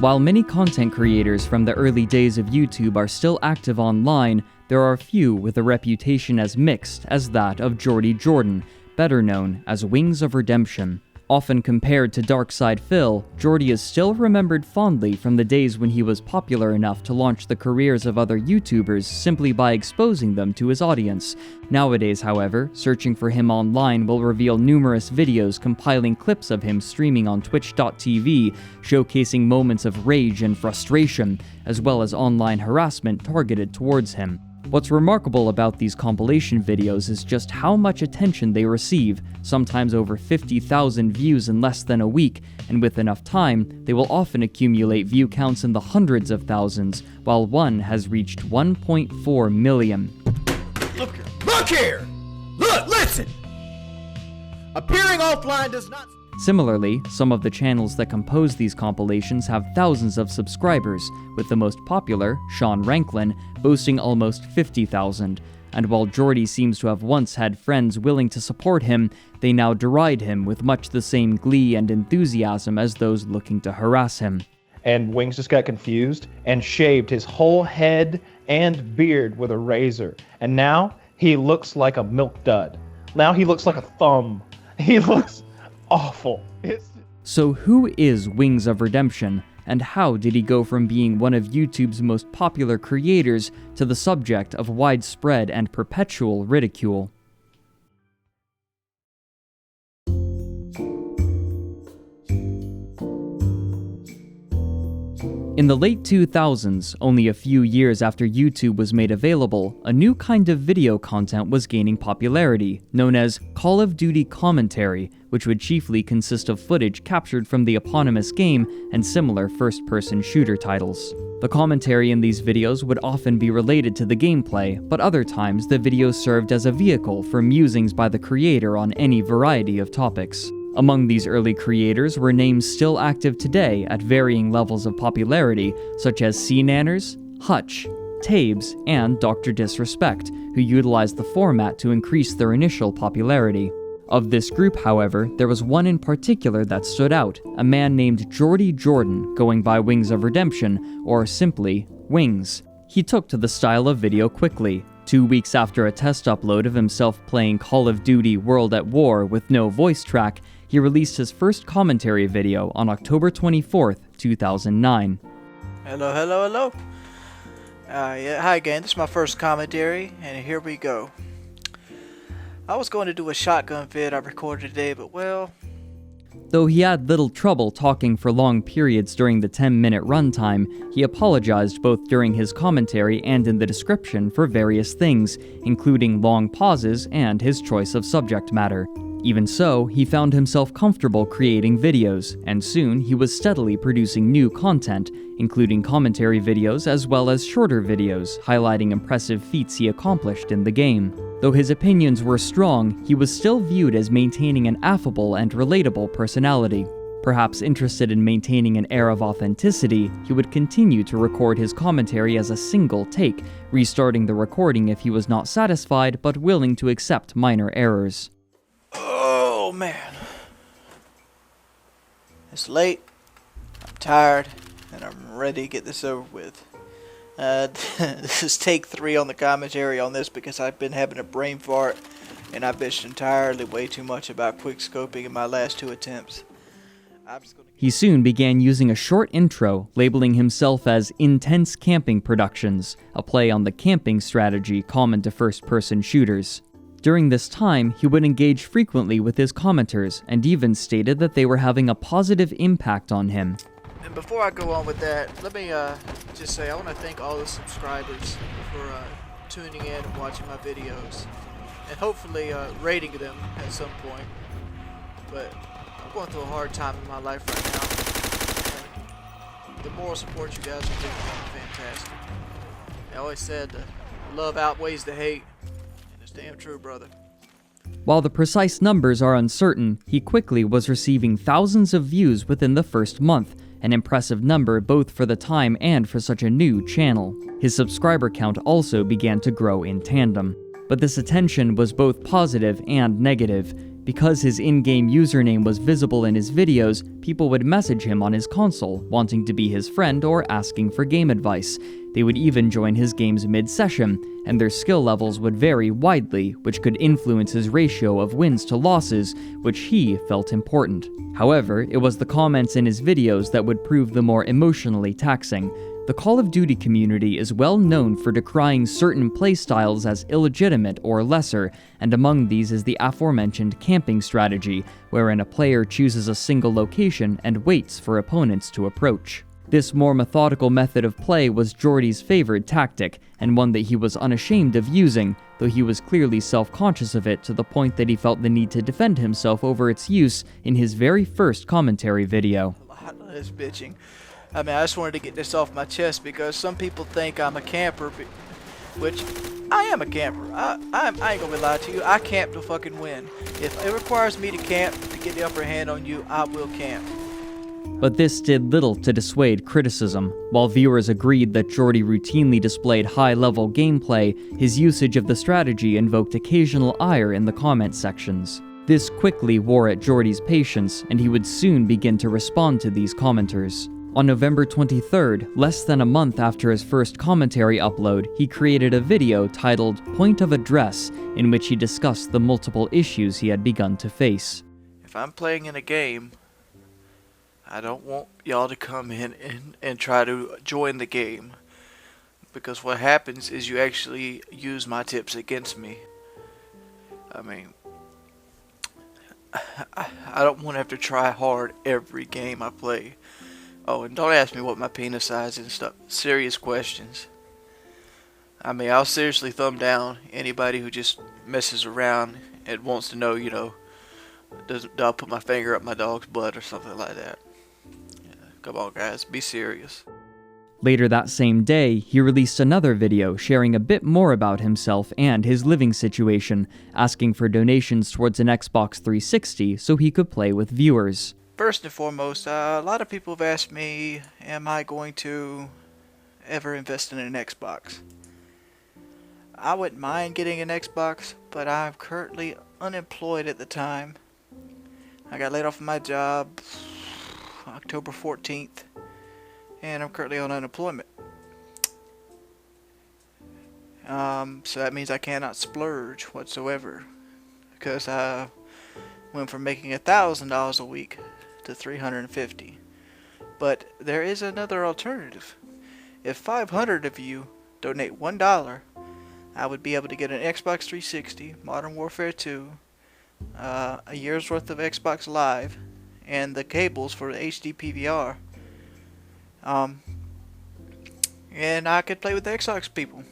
While many content creators from the early days of YouTube are still active online, there are few with a reputation as mixed as that of Geordie Jordan, better known as Wings of Redemption. Often compared to Darkside Phil, Geordie is still remembered fondly from the days when he was popular enough to launch the careers of other YouTubers simply by exposing them to his audience. Nowadays, however, searching for him online will reveal numerous videos compiling clips of him streaming on Twitch.tv, showcasing moments of rage and frustration, as well as online harassment targeted towards him. What's remarkable about these compilation videos is just how much attention they receive, sometimes over 50,000 views in less than a week, and with enough time, they will often accumulate view counts in the hundreds of thousands, while one has reached 1.4 million. Look here! Look, listen! Appearing offline does not... Similarly, some of the channels that compose these compilations have thousands of subscribers, with the most popular, Sean Ranklin, boasting almost 50,000. And while Geordie seems to have once had friends willing to support him, they now deride him with much the same glee and enthusiasm as those looking to harass him. And Wings just got confused and shaved his whole head and beard with a razor. And now he looks like a milk dud. Now he looks like a thumb. He looks awful. So who is Wings of Redemption, and how did he go from being one of YouTube's most popular creators to the subject of widespread and perpetual ridicule? In the late 2000s, only a few years after YouTube was made available, a new kind of video content was gaining popularity, known as Call of Duty commentary, which would chiefly consist of footage captured from the eponymous game and similar first-person shooter titles. The commentary in these videos would often be related to the gameplay, but other times the videos served as a vehicle for musings by the creator on any variety of topics. Among these early creators were names still active today at varying levels of popularity, such as CNanners, Hutch, Tabes, and Dr. Disrespect, who utilized the format to increase their initial popularity. Of this group, however, there was one in particular that stood out, a man named Geordie Jordan, going by Wings of Redemption, or simply, Wings. He took to the style of video quickly. 2 weeks after a test upload of himself playing Call of Duty World at War with no voice track, he released his first commentary video on October 24th, 2009. Hello. Hi again, this is my first commentary, and here we go. I was going to do a shotgun vid I recorded today, but well... Though he had little trouble talking for long periods during the 10-minute runtime, he apologized both during his commentary and in the description for various things, including long pauses and his choice of subject matter. Even so, he found himself comfortable creating videos, and soon he was steadily producing new content, including commentary videos as well as shorter videos, highlighting impressive feats he accomplished in the game. Though his opinions were strong, he was still viewed as maintaining an affable and relatable personality. Perhaps interested in maintaining an air of authenticity, he would continue to record his commentary as a single take, restarting the recording if he was not satisfied but willing to accept minor errors. Oh man, it's late, I'm tired, and I'm ready to get this over with. This is take 3 on the commentary on this because I've been having a brain fart and I bitched entirely way too much about quickscoping in my last 2 attempts. He soon began using a short intro, labeling himself as Intense Camping Productions, a play on the camping strategy common to first-person shooters. During this time, he would engage frequently with his commenters, and even stated that they were having a positive impact on him. And before I go on with that, let me just say I want to thank all the subscribers for tuning in and watching my videos, and hopefully rating them at some point. But I'm going through a hard time in my life right now, and the moral support you guys are giving me is fantastic. I always said love outweighs the hate. Damn true, brother. While the precise numbers are uncertain, he quickly was receiving thousands of views within the first month, an impressive number both for the time and for such a new channel. His subscriber count also began to grow in tandem. But this attention was both positive and negative. Because his in-game username was visible in his videos, people would message him on his console, wanting to be his friend or asking for game advice. They would even join his games mid-session, and their skill levels would vary widely, which could influence his ratio of wins to losses, which he felt important. However, it was the comments in his videos that would prove the more emotionally taxing. The Call of Duty community is well known for decrying certain playstyles as illegitimate or lesser, and among these is the aforementioned camping strategy, wherein a player chooses a single location and waits for opponents to approach. This more methodical method of play was Jordy's favored tactic, and one that he was unashamed of using, though he was clearly self-conscious of it to the point that he felt the need to defend himself over its use in his very first commentary video. A lot of this bitching. I mean, I just wanted to get this off my chest because some people think I'm a camper, which I am a camper. I ain't gonna lie to you. I camp to fucking win. If it requires me to camp to get the upper hand on you, I will camp. But this did little to dissuade criticism. While viewers agreed that Jordy routinely displayed high-level gameplay, his usage of the strategy invoked occasional ire in the comment sections. This quickly wore at Jordy's patience, and he would soon begin to respond to these commenters. On November 23rd, less than a month after his first commentary upload, he created a video titled Point of Address, in which he discussed the multiple issues he had begun to face. If I'm playing in a game, I don't want y'all to come in and try to join the game. Because what happens is you actually use my tips against me. I mean, I don't want to have to try hard every game I play. Oh, and don't ask me what my penis size is and stuff. Serious questions. I mean, I'll seriously thumb down anybody who just messes around and wants to know, do I put my finger up my dog's butt or something like that. Yeah, come on, guys, be serious. Later that same day, he released another video sharing a bit more about himself and his living situation, asking for donations towards an Xbox 360 so he could play with viewers. First and foremost, a lot of people have asked me, am I going to ever invest in an Xbox? I wouldn't mind getting an Xbox, but I'm currently unemployed at the time. I got laid off from my job October 14th, and I'm currently on unemployment. So that means I cannot splurge whatsoever, because I went from making $1,000 a week to $350. But there is another alternative. If 500 of you donate $1, I would be able to get an Xbox 360, Modern Warfare 2, a year's worth of Xbox Live, and the cables for the HD PVR. And I could play with the Xbox people.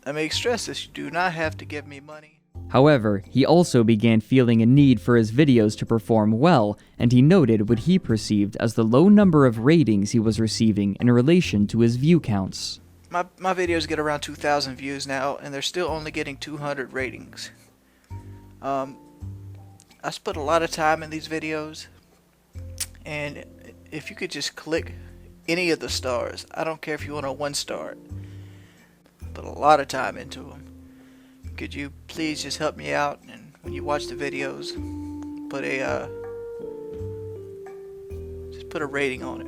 Let me stress this, you do not have to give me money. However, he also began feeling a need for his videos to perform well, and he noted what he perceived as the low number of ratings he was receiving in relation to his view counts. My videos get around 2,000 views now, and they're still only getting 200 ratings. I spent a lot of time in these videos, and if you could just click any of the stars, I don't care if you want a 1 star, put a lot of time into them. Could you please just help me out, and when you watch the videos, put a rating on it,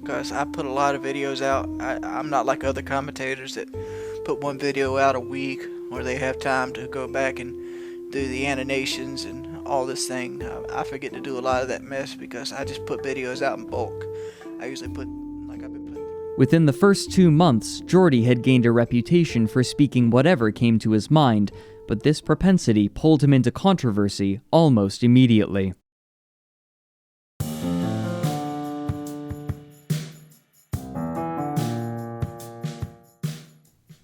because I put a lot of videos out. I'm not like other commentators that put one video out a week, where they have time to go back and do the animations and all this thing. I forget to do a lot of that mess because I just put videos out in bulk. I usually put like I've been putting. Within the first 2 months, Jordy had gained a reputation for speaking whatever came to his mind, but this propensity pulled him into controversy almost immediately.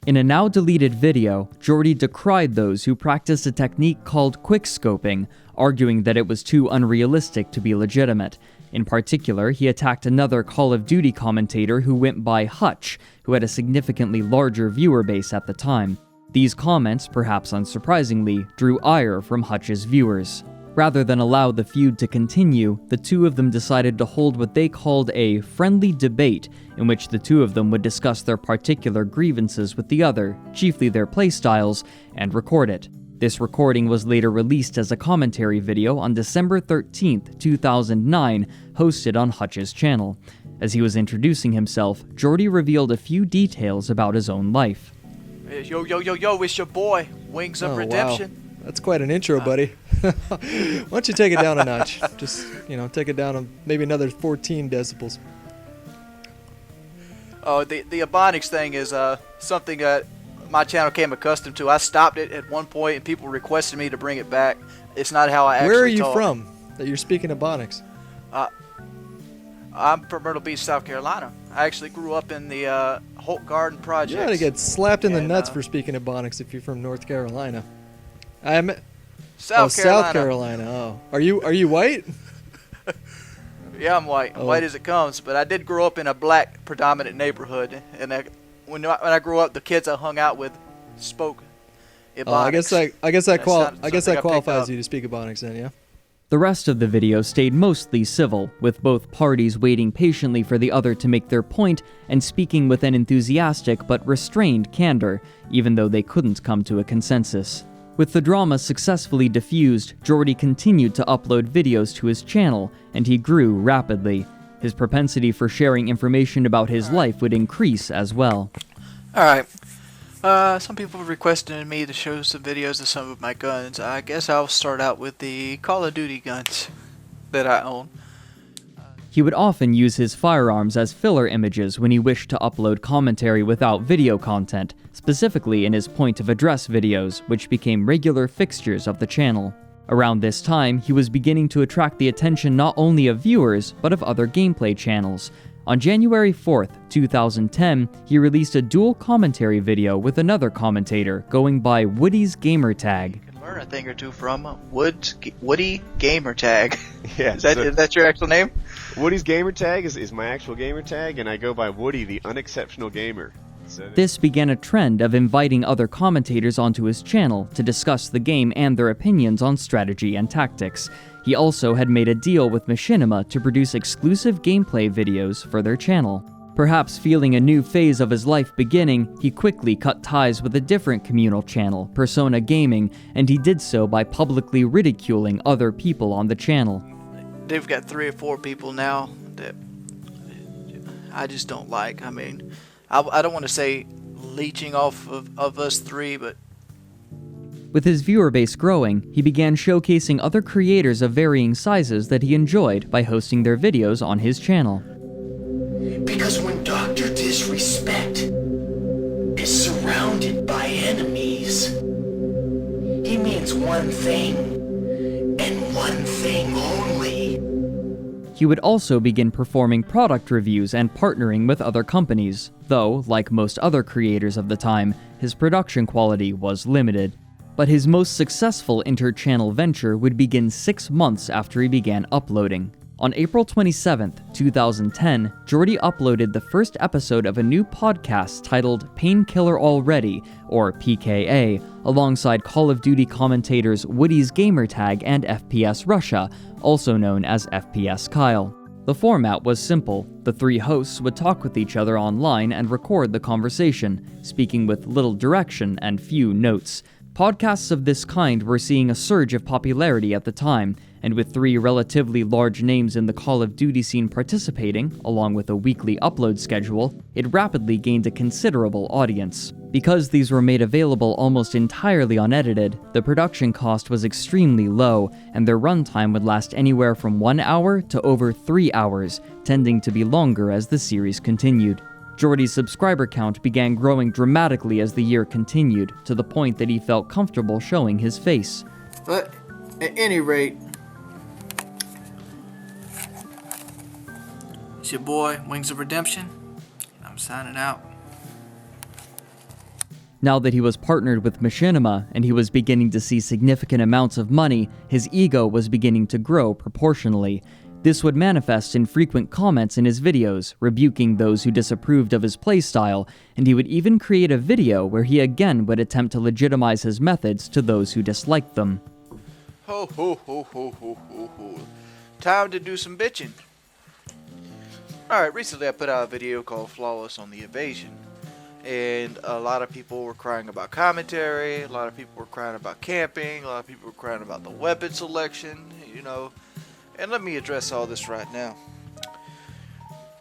In a now deleted video, Jordy decried those who practiced a technique called quickscoping, arguing that it was too unrealistic to be legitimate. In particular, he attacked another Call of Duty commentator who went by Hutch, who had a significantly larger viewer base at the time. These comments, perhaps unsurprisingly, drew ire from Hutch's viewers. Rather than allow the feud to continue, the two of them decided to hold what they called a friendly debate, in which the two of them would discuss their particular grievances with the other, chiefly their playstyles, and record it. This recording was later released as a commentary video on December 13th, 2009, hosted on Hutch's channel. As he was introducing himself, Jordy revealed a few details about his own life. Hey, yo, it's your boy, Wings of Redemption. Wow. That's quite an intro, buddy. Why don't you take it down a notch? Just, take it down maybe another 14 decibels. Oh, the Ebonics thing is something that my channel came accustomed to. I stopped it at one point and people requested me to bring it back. It's not how I actually Where are you talk. from that you're speaking Ebonics? I'm from Myrtle Beach, South Carolina. I actually grew up in the Holt Garden Projects. You ought to get slapped in the And, nuts for speaking Ebonics if you're from North Carolina. South Carolina. South Carolina. Oh, are you white? Yeah, I'm white. Oh. White as it comes. But I did grow up in a black predominant neighborhood, and when I grew up, the kids I hung out with spoke Ebonics. Oh, I guess that something I qualifies picked up. you to speak Ebonics then, yeah. The rest of the video stayed mostly civil, with both parties waiting patiently for the other to make their point and speaking with an enthusiastic but restrained candor, even though they couldn't come to a consensus. With the drama successfully diffused, Jordy continued to upload videos to his channel, and he grew rapidly. His propensity for sharing information about his life would increase as well. Alright. Some people requested me to show some videos of some of my guns. I guess I'll start out with the Call of Duty guns that I own. He would often use his firearms as filler images when he wished to upload commentary without video content, specifically in his point of address videos, which became regular fixtures of the channel. Around this time, he was beginning to attract the attention not only of viewers, but of other gameplay channels. On January 4th, 2010, he released a dual commentary video with another commentator, going by Woody's Gamertag. You can learn a thing or two from Woody Gamertag. Yeah, Is that your actual name? Woody's Gamertag is my actual gamer tag, and I go by Woody, the unexceptional gamer. So This began a trend of inviting other commentators onto his channel to discuss the game and their opinions on strategy and tactics. He also had made a deal with Machinima to produce exclusive gameplay videos for their channel. Perhaps feeling a new phase of his life beginning, he quickly cut ties with a different communal channel, Persona Gaming, and he did so by publicly ridiculing other people on the channel. They've got 3 or 4 people now that I just don't like. I mean, I don't want to say leeching off of us 3, but With his viewer base growing, he began showcasing other creators of varying sizes that he enjoyed by hosting their videos on his channel. Because when Dr. Disrespect is surrounded by enemies, he means one thing, and one thing only. He would also begin performing product reviews and partnering with other companies, though, like most other creators of the time, his production quality was limited. But his most successful inter-channel venture would begin 6 months after he began uploading. On April 27th, 2010, Jordy uploaded the first episode of a new podcast titled Painkiller Already, or PKA, alongside Call of Duty commentators Woody's Gamertag and FPS Russia, also known as FPS Kyle. The format was simple. The 3 hosts would talk with each other online and record the conversation, speaking with little direction and few notes. Podcasts of this kind were seeing a surge of popularity at the time, and with 3 relatively large names in the Call of Duty scene participating, along with a weekly upload schedule, it rapidly gained a considerable audience. Because these were made available almost entirely unedited, the production cost was extremely low, and their runtime would last anywhere from 1 hour to over 3 hours, tending to be longer as the series continued. Jordy's subscriber count began growing dramatically as the year continued, to the point that he felt comfortable showing his face. But at any rate, it's your boy, Wings of Redemption. I'm signing out. Now that he was partnered with Machinima and he was beginning to see significant amounts of money, his ego was beginning to grow proportionally. This would manifest in frequent comments in his videos, rebuking those who disapproved of his playstyle, and he would even create a video where he again would attempt to legitimize his methods to those who disliked them. Ho ho ho ho ho ho ho. Time to do some bitching. Alright, recently I put out a video called Flawless on the Evasion. and a lot of people were crying about commentary, a lot of people were crying about camping, a lot of people were crying about the weapon selection, you know. And let me address all this right now.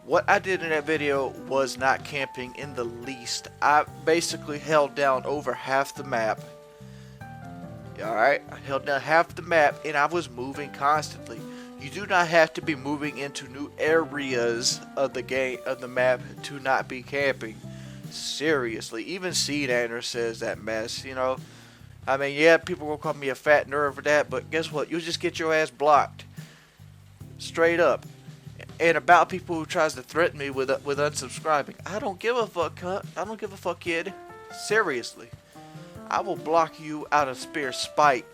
What I did in that video was not camping in the least. I basically held down over half the map. Alright, I held down half the map and I was moving constantly. You do not have to be moving into new areas of the game, of the map, to not be camping. Seriously, even Seedander says that mess, you know. I mean, yeah, people will call me a fat nerd for that, but guess what? You'll just get your ass blocked. Straight up. And about people who tries to threaten me with unsubscribing. I don't give a fuck, cunt. I don't give a fuck, kid. Seriously. I will block you out of spare spite,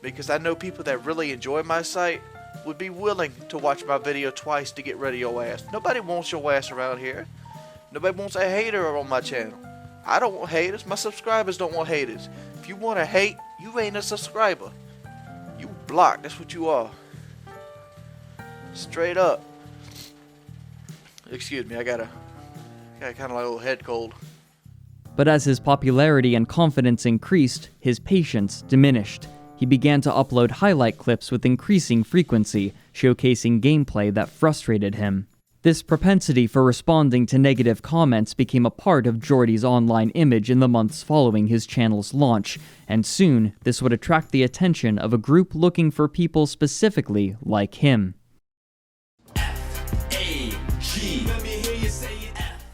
because I know people that really enjoy my site would be willing to watch my video twice to get rid of your ass. Nobody wants your ass around here. Nobody wants a hater on my channel. I don't want haters. My subscribers don't want haters. If you want to hate, you ain't a subscriber. You blocked. That's what you are. Straight up. Excuse me, I got kind of like a little head cold. But as his popularity and confidence increased, his patience diminished. He began to upload highlight clips with increasing frequency, showcasing gameplay that frustrated him. This propensity for responding to negative comments became a part of Jordy's online image in the months following his channel's launch, and soon this would attract the attention of a group looking for people specifically like him.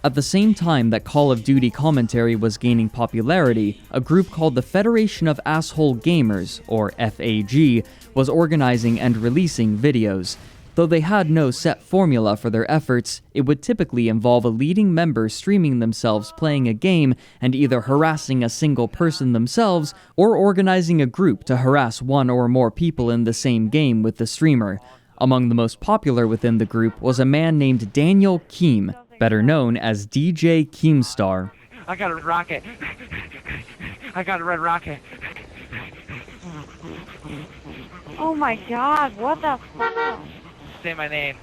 At the same time that Call of Duty commentary was gaining popularity, a group called the Federation of Asshole Gamers, or FAG, was organizing and releasing videos. Though they had no set formula for their efforts, it would typically involve a leading member streaming themselves playing a game and either harassing a single person themselves or organizing a group to harass one or more people in the same game with the streamer. Among the most popular within the group was a man named Daniel Keem, better known as DJ Keemstar. I got a rocket. I got a red rocket. Oh my god, what the fuck? Say my name.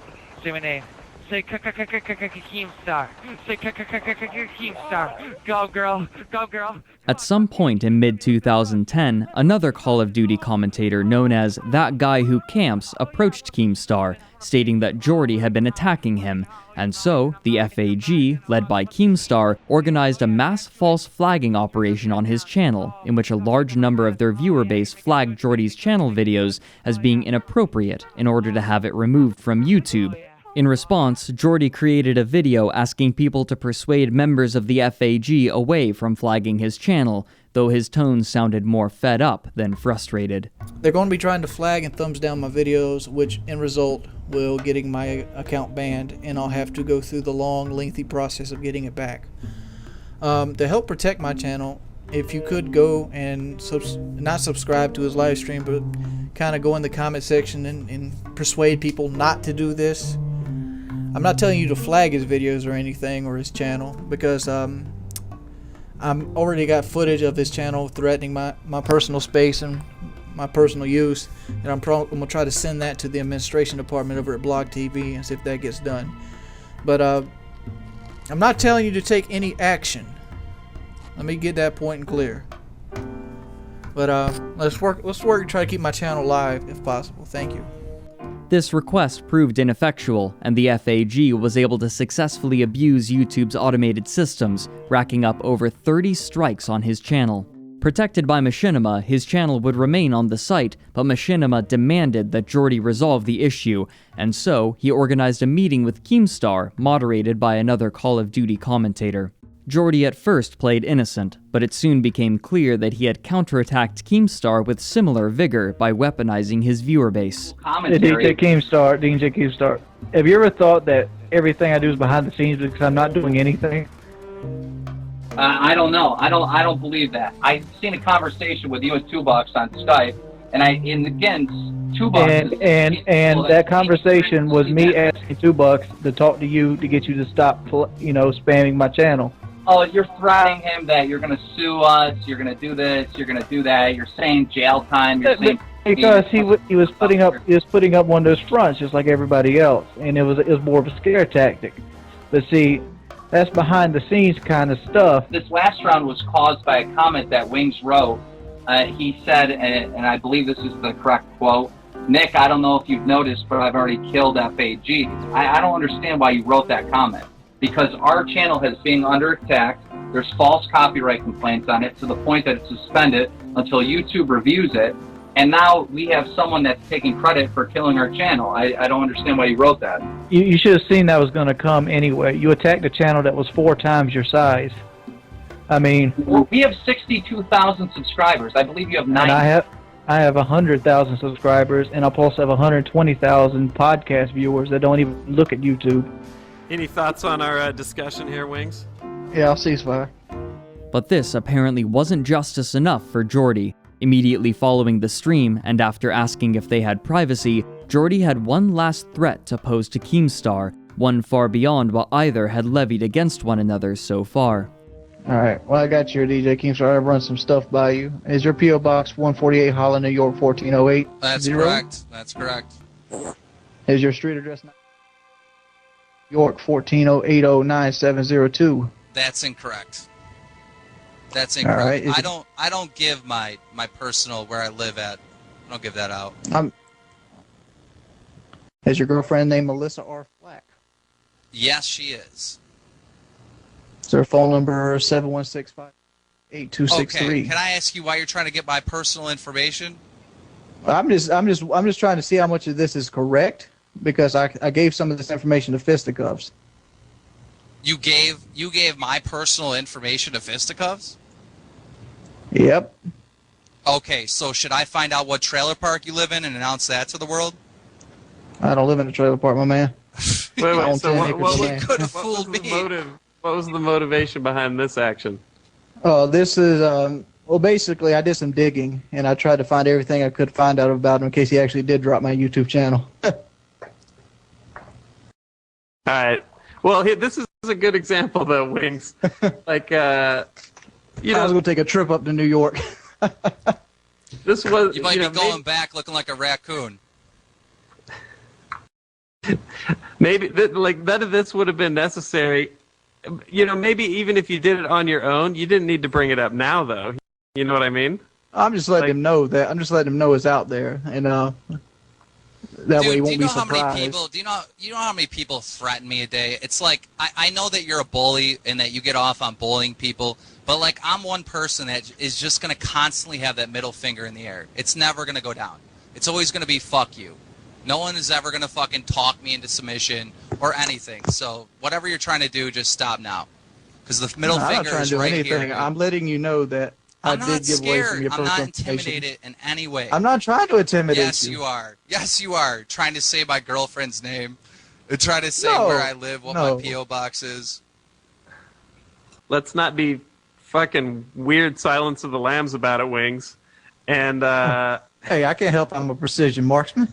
Say my name. Say Keemstar. Say Keemstar. Go girl. Go girl. At some point in mid-2010, another Call of Duty commentator known as That Guy Who Camps approached Keemstar, stating that Jordy had been attacking him, and so the FAG, led by Keemstar, organized a mass false flagging operation on his channel, in which a large number of their viewer base flagged Jordy's channel videos as being inappropriate in order to have it removed from YouTube. In response, Jordy created a video asking people to persuade members of the FAG away from flagging his channel, though his tone sounded more fed up than frustrated. They're going to be trying to flag and thumbs down my videos, which in result will getting my account banned, and I'll have to go through the long, lengthy process of getting it back. To help protect my channel, if you could go and not subscribe to his live stream, but kind of go in the comment section and persuade people not to do this. I'm not telling you to flag his videos or anything, or his channel, because I'm already got footage of his channel threatening my personal space and my personal use, and I'm gonna try to send that to the administration department over at Blog TV and see if that gets done. But I'm not telling you to take any action. Let me get that point and clear. But let's work and try to keep my channel live if possible. Thank you. This request proved ineffectual, and the FAG was able to successfully abuse YouTube's automated systems, racking up over 30 strikes on his channel. Protected by Machinima, his channel would remain on the site, but Machinima demanded that Jordy resolve the issue, and so he organized a meeting with Keemstar, moderated by another Call of Duty commentator. Jordy at first played innocent, but it soon became clear that he had counterattacked Keemstar with similar vigor by weaponizing his viewer base. DJ Keemstar, have you ever thought that everything I do is behind the scenes because I'm not doing anything? I don't know. I don't believe that. I've seen a conversation with you and Two Bucks on Skype, and again, Two Bucks and that conversation was me asking Two Bucks to talk to you to get you to stop, spamming my channel. Oh, you're threatening him that you're going to sue us, you're going to do this, you're going to do that, you're saying jail time, you're saying... Because he was putting up one of those fronts just like everybody else, and it was more of a scare tactic. But see, That's behind the scenes kind of stuff. This last round was caused by a comment that Wings wrote. He said, and I believe this is the correct quote, "Nick, I don't know if you've noticed, but I've already killed FAG." I don't understand why you wrote that comment, because our channel is being under attack. There's false copyright complaints on it to the point that it's suspended until YouTube reviews it. And now we have someone that's taking credit for killing our channel. I don't understand why you wrote that. You should have seen that was going to come anyway. You attacked a channel that was 4 times your size. I mean, we have 62,000 subscribers. I believe you have 9. And I have 100,000 subscribers, and I also have 120,000 podcast viewers that don't even look at YouTube. Any thoughts on our discussion here, Wings? Yeah, I'll ceasefire. But this apparently wasn't justice enough for Jordy. Immediately following the stream, and after asking if they had privacy, Jordy had one last threat to pose to Keemstar, one far beyond what either had levied against one another so far. Alright, well I got your DJ Keemstar. I've run some stuff by you. Is your P.O. Box 148 Holland, New York 1408? That's correct. That's correct. Is your street address York 140809702? That's incorrect. That's incorrect. Right. I don't give my personal where I live at. I don't give that out. Is your girlfriend named Melissa R. Flack? Yes, she is. Is her phone number 7165-8263? Okay. Can I ask you why you're trying to get my personal information? I'm just trying to see how much of this is correct, because I gave some of this information to Fisticuffs. You gave my personal information to Fisticuffs? Yep. Okay, so should I find out what trailer park you live in and announce that to the world? I don't live in a trailer park, my man. Wait, so what was the motivation behind this action? This is, well, basically, I did some digging, and I tried to find everything I could find out about him in case he actually did drop my YouTube channel. Alright. Well, this is a good example, though, Wings. Like, I was going to take a trip up to New York. This was. You might be going back looking like a raccoon. Maybe none of this would have been necessary. Maybe even if you did it on your own, you didn't need to bring it up now, though. You know what I mean? I'm just letting him know that. I'm just letting him know it's out there, and that way he won't be surprised. Do you know how many people threaten me a day? It's like I know that you're a bully and that you get off on bullying people, but like I'm one person that is just gonna constantly have that middle finger in the air. It's never gonna go down. It's always gonna be fuck you. No one is ever gonna fucking talk me into submission or anything. So whatever you're trying to do, just stop now, because the middle finger is right here. I'm letting you know that I did give away some of your personal information. I'm not intimidated in any way. I'm not trying to intimidate you. Yes, you are. Yes, you are. Trying to say my girlfriend's name. And trying to say where I live, what my P.O. box is. Let's not be fucking weird Silence of the Lambs about it, Wings. And, Hey, I can't help. I'm a precision marksman.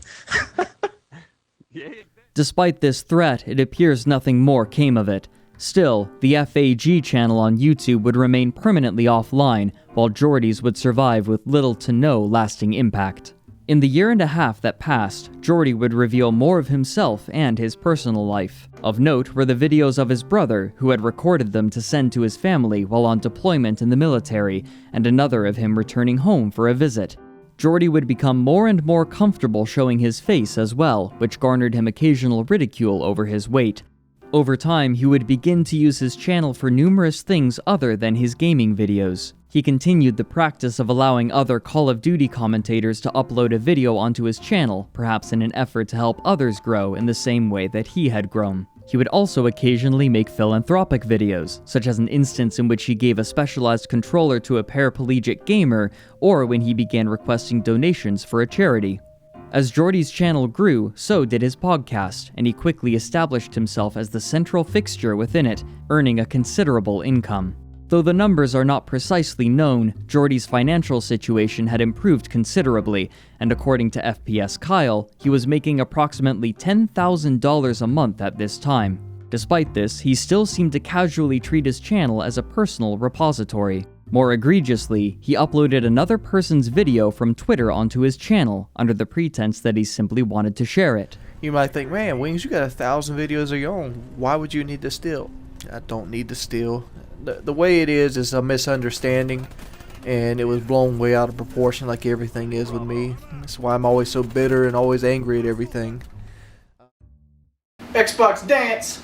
Despite this threat, it appears nothing more came of it. Still, the FAG channel on YouTube would remain permanently offline, while Jordy's would survive with little to no lasting impact. In the year and a half that passed, Jordy would reveal more of himself and his personal life. Of note were the videos of his brother, who had recorded them to send to his family while on deployment in the military, and another of him returning home for a visit. Jordy would become more and more comfortable showing his face as well, which garnered him occasional ridicule over his weight. Over time, he would begin to use his channel for numerous things other than his gaming videos. He continued the practice of allowing other Call of Duty commentators to upload a video onto his channel, perhaps in an effort to help others grow in the same way that he had grown. He would also occasionally make philanthropic videos, such as an instance in which he gave a specialized controller to a paraplegic gamer, or when he began requesting donations for a charity. As Jordy's channel grew, so did his podcast, and he quickly established himself as the central fixture within it, earning a considerable income. Though the numbers are not precisely known, Jordy's financial situation had improved considerably, and according to FPS Kyle, he was making approximately $10,000 a month at this time. Despite this, he still seemed to casually treat his channel as a personal repository. More egregiously, he uploaded another person's video from Twitter onto his channel, under the pretense that he simply wanted to share it. You might think, man, Wings, you got 1,000 videos of your own. Why would you need to steal? I don't need to steal. The way it is a misunderstanding, and it was blown way out of proportion like everything is with me. That's why I'm always so bitter and always angry at everything. Xbox dance.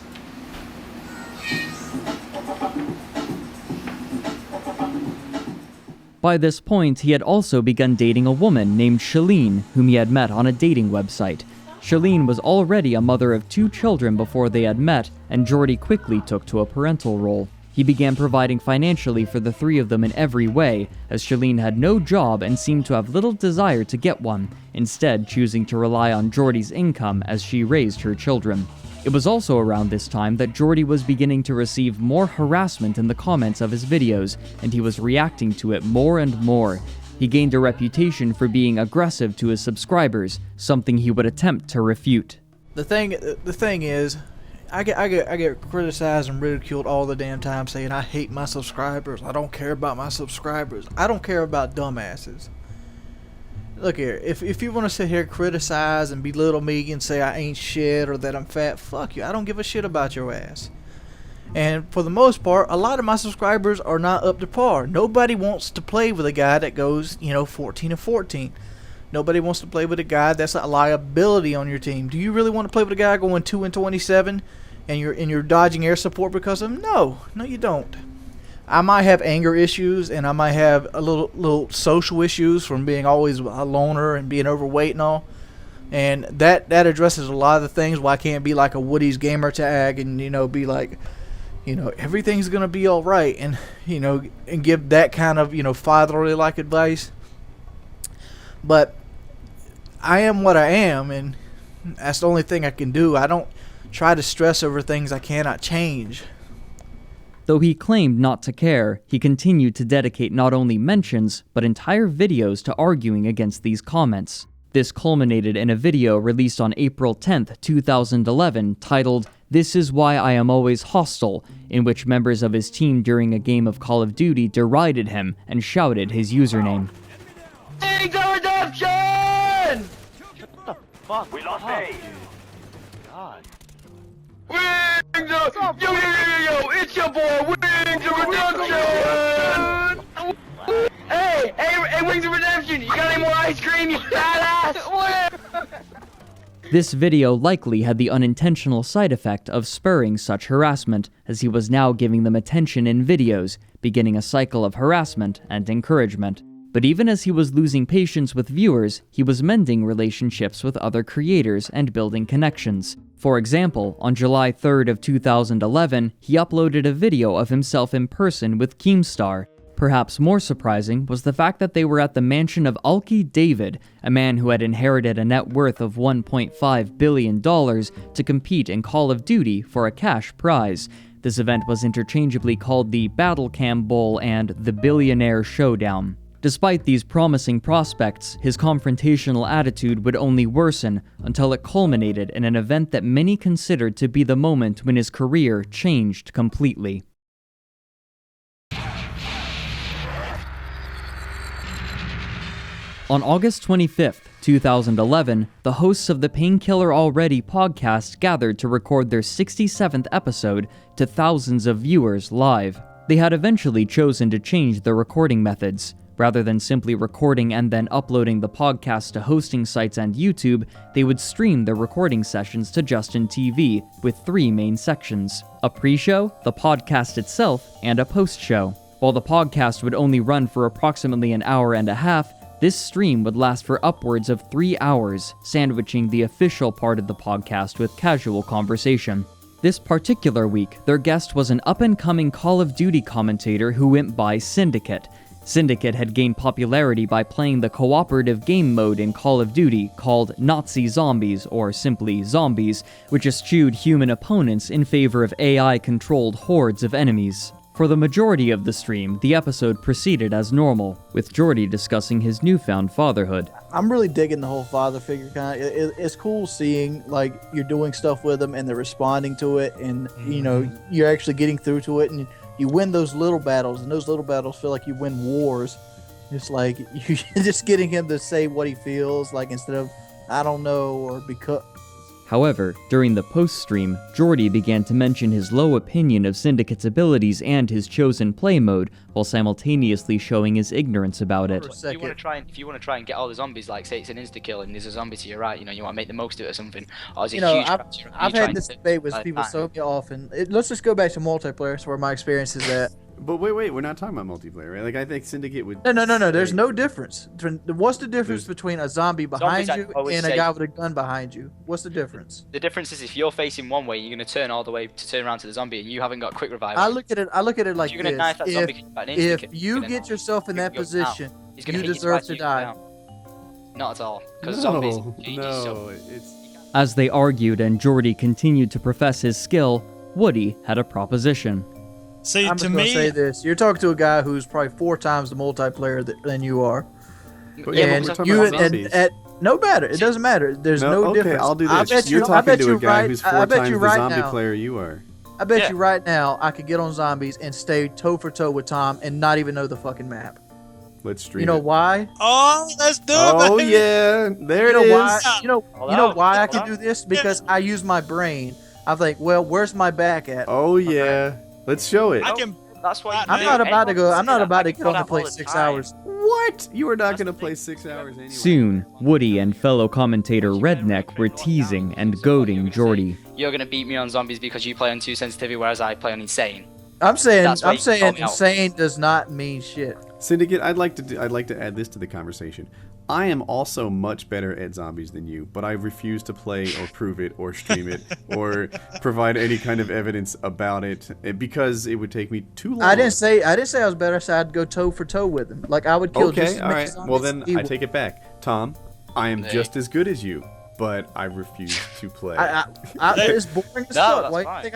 By this point, he had also begun dating a woman named Shalene, whom he had met on a dating website. Shalene was already a mother of 2 children before they had met, and Jordy quickly took to a parental role. He began providing financially for the 3 of them in every way, as Shalene had no job and seemed to have little desire to get one, instead choosing to rely on Jordy's income as she raised her children. It was also around this time that Jordy was beginning to receive more harassment in the comments of his videos, and he was reacting to it more and more. He gained a reputation for being aggressive to his subscribers, something he would attempt to refute. The thing is, I get criticized and ridiculed all the damn time saying I hate my subscribers. I don't care about my subscribers. I don't care about dumbasses. Look here, if you want to sit here and criticize and belittle me and say I ain't shit or that I'm fat, fuck you. I don't give a shit about your ass. And for the most part, a lot of my subscribers are not up to par. Nobody wants to play with a guy that goes, 14 and 14. Nobody wants to play with a guy that's a liability on your team. Do you really want to play with a guy going 2 and 27 and you're dodging air support because of him? No, you don't. I might have anger issues and I might have a little social issues from being always a loner and being overweight and all. And that addresses a lot of the things why I can't be like a Woody's gamer tag and be like, everything's gonna be all right, and and give that kind of fatherly like advice. But I am what I am, and that's the only thing I can do. I don't try to stress over things I cannot change. Though he claimed not to care, he continued to dedicate not only mentions, but entire videos to arguing against these comments. This culminated in a video released on April 10th, 2011, titled, "This is Why I Am Always Hostile," in which members of his team during a game of Call of Duty derided him and shouted his username. Wings of redemption! What the fuck? We lost A. God. Wings of... Yo, it's your boy, Wings of redemption! Hey, Wings of redemption, you got any more ice cream, you badass? This video likely had the unintentional side effect of spurring such harassment, as he was now giving them attention in videos, beginning a cycle of harassment and encouragement. But even as he was losing patience with viewers, he was mending relationships with other creators and building connections. For example, on July 3rd of 2011, he uploaded a video of himself in person with Keemstar. Perhaps more surprising was the fact that they were at the mansion of Alki David, a man who had inherited a net worth of $1.5 billion to compete in Call of Duty for a cash prize. This event was interchangeably called the Battlecam Bowl and the Billionaire Showdown. Despite these promising prospects, his confrontational attitude would only worsen until it culminated in an event that many considered to be the moment when his career changed completely. On August 25th, 2011, the hosts of the Painkiller Already podcast gathered to record their 67th episode to thousands of viewers live. They had eventually chosen to change their recording methods. Rather than simply recording and then uploading the podcast to hosting sites and YouTube, they would stream their recording sessions to Justin TV, with 3 main sections: a pre-show, the podcast itself, and a post-show. While the podcast would only run for approximately an hour and a half, this stream would last for upwards of 3 hours, sandwiching the official part of the podcast with casual conversation. This particular week, their guest was an up-and-coming Call of Duty commentator who went by Syndicate. Syndicate had gained popularity by playing the cooperative game mode in Call of Duty called Nazi Zombies, or simply Zombies, which eschewed human opponents in favor of AI-controlled hordes of enemies. For the majority of the stream, the episode proceeded as normal, with Jordy discussing his newfound fatherhood. I'm really digging the whole father figure kind of. It's cool seeing, like, you're doing stuff with them and they're responding to it, and, you're actually getting through to it, and you win those little battles, and those little battles feel like you win wars. It's like you're just getting him to say what he feels, like, instead of, I don't know, or because. However, during the post-stream, Jordy began to mention his low opinion of Syndicate's abilities and his chosen play mode, while simultaneously showing his ignorance about it. If you want to try and get all the zombies, like say it's an insta-kill and there's a zombie to your right, you know, you want to make the most of it or something, or is it huge I've had this debate with people so often. Let's just go back to multiplayer, so where my experience is at. But wait, we're not talking about multiplayer, right? Like, I think Syndicate would... No, there's no difference. What's the difference between a zombie behind you and a guy with a gun behind you? What's the difference? The difference is if you're facing one way, you're going to turn all the way to turn around to the zombie, and you haven't got quick revival. I look at it like you're gonna knife that zombie if you get yourself in that position, you deserve to die. Not at all, because zombies... As they argued and Jordy continued to profess his skill, Woody had a proposition. See, I'm just gonna say this: you're talking to a guy who's probably 4 times the multiplayer than you are, no matter. It doesn't matter. There's no difference. Okay, I'll do this. You're talking to a guy who's 4 times the zombie player you are. I bet you right now I could get on zombies and stay toe for toe with Tom and not even know the fucking map. Let's stream. You know why? Oh, let's do it. Oh yeah, there it is. Why? You know why I can do this? Because I use my brain. I think, well, where's my back at? Oh yeah. Let's show it. That's why I'm not about to go. I'm not about to get on to play 6 hours. What? You are not going to play 6 hours anyway. Soon, Woody and fellow commentator Redneck were teasing and goading Jordy. You're going to beat me on zombies because you play on 2 sensitivity, whereas I play on insane. I'm saying insane does not mean shit. Syndicate, I'd like to add this to the conversation. I am also much better at zombies than you, but I refuse to play or prove it or stream it or provide any kind of evidence about it because it would take me too long. I didn't say I was better. I said I'd go toe for toe with him. Like I would kill just as many zombies. Well then I take it back. Tom, I am just as good as you, but I refuse to play. It's boring as fuck.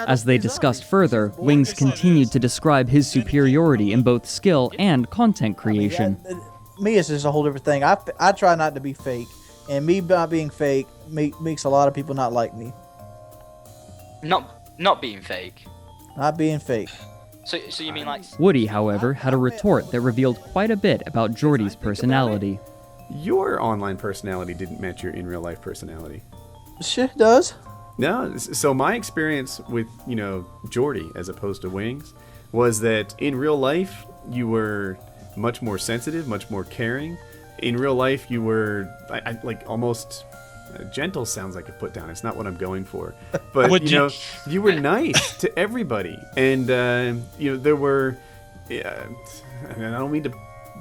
As they discussed further, Wings continued to describe his superiority in both skill and content creation. Me, it's just a whole different thing. I try not to be fake, and me not being fake makes a lot of people not like me. Not being fake. Not being fake. So you mean like... Woody, however, had a retort that revealed quite a bit about Jordy's personality. Your online personality didn't match your in real life personality. Shit does. No, so my experience with, Jordy as opposed to Wings was that in real life you were much more sensitive, much more caring. In real life you were like almost gentle. Sounds like a put down. It's not what I'm going for. But you were nice to everybody, and there were. I don't mean to.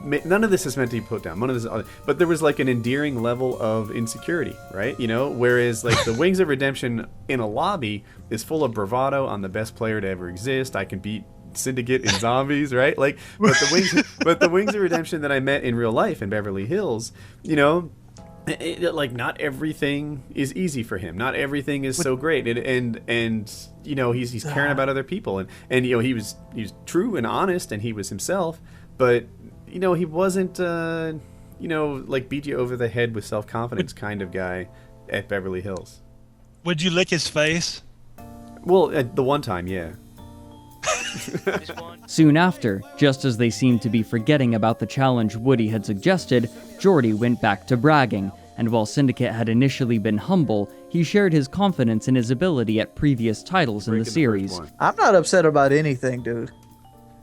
None of this is meant to be put down. None of this, but there was like an endearing level of insecurity, right? Whereas like the Wings of Redemption in a lobby is full of bravado. I'm the best player to ever exist. I can beat Syndicate in zombies, right? Like, but the Wings of Redemption that I met in real life in Beverly Hills, like not everything is easy for him. Not everything is so great, and he's caring about other people, and he was true and honest, and he was himself, but he wasn't like beat you over the head with self-confidence kind of guy at Beverly Hills. Would you lick his face? Well, the one time, yeah. Soon after, just as they seemed to be forgetting about the challenge Woody had suggested, Jordy went back to bragging, and while Syndicate had initially been humble, he shared his confidence in his ability at previous titles in the series. I'm not upset about anything, dude.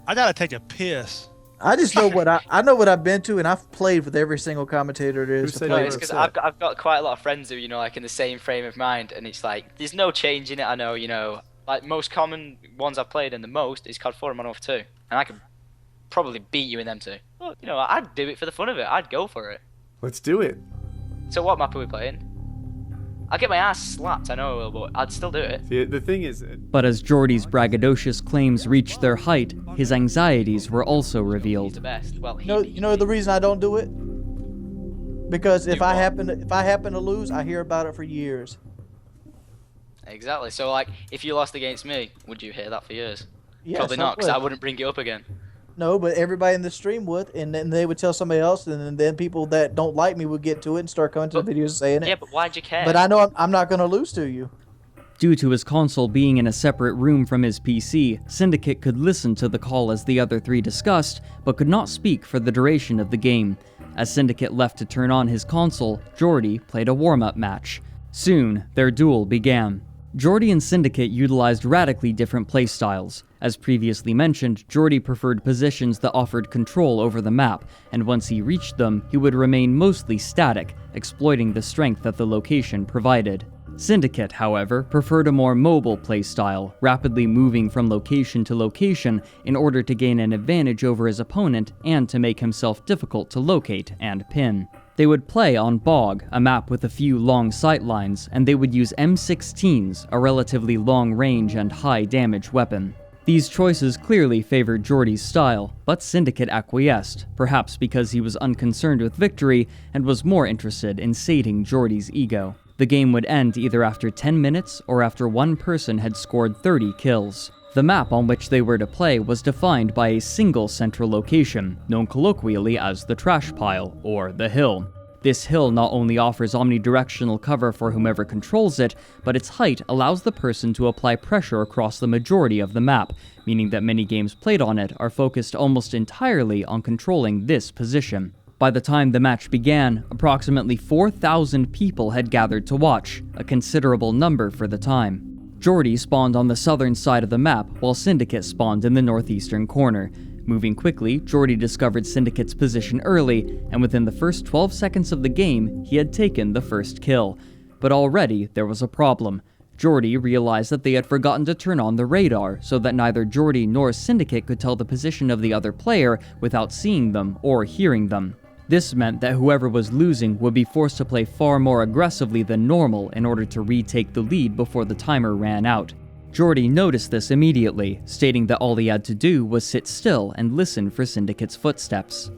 I gotta take a piss. I just know I know what I've been to, and I've played with every single commentator there is to play. It's because I've got quite a lot of friends who like in the same frame of mind, and it's like there's no change in it. I know, like most common ones I've played in the most is COD 4 and Modern Warfare 2, and I could probably beat you in them too. Well, I'd do it for the fun of it. I'd go for it. Let's do it. So what map are we playing? I'll get my ass slapped, I know I will, but I'd still do it. See, the thing is... But as Jordy's braggadocious claims reached their height, his anxieties were also revealed. You know the reason I don't do it? Because if I happen to lose, I hear about it for years. Exactly. So like, if you lost against me, would you hear that for years? Yes, probably not, because I wouldn't bring it up again. No, but everybody in the stream would, and then they would tell somebody else, and then people that don't like me would get to it and start coming to the videos saying it. Yeah, but why'd you care? But I know I'm not going to lose to you. Due to his console being in a separate room from his PC, Syndicate could listen to the call as the other three discussed, but could not speak for the duration of the game. As Syndicate left to turn on his console, Jordy played a warm-up match. Soon, their duel began. Jordy and Syndicate utilized radically different playstyles. As previously mentioned, Jordy preferred positions that offered control over the map, and once he reached them, he would remain mostly static, exploiting the strength that the location provided. Syndicate, however, preferred a more mobile playstyle, rapidly moving from location to location in order to gain an advantage over his opponent and to make himself difficult to locate and pin. They would play on Bog, a map with a few long sightlines, and they would use M16s, a relatively long range and high damage weapon. These choices clearly favored Jordy's style, but Syndicate acquiesced, perhaps because he was unconcerned with victory and was more interested in sating Jordy's ego. The game would end either after 10 minutes or after one person had scored 30 kills. The map on which they were to play was defined by a single central location, known colloquially as the trash pile, or the hill. This hill not only offers omnidirectional cover for whomever controls it, but its height allows the person to apply pressure across the majority of the map, meaning that many games played on it are focused almost entirely on controlling this position. By the time the match began, approximately 4,000 people had gathered to watch, a considerable number for the time. Jordy spawned on the southern side of the map, while Syndicate spawned in the northeastern corner. Moving quickly, Jordy discovered Syndicate's position early, and within the first 12 seconds of the game, he had taken the first kill. But already, there was a problem. Jordy realized that they had forgotten to turn on the radar, so that neither Jordy nor Syndicate could tell the position of the other player without seeing them or hearing them. This meant that whoever was losing would be forced to play far more aggressively than normal in order to retake the lead before the timer ran out. Jordy noticed this immediately, stating that all he had to do was sit still and listen for Syndicate's footsteps.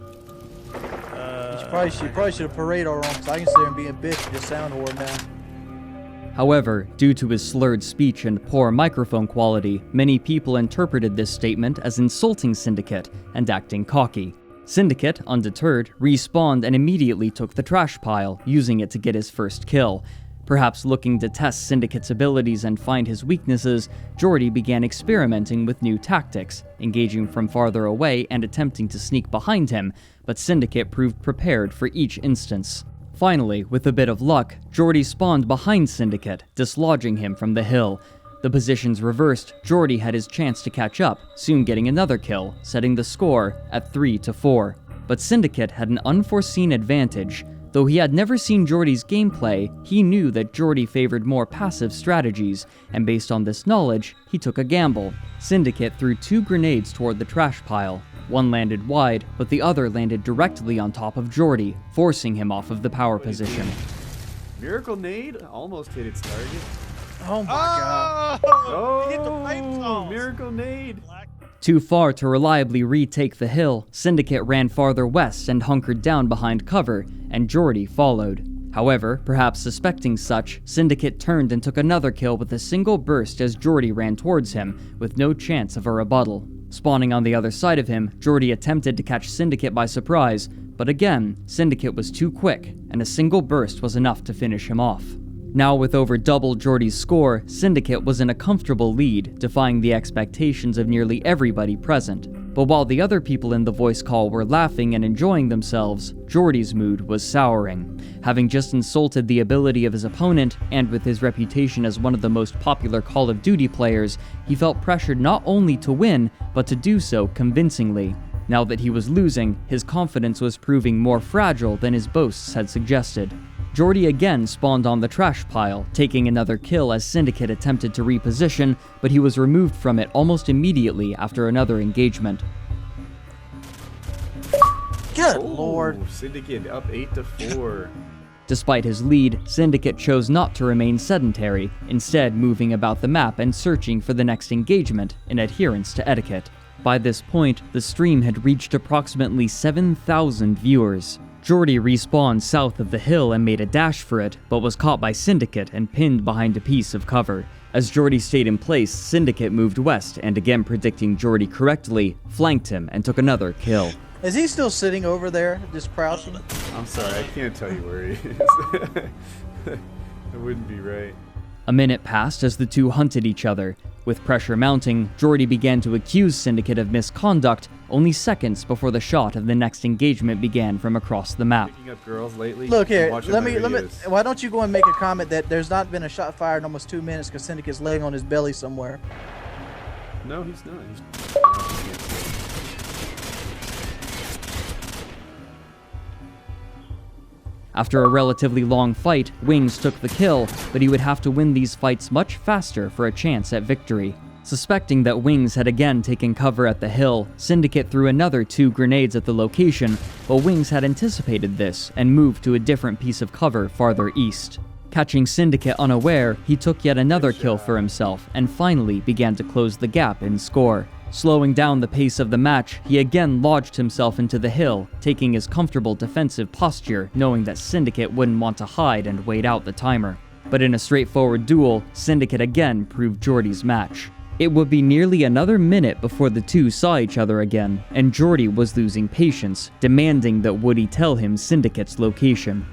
You probably should have paraded our own, because I can sit there and be a bitch and just sound whore now. However, due to his slurred speech and poor microphone quality, many people interpreted this statement as insulting Syndicate and acting cocky. Syndicate, undeterred, respawned and immediately took the trash pile, using it to get his first kill. Perhaps looking to test Syndicate's abilities and find his weaknesses, Jordy began experimenting with new tactics, engaging from farther away and attempting to sneak behind him, but Syndicate proved prepared for each instance. Finally, with a bit of luck, Jordy spawned behind Syndicate, dislodging him from the hill. The positions reversed, Jordy had his chance to catch up, soon getting another kill, setting the score at 3-4. But Syndicate had an unforeseen advantage. Though he had never seen Jordy's gameplay, he knew that Jordy favored more passive strategies, and based on this knowledge, he took a gamble. Syndicate threw 2 grenades toward the trash pile. One landed wide, but the other landed directly on top of Jordy, forcing him off of the power position. Miracle Nade almost hit its target. Oh my god. Oh, Hit the flames. Miracle Nade. Too far to reliably retake the hill, Syndicate ran farther west and hunkered down behind cover, and Jordy followed. However, perhaps suspecting such, Syndicate turned and took another kill with a single burst as Jordy ran towards him, with no chance of a rebuttal. Spawning on the other side of him, Jordy attempted to catch Syndicate by surprise, but again, Syndicate was too quick, and a single burst was enough to finish him off. Now with over double Jordy's score, Syndicate was in a comfortable lead, defying the expectations of nearly everybody present. But while the other people in the voice call were laughing and enjoying themselves, Jordy's mood was souring. Having just insulted the ability of his opponent, and with his reputation as one of the most popular Call of Duty players, he felt pressured not only to win, but to do so convincingly. Now that he was losing, his confidence was proving more fragile than his boasts had suggested. Jordy again spawned on the trash pile, taking another kill as Syndicate attempted to reposition, but he was removed from it almost immediately after another engagement. Good lord. Syndicate up 8-4. Despite his lead, Syndicate chose not to remain sedentary, instead moving about the map and searching for the next engagement in adherence to etiquette. By this point, the stream had reached approximately 7,000 viewers. Jordy respawned south of the hill and made a dash for it, but was caught by Syndicate and pinned behind a piece of cover. As Jordy stayed in place, Syndicate moved west and, again predicting Jordy correctly, flanked him and took another kill. Is he still sitting over there, just crouching? I'm sorry, I can't tell you where he is. It wouldn't be right. A minute passed as the two hunted each other. With pressure mounting, Jordy began to accuse Syndicate of misconduct only seconds before the shot of the next engagement began from across the map. Picking up girls lately? Look here, Watching let my me. videos. Why don't you go and make a comment that there's not been a shot fired in almost 2 minutes because Syndicate's laying on his belly somewhere. No, he's not. After a relatively long fight, Wings took the kill, but he would have to win these fights much faster for a chance at victory. Suspecting that Wings had again taken cover at the hill, Syndicate threw another 2 grenades at the location, but Wings had anticipated this and moved to a different piece of cover farther east. Catching Syndicate unaware, he took yet another kill for himself and finally began to close the gap in score. Slowing down the pace of the match, he again lodged himself into the hill, taking his comfortable defensive posture, knowing that Syndicate wouldn't want to hide and wait out the timer. But in a straightforward duel, Syndicate again proved Jordy's match. It would be nearly another minute before the two saw each other again, and Jordy was losing patience, demanding that Woody tell him Syndicate's location.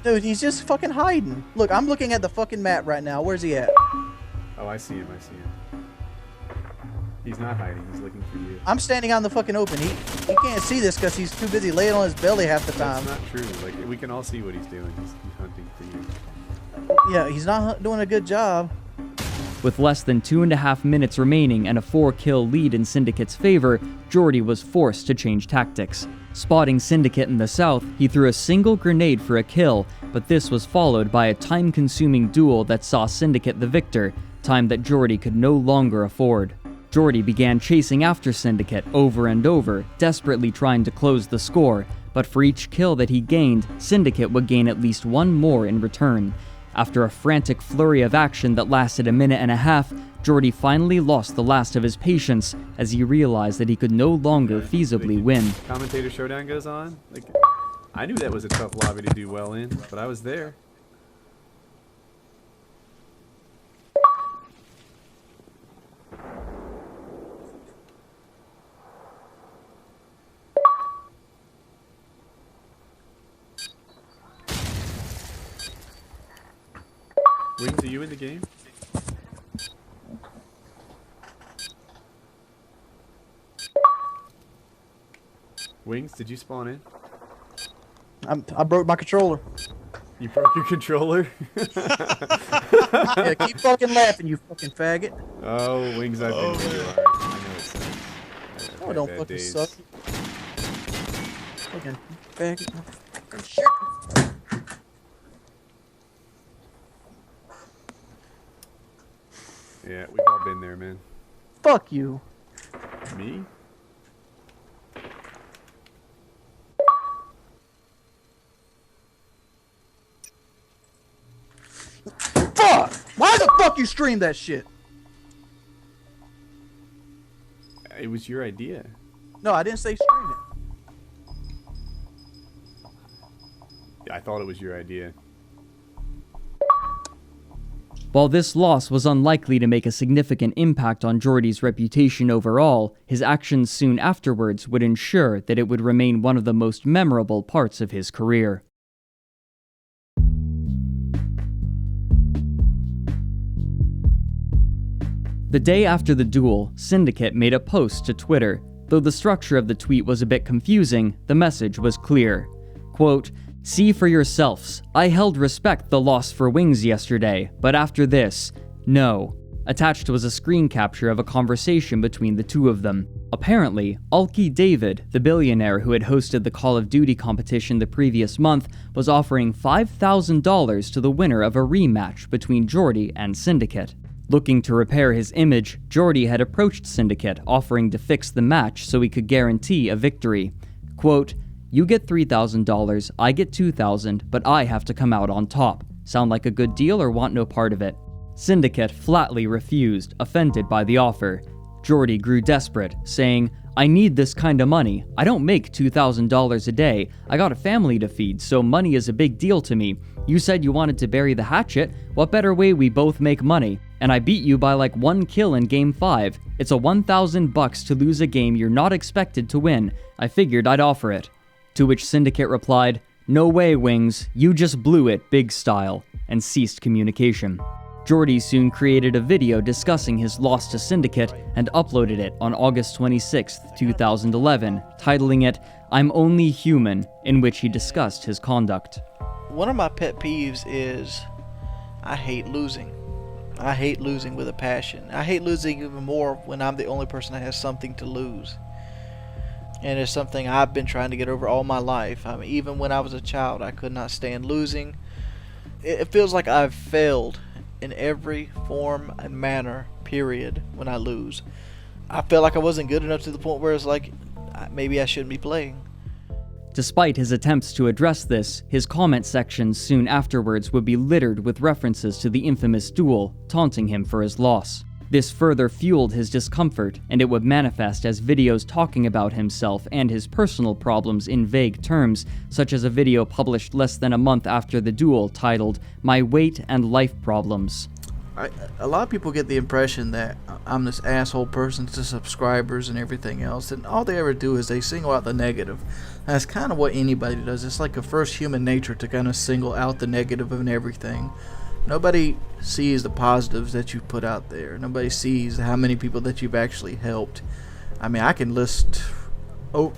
Dude, he's just fucking hiding. Look, I'm looking at the fucking map right now. Where's he at? Oh, I see him. He's not hiding. He's looking for you. I'm standing out in the fucking open. He can't see this because he's too busy laying on his belly half the time. That's not true. Like, we can all see what he's doing. He's hunting for you. Yeah, he's not doing a good job. With less than 2.5 minutes remaining and a 4-kill lead in Syndicate's favor, Jordy was forced to change tactics. Spotting Syndicate in the south, he threw a single grenade for a kill, but this was followed by a time-consuming duel that saw Syndicate the victor, time that Jordy could no longer afford. Jordy began chasing after Syndicate over and over, desperately trying to close the score, but for each kill that he gained, Syndicate would gain at least one more in return. After a frantic flurry of action that lasted a minute and a half, Jordy finally lost the last of his patience as he realized that he could no longer feasibly win. Commentator Showdown goes on. Like, I knew that was a tough lobby to do well in, but I was there. Wings, are you in the game? Wings, did you spawn in? I broke my controller. You broke your controller? Yeah, keep fucking laughing, you fucking faggot. Oh, Wings, I've been where you are. I know it's sad. Oh, don't bad fucking days. suck. Fucking faggot. Fucking shit. Yeah, we've all been there, man. Fuck you. Me? Fuck! Why the fuck you stream that shit? It was your idea. No, I didn't say stream it. I thought it was your idea. While this loss was unlikely to make a significant impact on Jordy's reputation overall, his actions soon afterwards would ensure that it would remain one of the most memorable parts of his career. The day after the duel, Syndicate made a post to Twitter. Though the structure of the tweet was a bit confusing, the message was clear. Quote, "See for yourselves. I held respect the loss for Wings yesterday, but after this, no." Attached was a screen capture of a conversation between the two of them. Apparently, Alki David, the billionaire who had hosted the Call of Duty competition the previous month, was offering $5,000 to the winner of a rematch between Jordy and Syndicate. Looking to repair his image, Jordy had approached Syndicate, offering to fix the match so he could guarantee a victory. Quote, "You get $3,000, I get $2,000, but I have to come out on top. Sound like a good deal or want no part of it?" Syndicate flatly refused, offended by the offer. Jordy grew desperate, saying, "I need this kind of money. I don't make $2,000 a day. I got a family to feed, so money is a big deal to me. You said you wanted to bury the hatchet. What better way we both make money? And I beat you by like 1 kill in Game 5. It's a $1,000 to lose a game you're not expected to win. I figured I'd offer it." To which Syndicate replied, "No way, Wings. You just blew it, big style," and ceased communication. Jordy soon created a video discussing his loss to Syndicate and uploaded it on August 26, 2011, titling it, "I'm Only Human," in which he discussed his conduct. One of my pet peeves is I hate losing. I hate losing with a passion. I hate losing even more when I'm the only person that has something to lose. And it's something I've been trying to get over all my life. I mean, even when I was a child, I could not stand losing. It feels like I've failed in every form and manner, period, when I lose. I felt like I wasn't good enough to the point where it's like, maybe I shouldn't be playing. Despite his attempts to address this, his comment sections soon afterwards would be littered with references to the infamous duel, taunting him for his loss. This further fueled his discomfort, and it would manifest as videos talking about himself and his personal problems in vague terms, such as a video published less than a month after the duel titled, "My Weight and Life Problems." A lot of people get the impression that I'm this asshole person to subscribers and everything else, and all they ever do is they single out the negative. And that's kind of what anybody does. It's like a first human nature to kind of single out the negative and everything. Nobody sees the positives that you put out there. Nobody sees how many people that you've actually helped. I mean, I can list. You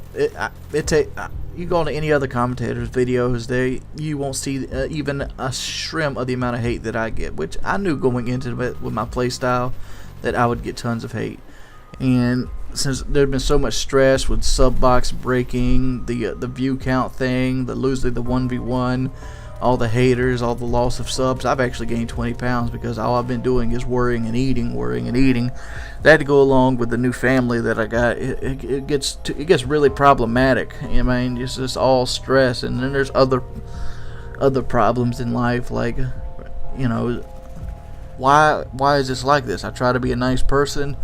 go on to any other commentators' videos, you won't see even a shrimp of the amount of hate that I get, which I knew going into it with my playstyle that I would get tons of hate. And since there'd been so much stress with sub box breaking, the view count thing, the losing the 1v1, all the haters, all the loss of subs, I've actually gained 20 pounds because all I've been doing is worrying and eating. That had to go along with the new family that I got. It gets really problematic. I mean, it's just all stress, and then there's other problems in life, like, you know, why is this like this? I try to be a nice person.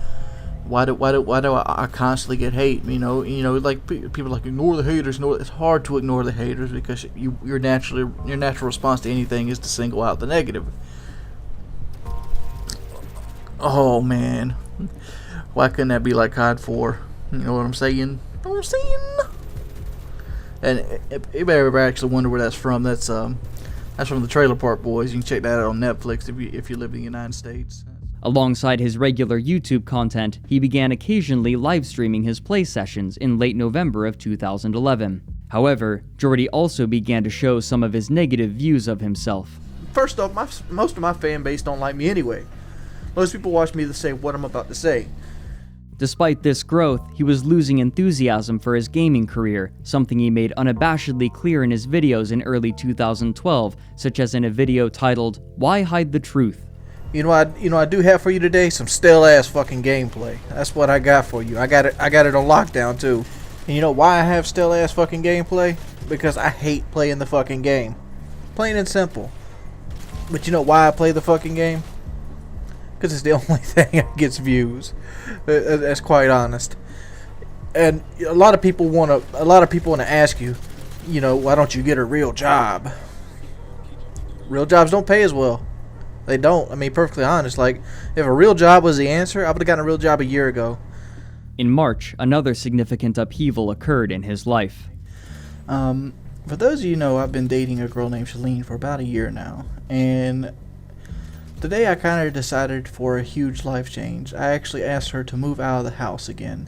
Why do I constantly get hate? You know, like people are like, ignore the haters. It's hard to ignore the haters because your natural response to anything is to single out the negative. Oh man, why couldn't that be like COD 4? You know what I'm saying? And if you ever actually wonder where that's from, that's from the Trailer Park Boys. You can check that out on Netflix if you live in the United States. Alongside his regular YouTube content, he began occasionally live streaming his play sessions in late November of 2011. However, Jordy also began to show some of his negative views of himself. First off, most of my fan base don't like me anyway. Most people watch me to say what I'm about to say. Despite this growth, he was losing enthusiasm for his gaming career, something he made unabashedly clear in his videos in early 2012, such as in a video titled, "Why Hide the Truth?" You know, I do have for you today some stale ass fucking gameplay. That's what I got for you. I got it on lockdown too. And you know why I have stale ass fucking gameplay? Because I hate playing the fucking game. Plain and simple. But you know why I play the fucking game? Because it's the only thing that gets views. That's quite honest. And a lot of people want to ask you, you know, why don't you get a real job? Real jobs don't pay as well. They don't. I mean, perfectly honest. Like, if a real job was the answer, I would have gotten a real job a year ago. In March, another significant upheaval occurred in his life. For those of you who know, I've been dating a girl named Shalene for about a year now. And today I kind of decided for a huge life change. I actually asked her to move out of the house again.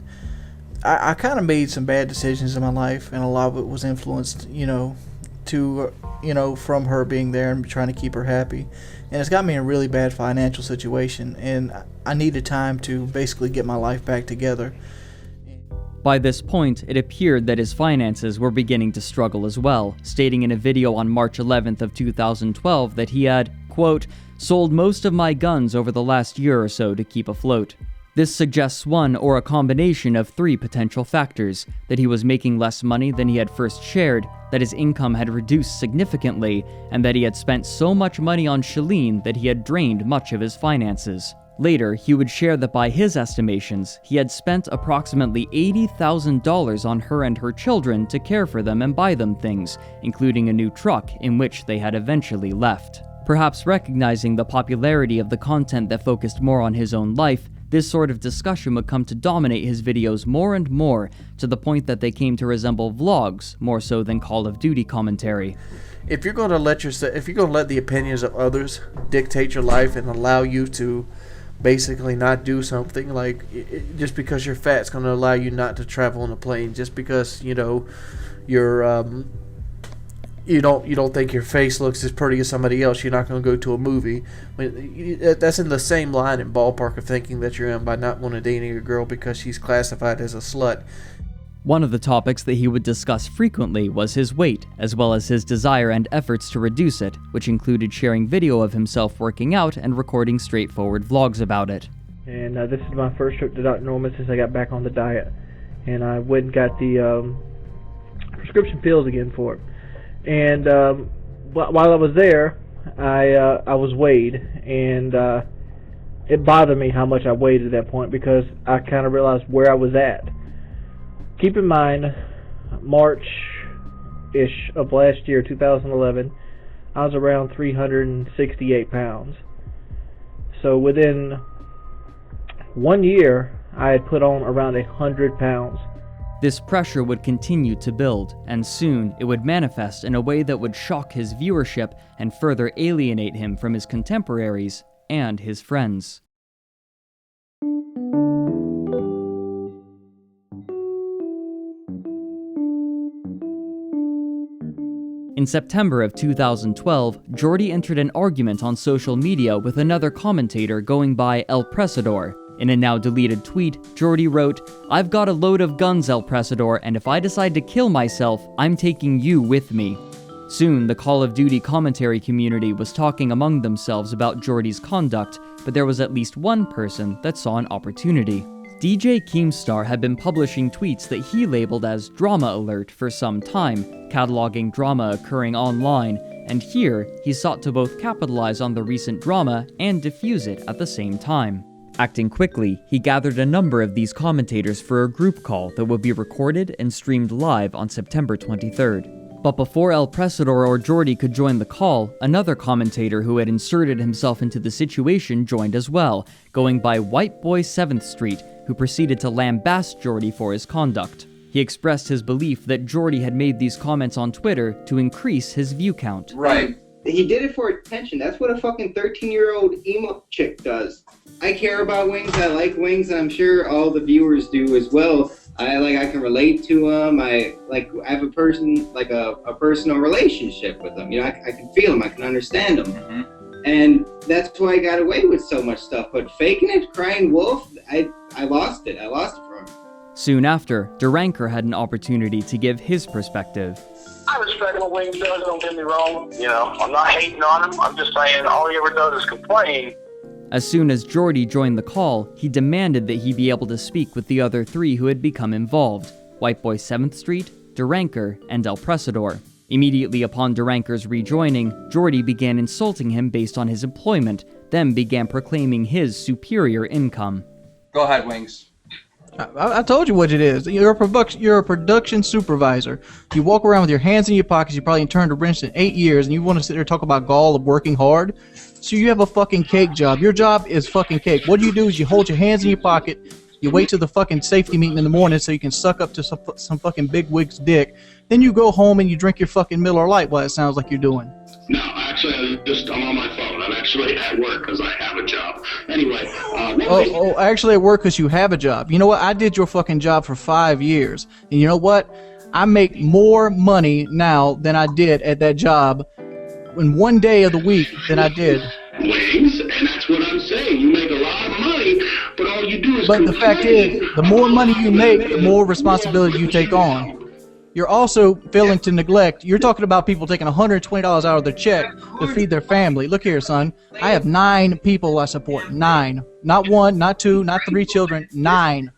I kind of made some bad decisions in my life, and a lot of it was influenced, from her being there and trying to keep her happy. And it's got me in a really bad financial situation, and I needed time to basically get my life back together. By this point, it appeared that his finances were beginning to struggle as well, stating in a video on March 11th of 2012 that he had, quote, "sold most of my guns over the last year or so to keep afloat." This suggests one or a combination of three potential factors: that he was making less money than he had first shared, that his income had reduced significantly, and that he had spent so much money on Shalene that he had drained much of his finances. Later, he would share that by his estimations, he had spent approximately $80,000 on her and her children to care for them and buy them things, including a new truck in which they had eventually left. Perhaps recognizing the popularity of the content that focused more on his own life, This sort of discussion would come to dominate his videos more and more, to the point that they came to resemble vlogs more so than Call of Duty commentary. If you're going to let the opinions of others dictate your life and allow you to basically not do something, like just because you're fat, it's going to allow you not to travel on a plane. Just because you're you don't think your face looks as pretty as somebody else, you're not going to go to a movie. That's in the same line and ballpark of thinking that you're in by not wanting to date a girl because she's classified as a slut. One of the topics that he would discuss frequently was his weight, as well as his desire and efforts to reduce it, which included sharing video of himself working out and recording straightforward vlogs about it. And this is my first trip to Dr. Norman since I got back on the diet. And I went and got the prescription pills again for it. And while I was there, I was weighed, and it bothered me how much I weighed at that point because I kind of realized where I was at. Keep in mind, March-ish of last year, 2011, I was around 368 pounds. So within 1 year, I had put on around 100 pounds. This pressure would continue to build, and soon it would manifest in a way that would shock his viewership and further alienate him from his contemporaries and his friends. In September of 2012, Jordy entered an argument on social media with another commentator going by El Presador. In a now deleted tweet, Jordy wrote, "I've got a load of guns, El Presador, and if I decide to kill myself, I'm taking you with me." Soon, the Call of Duty commentary community was talking among themselves about Jordy's conduct, but there was at least one person that saw an opportunity. DJ Keemstar had been publishing tweets that he labeled as Drama Alert for some time, cataloging drama occurring online, and here he sought to both capitalize on the recent drama and diffuse it at the same time. Acting quickly, he gathered a number of these commentators for a group call that would be recorded and streamed live on September 23rd. But before El Presador or Jordy could join the call, another commentator who had inserted himself into the situation joined as well, going by White Boy 7th Street, who proceeded to lambaste Jordy for his conduct. He expressed his belief that Jordy had made these comments on Twitter to increase his view count. Right. He did it for attention. That's what a fucking 13-year-old emo chick does. I care about wings. I like wings, and I'm sure all the viewers do as well. I can relate to them. I have a personal relationship with them. I can feel them. I can understand them. Mm-hmm. And that's why I got away with so much stuff. But faking it, crying wolf, I lost it. I lost it from him. Soon after, Duranker had an opportunity to give his perspective. I respect what Wings does, don't get me wrong. I'm not hating on him. I'm just saying all he ever does is complain. As soon as Jordy joined the call, he demanded that he be able to speak with the other three who had become involved, White Boy 7th Street, Duranker, and El Presador. Immediately upon Duranker's rejoining, Jordy began insulting him based on his employment, then began proclaiming his superior income. Go ahead, Wings. I told you what it is. You're a production supervisor. You walk around with your hands in your pockets. You probably ain't turned a wrench in 8 years, and you want to sit there and talk about gall of working hard. So you have a fucking cake job. Your job is fucking cake. What you do is you hold your hands in your pocket. You wait till the fucking safety meeting in the morning so you can suck up to some fucking bigwig's dick. Then you go home and you drink your fucking Miller Lite. What it sounds like you're doing. No, actually, I'm on my phone. I'm actually at work because I have a job. Anyway. Actually at work because you have a job. You know what? I did your fucking job for 5 years. And you know what? I make more money now than I did at that job in 1 day of the week than I did. Wings, and that's what I'm saying. You make a lot of money, but all you do is But the fact is, the more money you make, the more responsibility you take on. You're also failing to neglect. You're talking about people taking $120 out of their check to feed their family. Look here, son. I have 9 people I support. 9. Not 1, not 2, not 3 children. 9.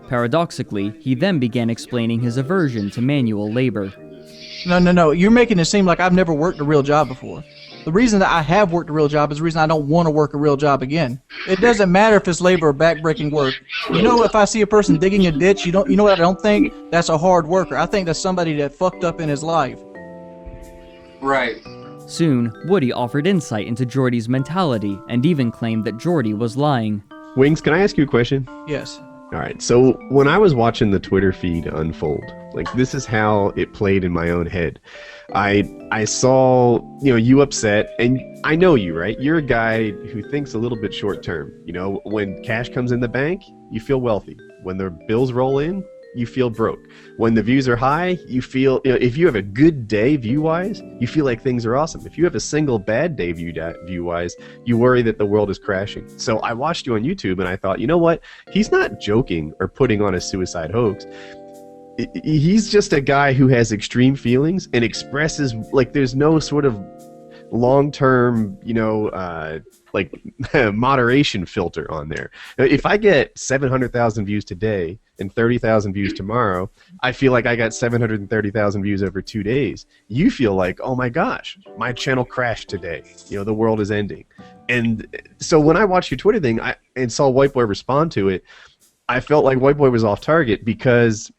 Paradoxically, he then began explaining his aversion to manual labor. No. You're making it seem like I've never worked a real job before. The reason that I have worked a real job is the reason I don't want to work a real job again. It doesn't matter if it's labor or backbreaking work. You know, if I see a person digging a ditch, you know what I don't think? That's a hard worker. I think that's somebody that fucked up in his life. Right. Soon, Woody offered insight into Jordy's mentality and even claimed that Jordy was lying. Wings, can I ask you a question? Yes. All right. So when I was watching the Twitter feed unfold, like this is how it played in my own head. I saw, you upset, and I know you, right? You're a guy who thinks a little bit short term. When cash comes in the bank, you feel wealthy. When the bills roll in, you feel broke. When the views are high, you feel, if you have a good day view-wise, you feel like things are awesome. If you have a single bad day view-wise, you worry that the world is crashing. So I watched you on YouTube and I thought, you know what? He's not joking or putting on a suicide hoax. He's just a guy who has extreme feelings and expresses, like, there's no sort of long-term, moderation filter on there. If I get 700,000 views today and 30,000 views tomorrow, I feel like I got 730,000 views over 2 days. You feel like, oh my gosh, my channel crashed today. The world is ending. And so when I watched your Twitter thing and saw White Boy respond to it, I felt like White Boy was off target because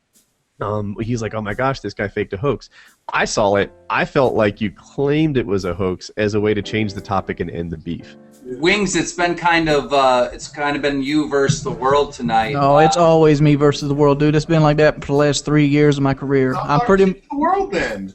he's like, oh my gosh, this guy faked a hoax. I saw it. I felt like you claimed it was a hoax as a way to change the topic and end the beef. Wings, it's been kind of been you versus the world tonight. No, it's always me versus the world, dude. It's been like that for the last 3 years of my career. I'm pretty the world then.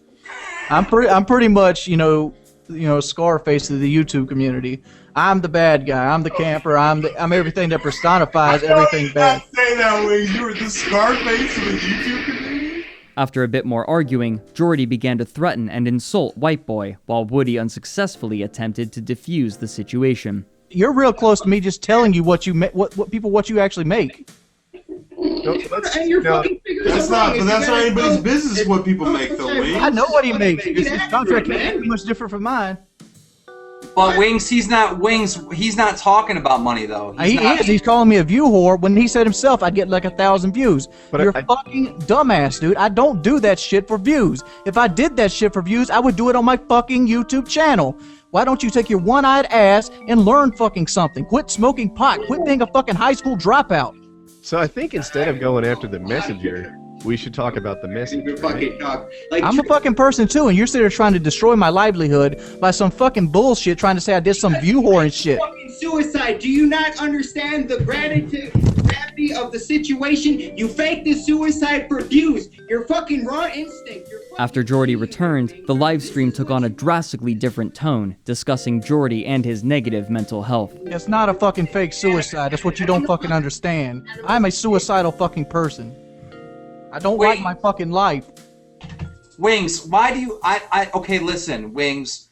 I'm pretty much, Scarface of the YouTube community. I'm the bad guy. I'm the camper. I'm everything that personifies everything bad. Say that way. You were the Scarface of the YouTube community. After a bit more arguing, Jordy began to threaten and insult White Boy, while Woody unsuccessfully attempted to defuse the situation. You're real close to me just telling you what you actually make. That's not anybody's business what people make, though, Wings. I know what he makes. His contract can't be much different from mine. But Wings, he's not talking about money though. He is. He's calling me a view whore when he said himself I'd get like 1,000 views. But you're a fucking dumbass, dude. I don't do that shit for views. If I did that shit for views, I would do it on my fucking YouTube channel. Why don't you take your one-eyed ass and learn fucking something? Quit smoking pot. Quit being a fucking high school dropout. So I think instead of going after the messenger, we should talk about the messenger. Right? I'm a fucking person too, and you're sitting there trying to destroy my livelihood by some fucking bullshit, trying to say I did some view whore and shit. Fucking suicide. Do you not understand the gravity of the situation? You faked the suicide for views. Your fucking raw instinct. After Jordy returned, the livestream took on a drastically different tone, discussing Jordy and his negative mental health. It's not a fucking fake suicide. That's what you don't fucking understand. I'm a suicidal fucking person. I don't like my fucking life. Wings, why do you... okay, listen, Wings.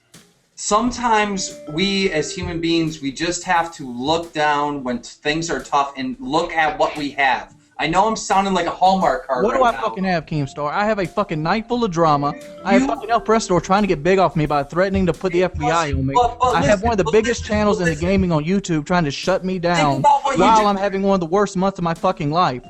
Sometimes we, as human beings, we just have to look down when things are tough and look at what we have. I know I'm sounding like a Hallmark card What do I fucking have, Keemstar? I have a fucking night full of drama. I have fucking El Presto trying to get big off me by threatening to put the FBI on me. I have one of the biggest channels in the gaming on YouTube trying to shut me down while I'm having one of the worst months of my fucking life.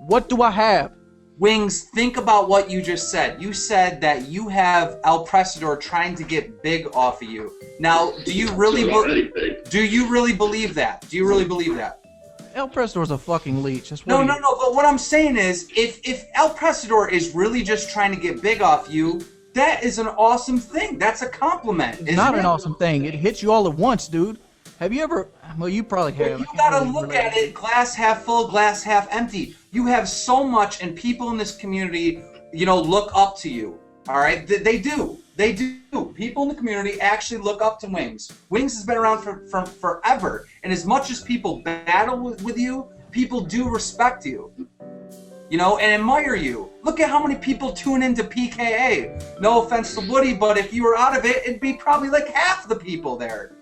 What do I have? Wings, think about what you just said. You said that you have El Presador trying to get big off of you. Now, do you really believe that? Do you really believe that? El Presador's a fucking leech. That's No, but what I'm saying is, if El Presador is really just trying to get big off you, that is an awesome thing. That's a compliment, It's not an awesome thing. It hits you all at once, dude. Have you ever... Well, you probably have. You gotta look at it glass half full, glass half empty. You have so much, and people in this community, look up to you. All right? They do. They do. People in the community actually look up to Wings. Wings has been around for forever. And as much as people battle with you, people do respect you. And admire you. Look at how many people tune into PKA. No offense to Woody, but if you were out of it, it'd be probably like half the people there.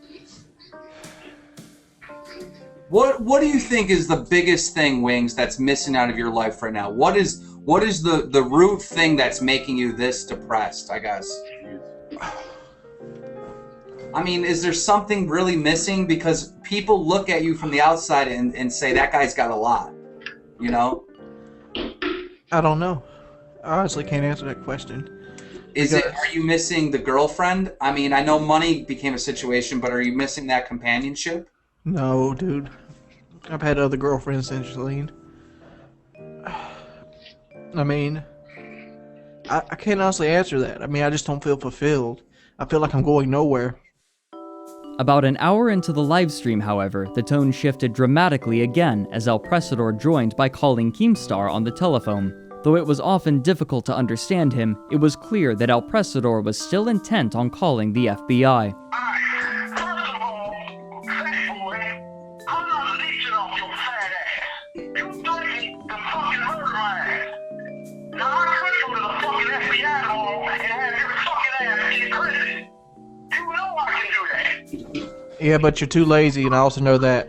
What do you think is the biggest thing, Wings, that's missing out of your life right now? What is the root thing that's making you this depressed, I guess? I mean, is there something really missing? Because people look at you from the outside and say, that guy's got a lot, I don't know. I honestly can't answer that question. Are you missing the girlfriend? I mean, I know money became a situation, but are you missing that companionship? No, dude. I've had other girlfriends since Celine. I mean, I can't honestly answer that. I mean, I just don't feel fulfilled. I feel like I'm going nowhere. About an hour into the livestream, however, the tone shifted dramatically again as El Presador joined by calling Keemstar on the telephone. Though it was often difficult to understand him, it was clear that El Presador was still intent on calling the FBI. Yeah, but you're too lazy, and I also know that.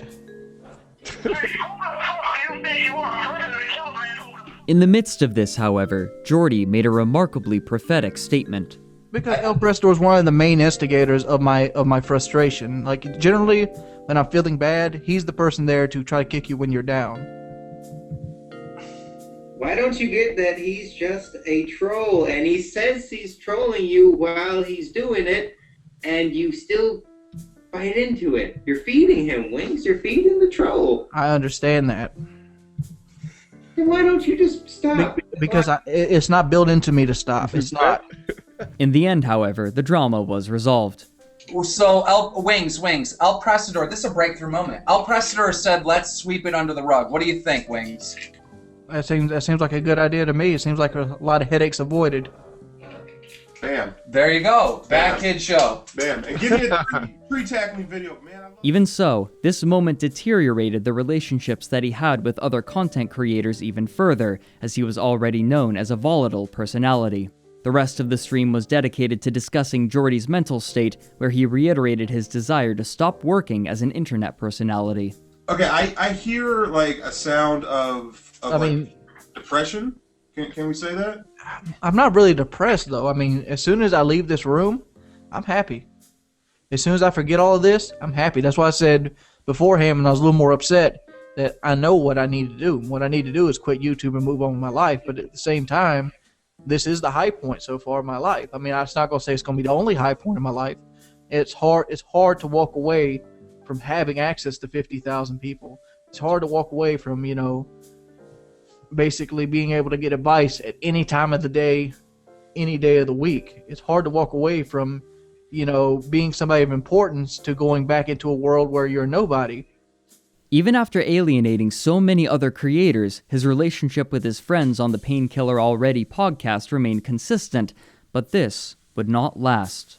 In the midst of this, however, Jordy made a remarkably prophetic statement. Because El Presador is one of the main instigators of my frustration. Like, generally, when I'm feeling bad, he's the person there to try to kick you when you're down. Why don't you get that he's just a troll, and he says he's trolling you while he's doing it, and you still bite into it? You're feeding him, Wings. You're feeding the troll. I understand that. Then why don't you just stop? Because it's not built into me to stop. It's not. In the end, however, the drama was resolved. So, Wings, El Presador, this is a breakthrough moment. El Presador said, let's sweep it under the rug. What do you think, Wings? That seems like a good idea to me. It seems like a lot of headaches avoided. Bam. There you go. Bad Kid Show. Bam. And give me a tree tackling video, man. Even so, this moment deteriorated the relationships that he had with other content creators even further, as he was already known as a volatile personality. The rest of the stream was dedicated to discussing Jordy's mental state, where he reiterated his desire to stop working as an internet personality. Okay, I hear like a sound of depression. Can we say that? I'm not really depressed, though. I mean, as soon as I leave this room, I'm happy. As soon as I forget all of this, I'm happy. That's why I said beforehand, when I was a little more upset, that I know what I need to do. What I need to do is quit YouTube and move on with my life. But at the same time, this is the high point so far in my life. I mean, I'm not going to say it's going to be the only high point in my life. It's hard to walk away from having access to 50,000 people. It's hard to walk away from, basically being able to get advice at any time of the day, any day of the week. It's hard to walk away from, being somebody of importance to going back into a world where you're nobody. Even after alienating so many other creators, his relationship with his friends on the Painkiller Already podcast remained consistent, but this would not last.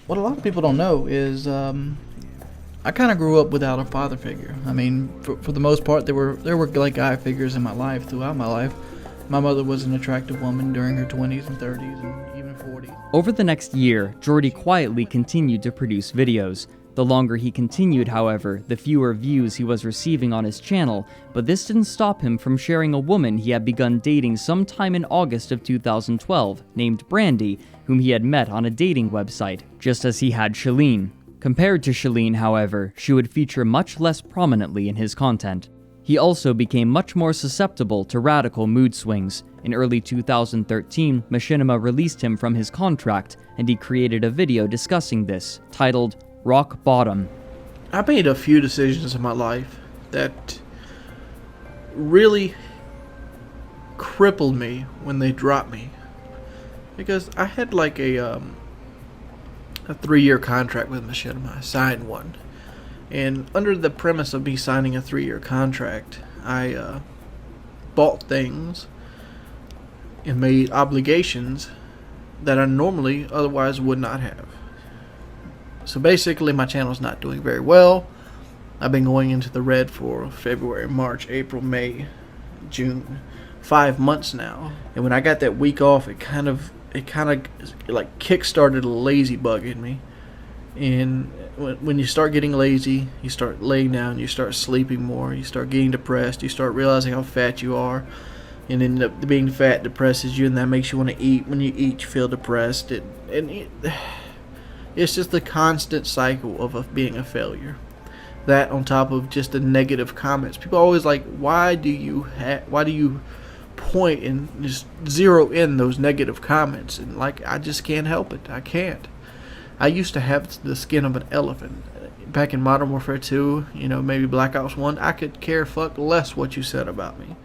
What a lot of people don't know is I kind of grew up without a father figure. I mean, for the most part, there were like guy figures in my life throughout my life. My mother was an attractive woman during her 20s and 30s and even 40s. Over the next year, Jordy quietly continued to produce videos. The longer he continued, however, the fewer views he was receiving on his channel, but this didn't stop him from sharing a woman he had begun dating sometime in August of 2012, named Brandy, whom he had met on a dating website, just as he had Shalene. Compared to Shalene, however, she would feature much less prominently in his content. He also became much more susceptible to radical mood swings. In early 2013, Machinima released him from his contract, and he created a video discussing this, titled Rock Bottom. I made a few decisions in my life that really crippled me when they dropped me. Because I had like a 3-year contract with Machinima. I signed one. And under the premise of me signing a 3-year contract, I bought things and made obligations that I normally otherwise would not have. So basically my channel's not doing very well. I've been going into the red for February, March, April, May, June. 5 months now. And when I got that week off, it kind of like kick-started a lazy bug in me. And when you start getting lazy, you start laying down, you start sleeping more, you start getting depressed, you start realizing how fat you are, and end up being fat depresses you, and that makes you want to eat. When you eat, you feel depressed. It's just the constant cycle of being a failure. That on top of just the negative comments. People are always like, why do you point and just zero in those negative comments? And like, I just can't help it. I can't. I used to have the skin of an elephant. Back in Modern Warfare 2, maybe Black Ops 1, I could care fuck less what you said about me.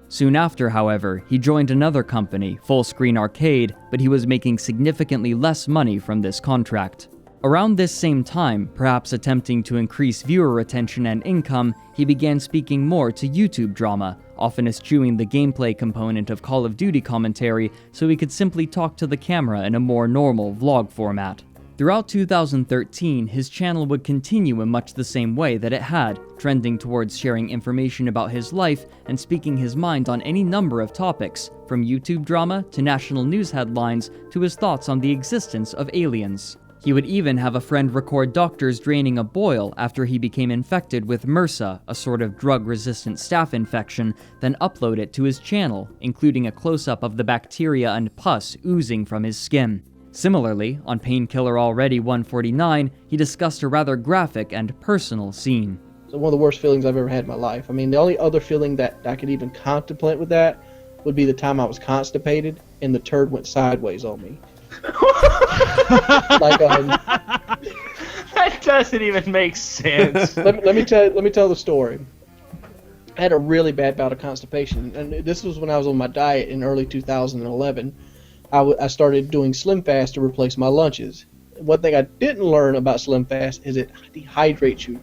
Soon after, however, he joined another company, Fullscreen Arcade, but he was making significantly less money from this contract. Around this same time, perhaps attempting to increase viewer retention and income, he began speaking more to YouTube drama, often eschewing the gameplay component of Call of Duty commentary so he could simply talk to the camera in a more normal vlog format. Throughout 2013, his channel would continue in much the same way that it had, trending towards sharing information about his life and speaking his mind on any number of topics, from YouTube drama to national news headlines to his thoughts on the existence of aliens. He would even have a friend record doctors draining a boil after he became infected with MRSA, a sort of drug-resistant staph infection, then upload it to his channel, including a close-up of the bacteria and pus oozing from his skin. Similarly, on Painkiller Already 149, he discussed a rather graphic and personal scene. So one of the worst feelings I've ever had in my life. I mean, the only other feeling that I could even contemplate with that would be the time I was constipated and the turd went sideways on me. That doesn't even make sense. let me tell the story. I had a really bad bout of constipation, and this was when I was on my diet in early 2011. I started doing Slim Fast to replace my lunches. One thing I didn't learn about Slim Fast is it dehydrates you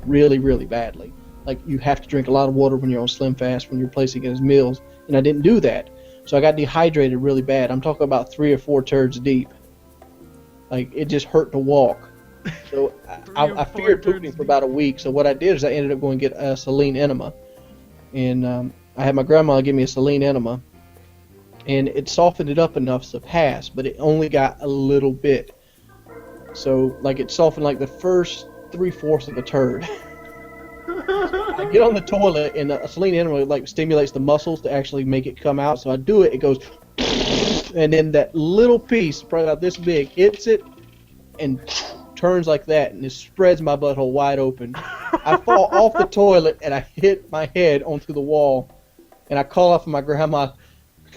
really, really badly. Like, you have to drink a lot of water when you're on Slim Fast when you're replacing it as meals, and I didn't do that. So I got dehydrated really bad. I'm talking about 3 or 4 turds deep. Like, it just hurt to walk. So I feared pooping for about a week. So what I did is I ended up going to get a saline enema. And I had my grandma give me a saline enema. And it softened it up enough to pass, but it only got a little bit. So, like, it softened like the first 3/4 of the turd. I get on the toilet, and a saline enema like stimulates the muscles to actually make it come out. So I do it, it goes, and then that little piece, probably about this big, hits it, and turns like that, and it spreads my butthole wide open. I fall off the toilet, and I hit my head onto the wall, and I call out for my grandma.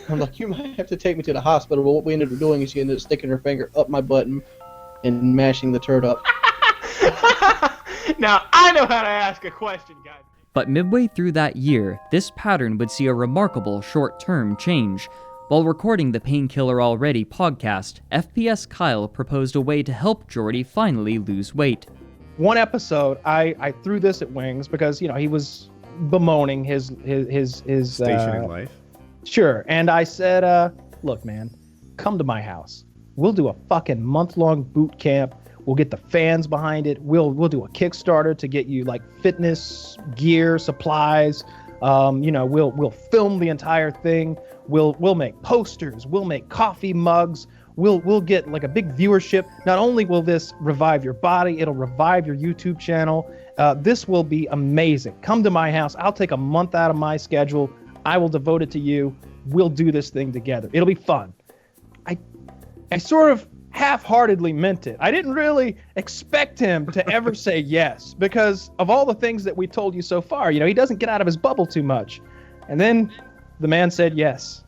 I'm like, you might have to take me to the hospital. But what we ended up doing is she ended up sticking her finger up my button and mashing the turd up. Now, I know how to ask a question, guys. But midway through that year, this pattern would see a remarkable short-term change. While recording the Painkiller Already podcast, FPS Kyle proposed a way to help Jordy finally lose weight. One episode, I threw this at Wings because, you know, he was bemoaning his station in life. Sure, and I said, look, man, come to my house. We'll do a fucking month-long boot camp. We'll get the fans behind it. We'll do a Kickstarter to get you like fitness gear, supplies. You know, we'll film the entire thing. We'll make posters. We'll make coffee mugs. We'll get like a big viewership. Not only will this revive your body, it'll revive your YouTube channel. This will be amazing. Come to my house. I'll take a month out of my schedule. I will devote it to you. We'll do this thing together. It'll be fun. I sort of half-heartedly meant it. I didn't really expect him to ever say yes because of all the things that we told you so far. You know, he doesn't get out of his bubble too much. And then the man said yes.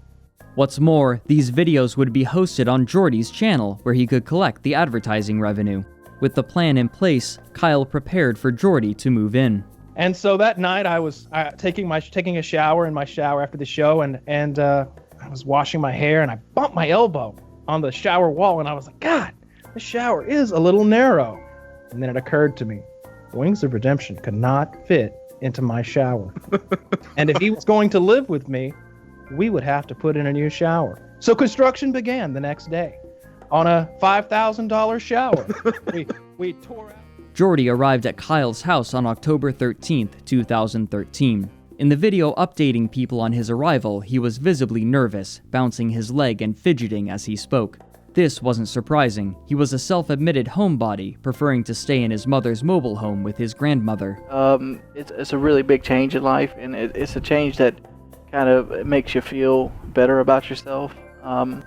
What's more, these videos would be hosted on Jordy's channel where he could collect the advertising revenue. With the plan in place, Kyle prepared for Jordy to move in. And so that night I was taking a shower in my shower after the show and I was washing my hair and I bumped my elbow on the shower wall and I was like, God, the shower is a little narrow. And then it occurred to me, Wings of Redemption could not fit into my shower. And if he was going to live with me, we would have to put in a new shower. So construction began the next day on a $5,000 shower. we tore out. Jordy arrived at Kyle's house on October 13th, 2013. In the video updating people on his arrival, he was visibly nervous, bouncing his leg and fidgeting as he spoke. This wasn't surprising. He was a self-admitted homebody, preferring to stay in his mother's mobile home with his grandmother. It's a really big change in life, and it's a change that kind of makes you feel better about yourself. On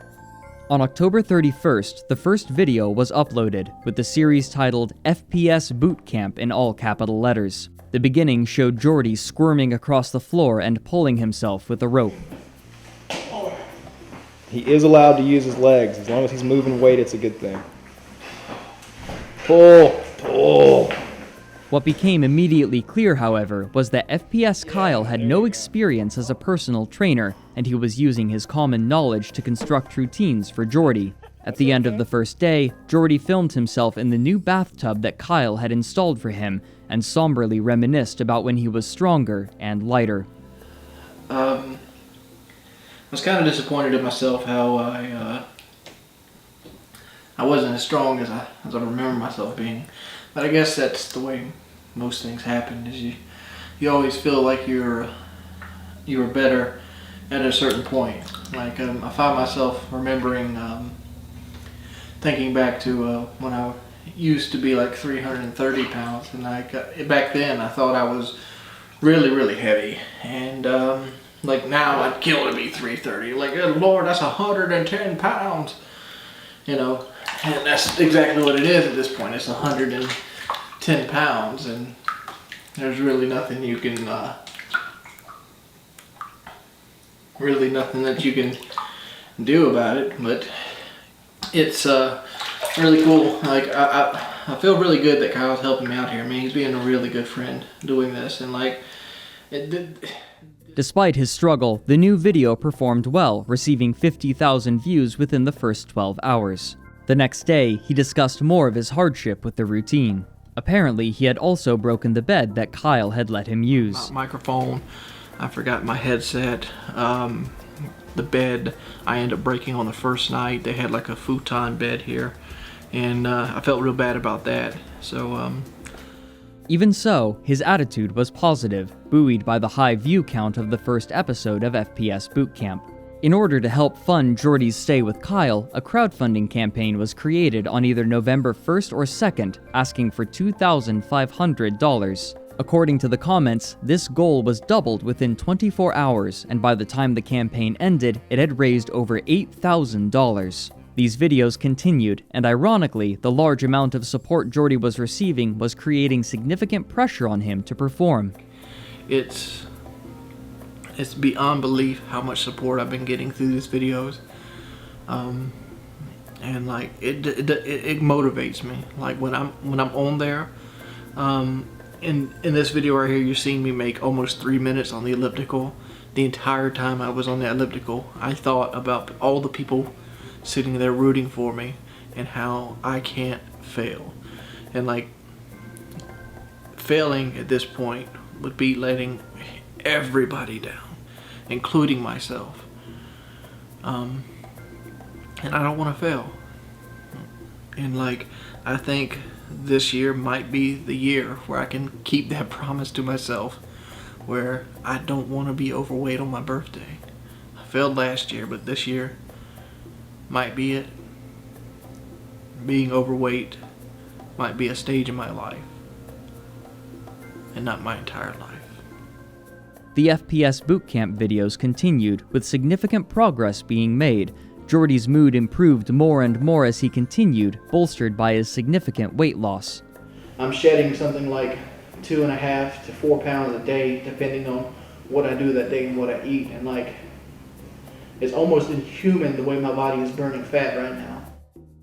October 31st, the first video was uploaded, with the series titled FPS Boot Camp in all capital letters. The beginning showed Jordy squirming across the floor and pulling himself with a rope. He is allowed to use his legs. As long as he's moving weight, it's a good thing. Pull, pull. What became immediately clear, however, was that FPS Kyle had no experience as a personal trainer, and he was using his common knowledge to construct routines for Jordy. At the end of the first day, Jordy filmed himself in the new bathtub that Kyle had installed for him, and somberly reminisced about when he was stronger and lighter. I was kind of disappointed in myself how I wasn't as strong as I remember myself being. But I guess that's the way most things happen, is you always feel like you were better at a certain point. Like I find myself remembering, thinking back to when I used to be like 330 pounds, and back then I thought I was really, really heavy, and like now I'd kill to be 330. Like, oh Lord, that's 110 pounds, you know, and that's exactly what it is at this point. It's 110 pounds, and there's really nothing you can, really nothing that you can do about it. But it's really cool. Like I feel really good that Kyle's helping me out here. I mean, he's being a really good friend doing this, and like Despite his struggle, the new video performed well, receiving 50,000 views within the first 12 hours. The next day, he discussed more of his hardship with the routine. Apparently, he had also broken the bed that Kyle had let him use. Microphone, I forgot my headset, the bed I ended up breaking on the first night. They had like a futon bed here, and I felt real bad about that. So Even so, his attitude was positive, buoyed by the high view count of the first episode of FPS Bootcamp. In order to help fund Jordy's stay with Kyle, a crowdfunding campaign was created on either November 1st or 2nd, asking for $2,500. According to the comments, this goal was doubled within 24 hours, and by the time the campaign ended, it had raised over $8,000. These videos continued, and ironically, the large amount of support Jordy was receiving was creating significant pressure on him to perform. It's beyond belief how much support I've been getting through these videos, and like it motivates me. Like when I'm on there, in this video right here, you're seeing me make almost 3 minutes on the elliptical. The entire time I was on the elliptical, I thought about all the people sitting there rooting for me and how I can't fail. And like, failing at this point would be letting everybody down, including myself. And I don't want to fail. And like, I think this year might be the year where I can keep that promise to myself, where I don't want to be overweight on my birthday. I failed last year, but this year might be it. Being overweight might be a stage in my life, and not my entire life. The FPS Bootcamp videos continued, with significant progress being made. Jordy's mood improved more and more as he continued, bolstered by his significant weight loss. I'm shedding something like 2.5 to 4 pounds a day, depending on what I do that day and what I eat. And like, it's almost inhuman the way my body is burning fat right now.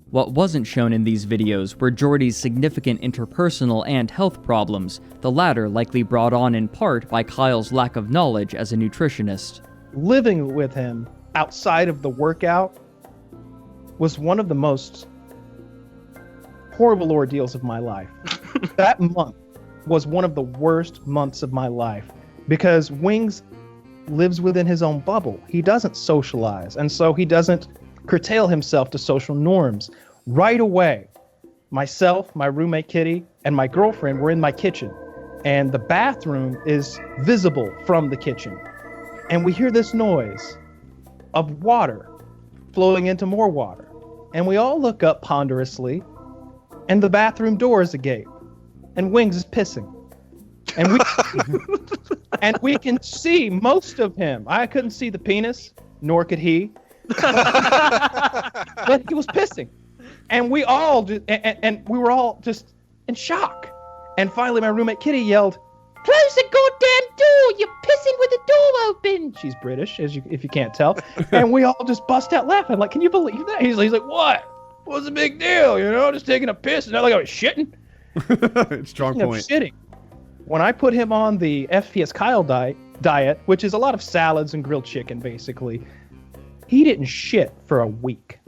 What wasn't shown in these videos were Jordy's significant interpersonal and health problems, the latter likely brought on in part by Kyle's lack of knowledge as a nutritionist. Living with him outside of the workout was one of the most horrible ordeals of my life. That month was one of the worst months of my life because Wings lives within his own bubble. He doesn't socialize, and so he doesn't curtail himself to social norms. Right away, myself, my roommate Kitty, and my girlfriend were in my kitchen, and the bathroom is visible from the kitchen. And we hear this noise of water flowing into more water. And we all look up ponderously, and the bathroom door is agape, and Wings is pissing. And we can see most of him. I couldn't see the penis, nor could he. But he was pissing. And we all and we were all just in shock. And finally my roommate Kitty yelled, "Close the goddamn door! You're pissing with the door open!" She's British, if you can't tell. And we all just bust out laughing. Like, can you believe that? He's like, what? What's the big deal? You know, just taking a piss. And they're like, I was shitting. Strong Speaking of point. shitting, when I put him on the FPS Kyle diet, which is a lot of salads and grilled chicken, basically, he didn't shit for a week.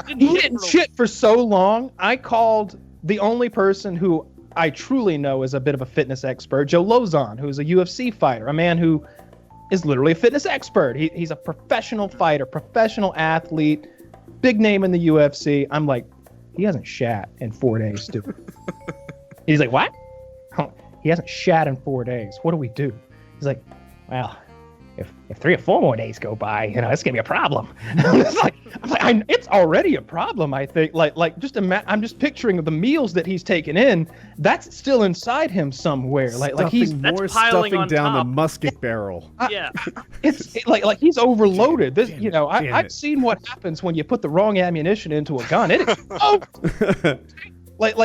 He didn't shit for so long. I called the only person who I truly know is a bit of a fitness expert, Joe Lozon, who's a UFC fighter, a man who is literally a fitness expert. He's a professional fighter, professional athlete, big name in the UFC. I'm like, he hasn't shat in 4 days, dude. He's like, what? He hasn't shat in 4 days. What do we do? He's like, well, if 3 or 4 more days go by, it's gonna be a problem. It's already a problem. I think, I'm just picturing the meals that he's taken in. That's still inside him somewhere. He's stuffing down the musket barrel. It's like he's overloaded. This, I've seen what happens when you put the wrong ammunition into a gun. It explodes. What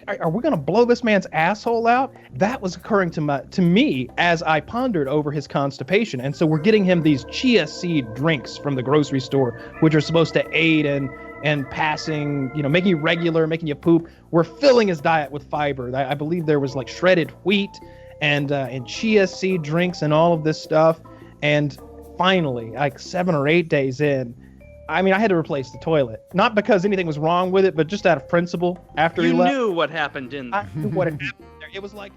are we gonna blow this man's asshole out? That was occurring to me as I pondered over his constipation. And so we're getting him these chia seed drinks from the grocery store, which are supposed to aid in passing, making you regular, making you poop. We're filling his diet with fiber. I believe there was like shredded wheat and chia seed drinks and all of this stuff. And finally, like 7 or 8 days in, I had to replace the toilet. Not because anything was wrong with it, but just out of principle after he left. You knew what happened, didn't you? I knew what had happened there. It was like...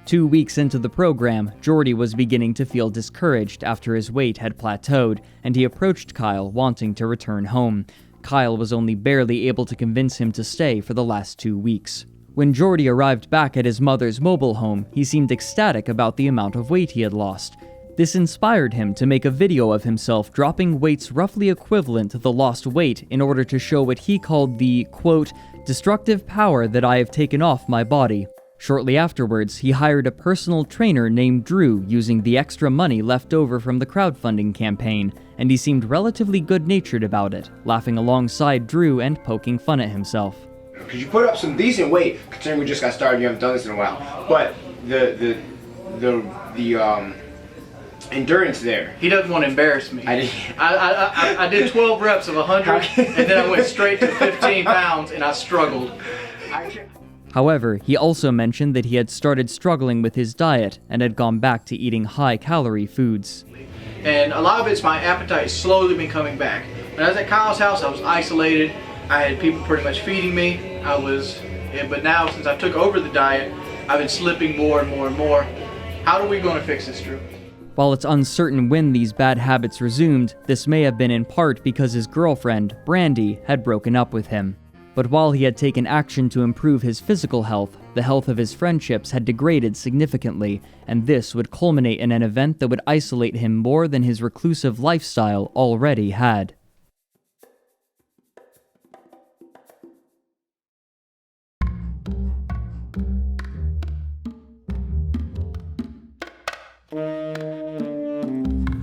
2 weeks into the program, Jordy was beginning to feel discouraged after his weight had plateaued, and he approached Kyle wanting to return home. Kyle was only barely able to convince him to stay for the last 2 weeks. When Jordy arrived back at his mother's mobile home, he seemed ecstatic about the amount of weight he had lost. This inspired him to make a video of himself dropping weights roughly equivalent to the lost weight in order to show what he called the, quote, destructive power that I have taken off my body. Shortly afterwards, he hired a personal trainer named Drew using the extra money left over from the crowdfunding campaign, and he seemed relatively good-natured about it, laughing alongside Drew and poking fun at himself. Because you put up some decent weight, considering we just got started, you haven't done this in a while. But the endurance there. He doesn't want to embarrass me. I did 12 reps of 100, and then I went straight to 15 pounds, and I struggled. However, he also mentioned that he had started struggling with his diet and had gone back to eating high-calorie foods. And a lot of it's my appetite has slowly been coming back. When I was at Kyle's house, I was isolated. I had people pretty much feeding me. But now, since I took over the diet, I've been slipping more and more and more. How are we going to fix this, Drew? While it's uncertain when these bad habits resumed, this may have been in part because his girlfriend, Brandy, had broken up with him. But while he had taken action to improve his physical health, the health of his friendships had degraded significantly, and this would culminate in an event that would isolate him more than his reclusive lifestyle already had.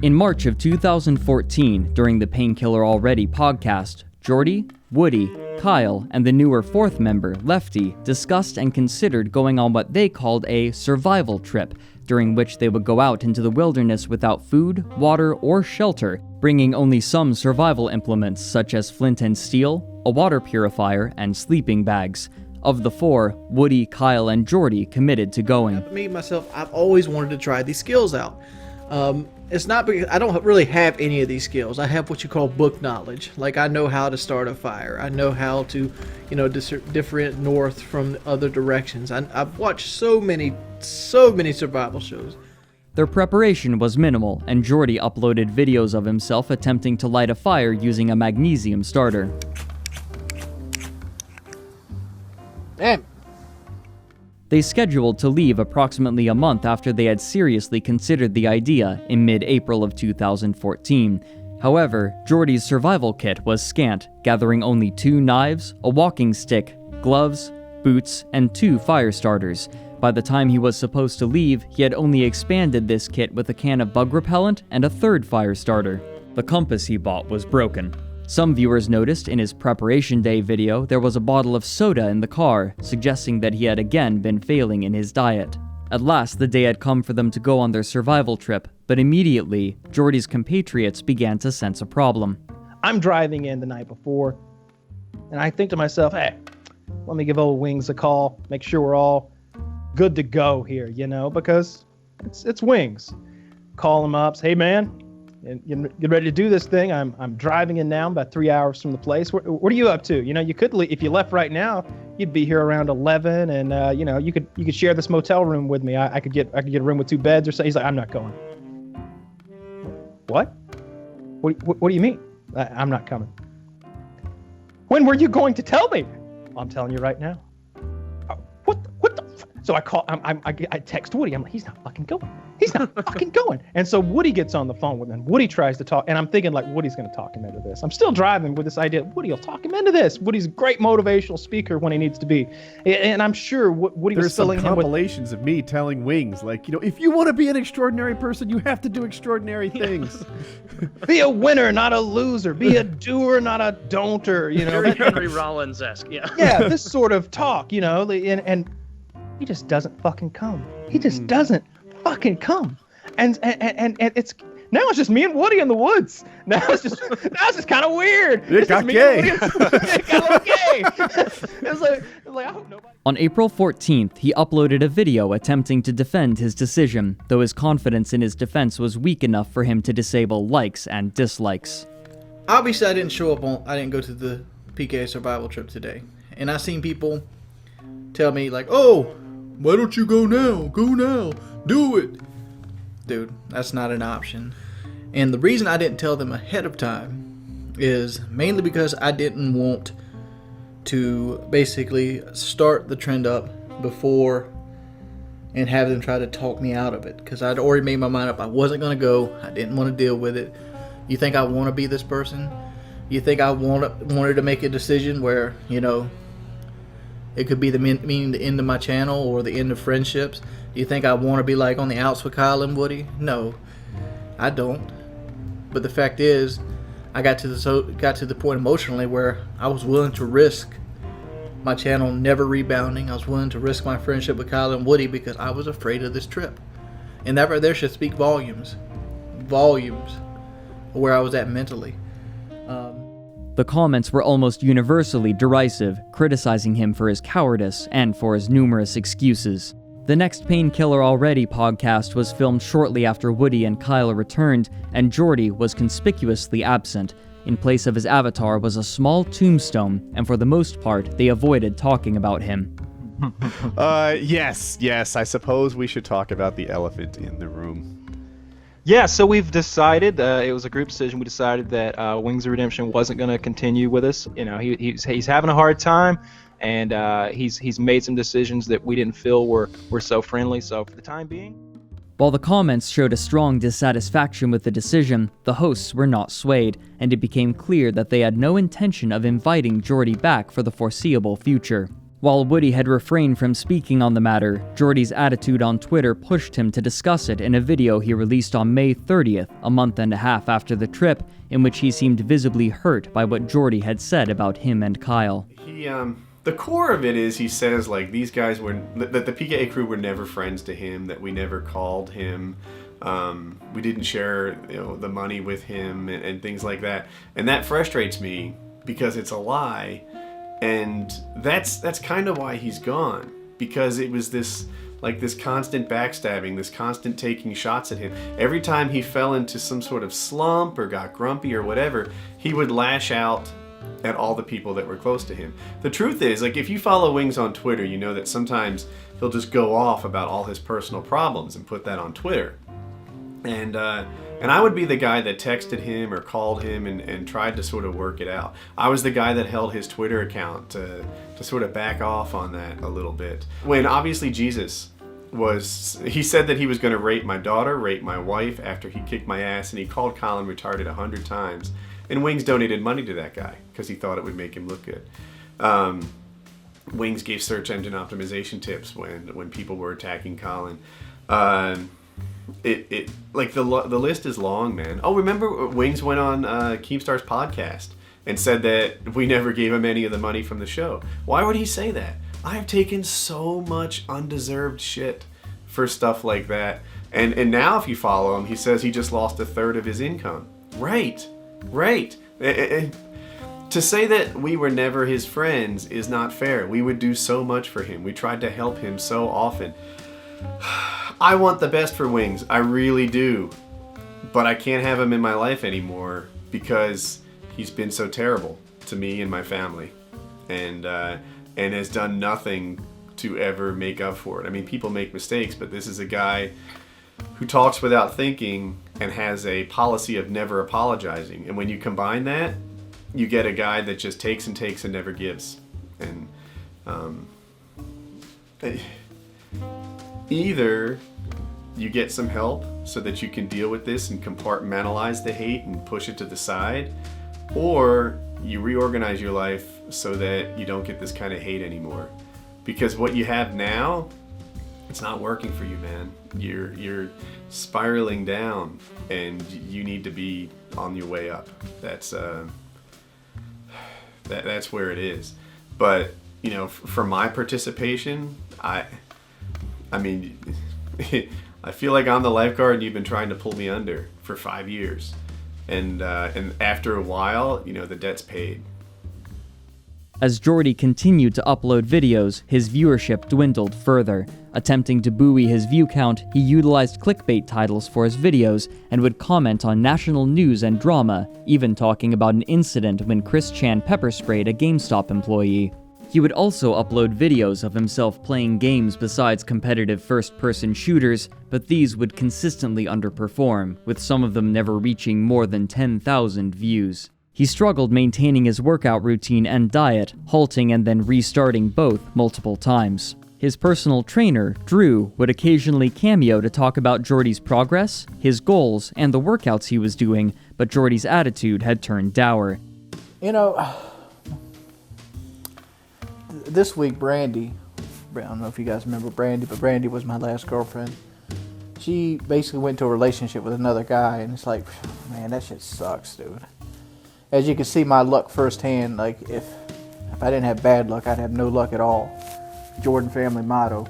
In March of 2014, during the Painkiller Already podcast, Jordy, Woody, Kyle, and the newer fourth member, Lefty, discussed and considered going on what they called a survival trip, during which they would go out into the wilderness without food, water, or shelter, bringing only some survival implements such as flint and steel, a water purifier, and sleeping bags. Of the four, Woody, Kyle, and Jordy committed to going. Me, myself, I've always wanted to try these skills out. It's not because I don't really have any of these skills. I have what you call book knowledge. Like, I know how to start a fire. I know how to, differentiate north from other directions. I've watched so many survival shows. Their preparation was minimal, and Jordy uploaded videos of himself attempting to light a fire using a magnesium starter. Damn. They scheduled to leave approximately a month after they had seriously considered the idea in mid-April of 2014. However, Jordy's survival kit was scant, gathering only 2 knives, a walking stick, gloves, boots, and 2 fire starters. By the time he was supposed to leave, he had only expanded this kit with a can of bug repellent and a 3rd fire starter. The compass he bought was broken. Some viewers noticed in his preparation day video there was a bottle of soda in the car, suggesting that he had again been failing in his diet. At last, the day had come for them to go on their survival trip, but immediately, Jordy's compatriots began to sense a problem. I'm driving in the night before, and I think to myself, hey, let me give old Wings a call, make sure we're all good to go here, because it's Wings. Call him up, say, hey man, you get ready to do this thing. I'm driving in now, about 3 hours from the place. What are you up to? You could leave, if you left right now, you'd be here around 11, and you could share this motel room with me. I could get a room with 2 beds or something. He's like, I'm not going. What do you mean? I'm not coming. When were you going to tell me? I'm telling you right now. What the? So I call. I text Woody. I'm like, he's not fucking going. He's not fucking going. And so Woody gets on the phone with him. Woody tries to talk, and I'm thinking like Woody's going to talk him into this. I'm still driving with this idea. Woody will talk him into this. Woody's a great motivational speaker when he needs to be, and I'm sure Woody was filling him with compilations of me telling Wings, like, if you want to be an extraordinary person, you have to do extraordinary things. Be a winner, not a loser. Be a doer, not a don'ter. Very Rollins-esque, yeah. Yeah, this sort of talk, and he just doesn't fucking come. He just doesn't fucking come. And it's now it's just me and Woody in the woods. Now it's just kind of weird. It got gay. It got a little gay. It's like I hope nobody. On April 14th, he uploaded a video attempting to defend his decision, though his confidence in his defense was weak enough for him to disable likes and dislikes. Obviously, I didn't go to the PK survival trip today. And I seen people tell me like, oh, why don't you go now? Go now. Do it. Dude, that's not an option. And the reason I didn't tell them ahead of time is mainly because I didn't want to basically start the trend up before and have them try to talk me out of it. Because I'd already made my mind up. I wasn't going to go. I didn't want to deal with it. You think I want to be this person? You think I wanted to make a decision where, it could be meaning the end of my channel or the end of friendships? Do you think I want to be like on the outs with Kyle and Woody? No, I don't. But the fact is, I got to the point emotionally where I was willing to risk my channel never rebounding. I was willing to risk my friendship with Kyle and Woody because I was afraid of this trip. And that right there should speak volumes of where I was at mentally. The comments were almost universally derisive, criticizing him for his cowardice and for his numerous excuses. The next Painkiller Already podcast was filmed shortly after Woody and Kyle returned, and Jordy was conspicuously absent. In place of his avatar was a small tombstone, and for the most part, they avoided talking about him. Yes, I suppose we should talk about the elephant in the room. Yeah, so we've decided, it was a group decision, we decided that Wings of Redemption wasn't going to continue with us. He's having a hard time, and he's made some decisions that we didn't feel were so friendly, so for the time being. While the comments showed a strong dissatisfaction with the decision, the hosts were not swayed, and it became clear that they had no intention of inviting Jordy back for the foreseeable future. While Woody had refrained from speaking on the matter, Jordy's attitude on Twitter pushed him to discuss it in a video he released on May 30th, a month and a half after the trip, in which he seemed visibly hurt by what Jordy had said about him and Kyle. The core of it is he says like these guys were, that the PKA crew were never friends to him, that we never called him, we didn't share the money with him and things like that, and that frustrates me because it's a lie. And that's kind of why he's gone, because it was this constant backstabbing, this constant taking shots at him. Every time he fell into some sort of slump or got grumpy or whatever, he would lash out at all the people that were close to him. The truth is, like, if you follow Wings on Twitter, you know that sometimes he'll just go off about all his personal problems and put that on Twitter. And I would be the guy that texted him or called him and tried to sort of work it out. I was the guy that held his Twitter account to sort of back off on that a little bit. When obviously Jesus he said that he was going to rape my daughter, rape my wife after he kicked my ass, and he called Colin retarded 100 times. And Wings donated money to that guy because he thought it would make him look good. Wings gave search engine optimization tips when people were attacking Colin. The list is long, man. Oh, remember Wings went on Keemstar's podcast and said that we never gave him any of the money from the show. Why would he say that? I have taken so much undeserved shit for stuff like that. And now if you follow him, he says he just lost a third of his income. Right. To say that we were never his friends is not fair. We would do so much for him. We tried to help him so often. I want the best for Wings. I really do. But I can't have him in my life anymore because he's been so terrible to me and my family. And has done nothing to ever make up for it. I mean, people make mistakes, but this is a guy who talks without thinking and has a policy of never apologizing. And when you combine that, you get a guy that just takes and takes and never gives. And either you get some help so that you can deal with this and compartmentalize the hate and push it to the side, or you reorganize your life so that you don't get this kind of hate anymore. Because what you have now, it's not working for you, man. You're spiraling down, and you need to be on your way up. That's where it is. But you know, for my participation, I mean, I feel like I'm the lifeguard, and you've been trying to pull me under for 5 years, and after a while, you know, the debt's paid. As Jordy continued to upload videos, his viewership dwindled further. Attempting to buoy his view count, he utilized clickbait titles for his videos and would comment on national news and drama, even talking about an incident when Chris Chan pepper sprayed a GameStop employee. He would also upload videos of himself playing games besides competitive first-person shooters, but these would consistently underperform, with some of them never reaching more than 10,000 views. He struggled maintaining his workout routine and diet, halting and then restarting both multiple times. His personal trainer, Drew, would occasionally cameo to talk about Jordy's progress, his goals, and the workouts he was doing, but Jordy's attitude had turned dour. You know, this week Brandy, I don't know if you guys remember Brandy, but Brandy was my last girlfriend. She basically went to a relationship with another guy, and it's like, man, that shit sucks, dude. As you can see my luck firsthand, like if I didn't have bad luck, I'd have no luck at all. Jordan family motto.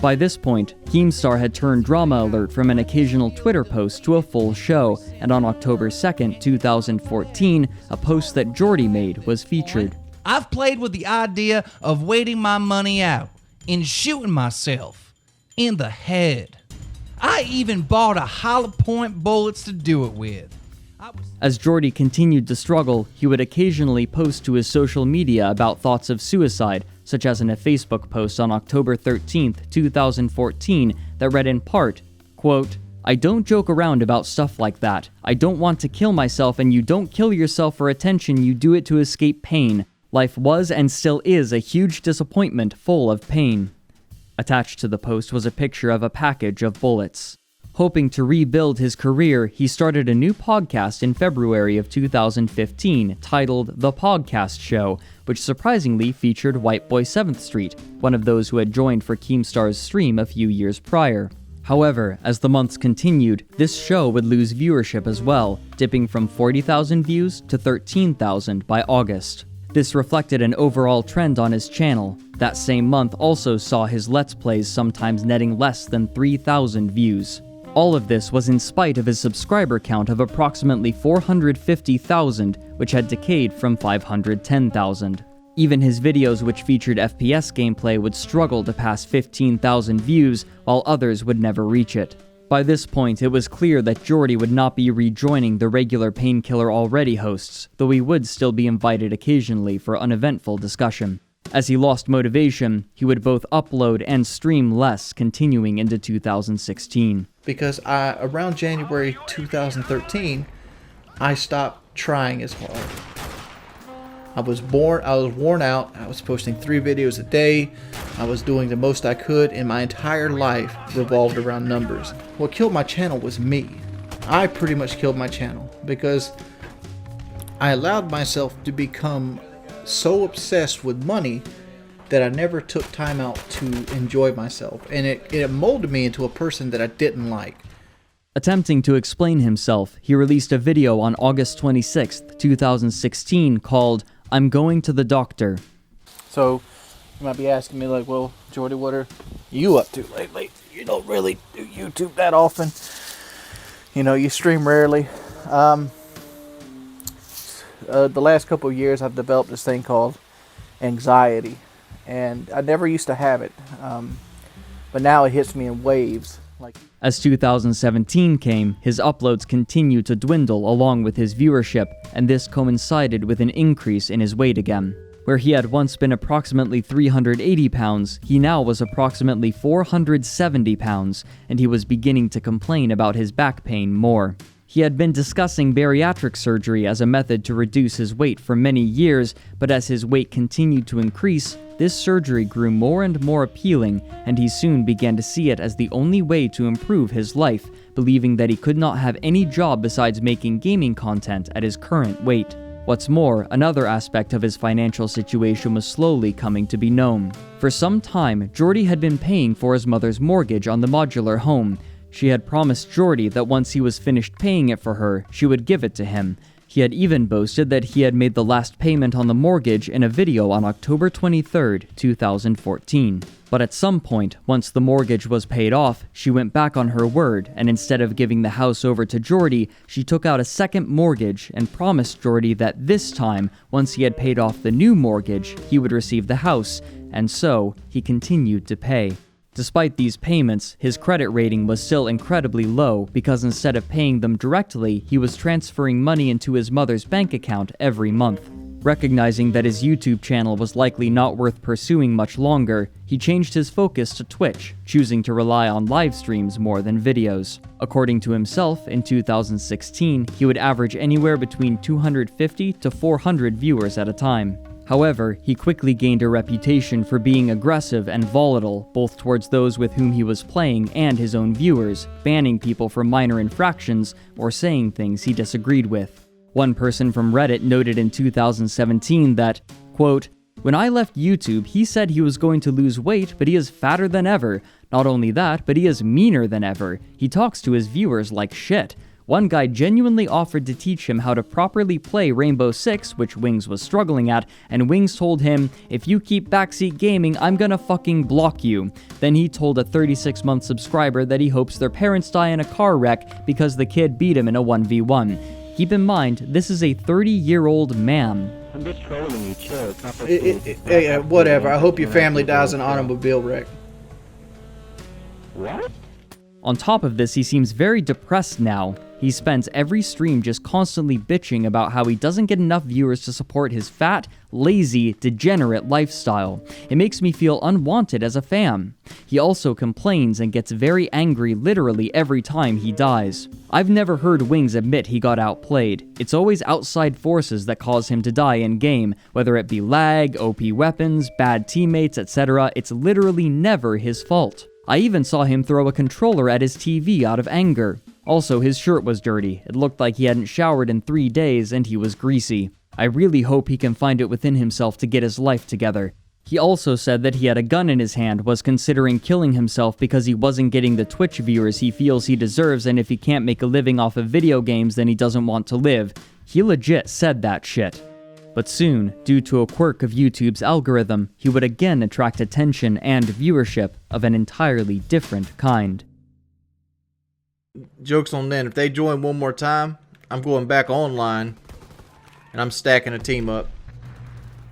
By this point, Keemstar had turned Drama Alert from an occasional Twitter post to a full show, and on October 2nd, 2014, a post that Jordy made was featured. I've played with the idea of waiting my money out and shooting myself in the head. I even bought a hollow point bullets to do it with. As Jordy continued to struggle, he would occasionally post to his social media about thoughts of suicide, such as in a Facebook post on October 13th, 2014, that read in part, quote, "I don't joke around about stuff like that. I don't want to kill myself, and you don't kill yourself for attention, you do it to escape pain. Life was and still is a huge disappointment full of pain." Attached to the post was a picture of a package of bullets. Hoping to rebuild his career, he started a new podcast in February of 2015 titled The Podcast Show, which surprisingly featured Whiteboy 7th Street, one of those who had joined for Keemstar's stream a few years prior. However, as the months continued, this show would lose viewership as well, dipping from 40,000 views to 13,000 by August. This reflected an overall trend on his channel. That same month also saw his Let's Plays sometimes netting less than 3,000 views. All of this was in spite of his subscriber count of approximately 450,000, which had decayed from 510,000. Even his videos which featured FPS gameplay would struggle to pass 15,000 views, while others would never reach it. By this point, it was clear that Jordy would not be rejoining the regular Painkiller Already hosts, though he would still be invited occasionally for uneventful discussion. As he lost motivation, he would both upload and stream less, continuing into 2016. Because around January 2013, I stopped trying as hard. I was worn out. I was posting 3 videos a day. I was doing the most I could, and my entire life revolved around numbers. What killed my channel was me. I pretty much killed my channel because I allowed myself to become so obsessed with money that I never took time out to enjoy myself, and it molded me into a person that I didn't like. Attempting to explain himself, he released a video on August 26th, 2016 called "I'm Going to the Doctor." So you might be asking me like, well, Jordy, what are you up to lately? You don't really do YouTube that often. You know, you stream rarely. the last couple of years I've developed this thing called anxiety, and I never used to have it, but now it hits me in waves. As 2017 came, his uploads continued to dwindle along with his viewership, and this coincided with an increase in his weight again. Where he had once been approximately 380 pounds, he now was approximately 470 pounds, and he was beginning to complain about his back pain more. He had been discussing bariatric surgery as a method to reduce his weight for many years, but as his weight continued to increase, this surgery grew more and more appealing, and he soon began to see it as the only way to improve his life, believing that he could not have any job besides making gaming content at his current weight. What's more, another aspect of his financial situation was slowly coming to be known. For some time, Jordy had been paying for his mother's mortgage on the modular home. She had promised Jordy that once he was finished paying it for her, she would give it to him. He had even boasted that he had made the last payment on the mortgage in a video on October 23, 2014. But at some point, once the mortgage was paid off, she went back on her word, and instead of giving the house over to Jordy, she took out a second mortgage and promised Jordy that this time, once he had paid off the new mortgage, he would receive the house, and so he continued to pay. Despite these payments, his credit rating was still incredibly low because instead of paying them directly, he was transferring money into his mother's bank account every month. Recognizing that his YouTube channel was likely not worth pursuing much longer, he changed his focus to Twitch, choosing to rely on live streams more than videos. According to himself, in 2016, he would average anywhere between 250 to 400 viewers at a time. However, he quickly gained a reputation for being aggressive and volatile, both towards those with whom he was playing and his own viewers, banning people for minor infractions or saying things he disagreed with. One person from Reddit noted in 2017 that, quote, "When I left YouTube, he said he was going to lose weight, but he is fatter than ever. Not only that, but he is meaner than ever. He talks to his viewers like shit. One guy genuinely offered to teach him how to properly play Rainbow Six, which Wings was struggling at, and Wings told him, 'If you keep backseat gaming, I'm gonna fucking block you.' Then he told a 36-month subscriber that he hopes their parents die in a car wreck because the kid beat him in a 1v1. Keep in mind, this is a 30-year-old man." I'm just trolling you, chill. It's not hey, whatever. I hope your family dies in an automobile wreck. What? On top of this, he seems very depressed now. He spends every stream just constantly bitching about how he doesn't get enough viewers to support his fat, lazy, degenerate lifestyle. It makes me feel unwanted as a fan. He also complains and gets very angry literally every time he dies. I've never heard Wings admit he got outplayed. It's always outside forces that cause him to die in-game, whether it be lag, OP weapons, bad teammates, etc. It's literally never his fault. I even saw him throw a controller at his TV out of anger. Also, his shirt was dirty. It looked like he hadn't showered in 3 days and he was greasy. I really hope he can find it within himself to get his life together. He also said that he had a gun in his hand, was considering killing himself because he wasn't getting the Twitch viewers he feels he deserves, and if he can't make a living off of video games, then he doesn't want to live. He legit said that shit. But soon, due to a quirk of YouTube's algorithm, he would again attract attention and viewership of an entirely different kind. Joke's on them. If they join one more time, I'm going back online and I'm stacking a team up.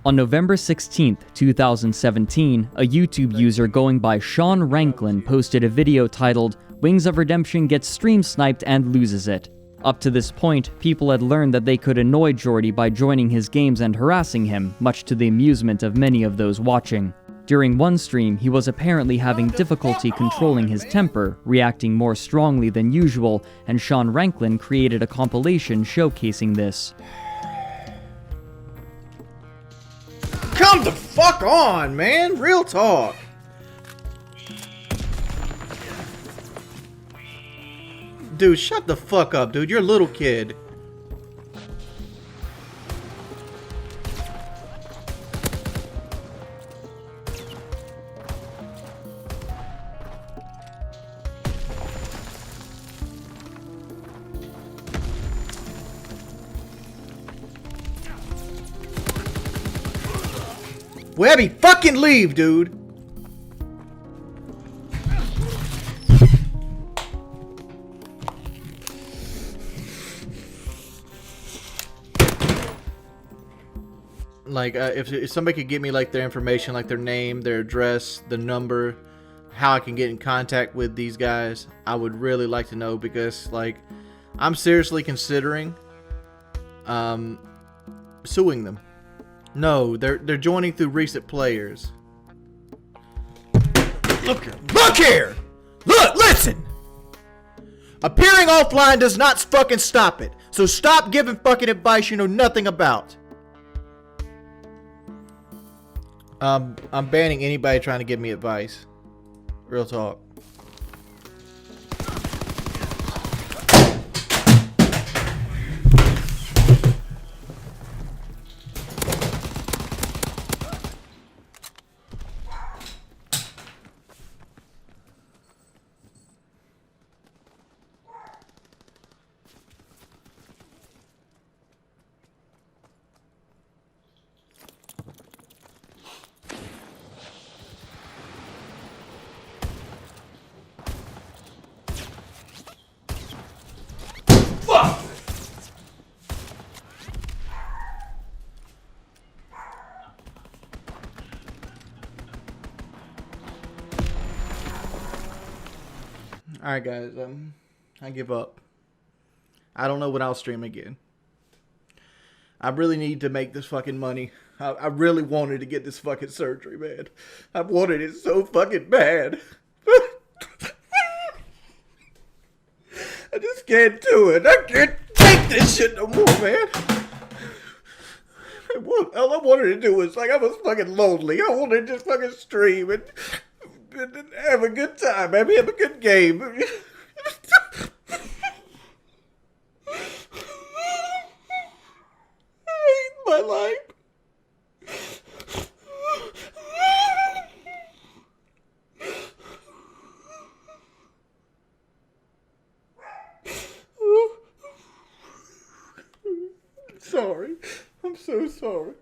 On November 16th, 2017, a YouTube user going by Sean Ranklin posted a video titled, "Wings of Redemption gets stream sniped and loses it." Up to this point, people had learned that they could annoy Jordy by joining his games and harassing him, much to the amusement of many of those watching. During one stream, he was apparently having difficulty controlling his temper, reacting more strongly than usual, and Sean Ranklin created a compilation showcasing this. Come the fuck on, man! Real talk! Dude, shut the fuck up, dude. You're a little kid. Webby, fucking leave, dude! Like, if somebody could give me like their information, like their name, their address, the number, how I can get in contact with these guys, I would really like to know, because like I'm seriously considering suing them. No, they're joining through recent players. Look here! Look, listen! Appearing offline does not fucking stop it. So stop giving fucking advice you know nothing about. I'm banning anybody trying to give me advice. Real talk. Alright guys, I give up. I don't know when I'll stream again. I really need to make this fucking money. I really wanted to get this fucking surgery, man. I wanted it so fucking bad. I just can't do it. I can't take this shit no more, man. All I wanted to do was, like, I was fucking lonely. I wanted to just fucking stream and have a good time, man. Have a good game. I hate my life. Sorry. I'm so sorry.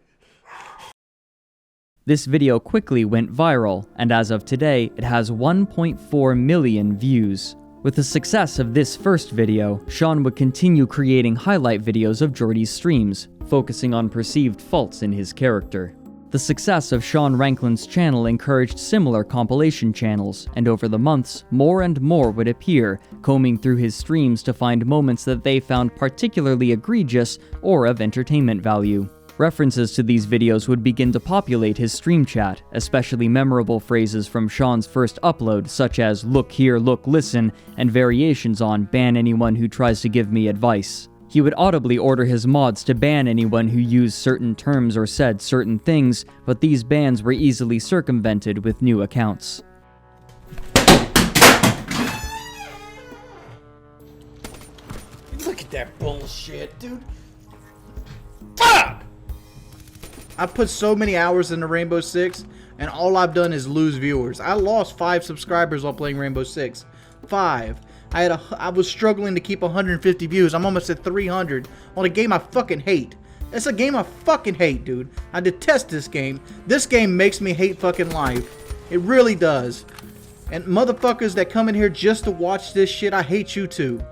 This video quickly went viral, and as of today, it has 1.4 million views. With the success of this first video, Sean would continue creating highlight videos of Jordy's streams, focusing on perceived faults in his character. The success of Sean Ranklin's channel encouraged similar compilation channels, and over the months, more and more would appear, combing through his streams to find moments that they found particularly egregious or of entertainment value. References to these videos would begin to populate his stream chat, especially memorable phrases from Sean's first upload, such as "look here, look, listen," and variations on "ban anyone who tries to give me advice." He would audibly order his mods to ban anyone who used certain terms or said certain things, but these bans were easily circumvented with new accounts. Look at that bullshit, dude. Fuck! I put so many hours into Rainbow Six, and all I've done is lose viewers. I lost 5 subscribers while playing Rainbow Six. 5. I was struggling to keep 150 views. I'm almost at 300 on a game I fucking hate. It's a game I fucking hate, dude. I detest this game. This game makes me hate fucking life. It really does. And motherfuckers that come in here just to watch this shit, I hate you too.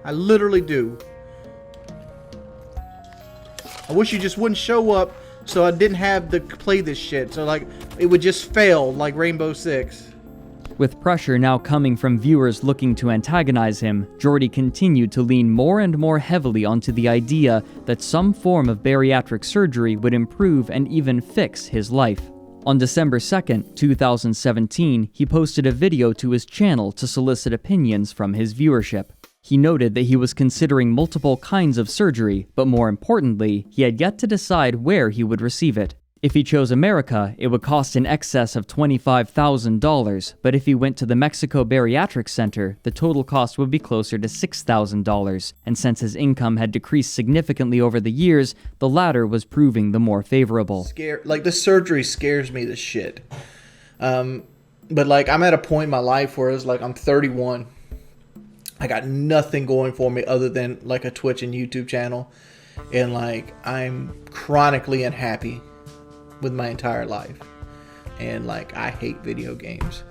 I literally do. I wish you just wouldn't show up so I didn't have to play this shit. So like, it would just fail like Rainbow Six. With pressure now coming from viewers looking to antagonize him, Jordy continued to lean more and more heavily onto the idea that some form of bariatric surgery would improve and even fix his life. On December 2nd, 2017, he posted a video to his channel to solicit opinions from his viewership. He noted that he was considering multiple kinds of surgery, but more importantly, he had yet to decide where he would receive it. If he chose America, it would cost in excess of $25,000, but if he went to the Mexico Bariatric Center, the total cost would be closer to $6,000, and since his income had decreased significantly over the years, the latter was proving the more favorable. Like, this surgery scares me to shit. But like, I'm at a point in my life where it's like, I'm 31. I got nothing going for me other than like a Twitch and YouTube channel. And like, I'm chronically unhappy with my entire life. And like, I hate video games.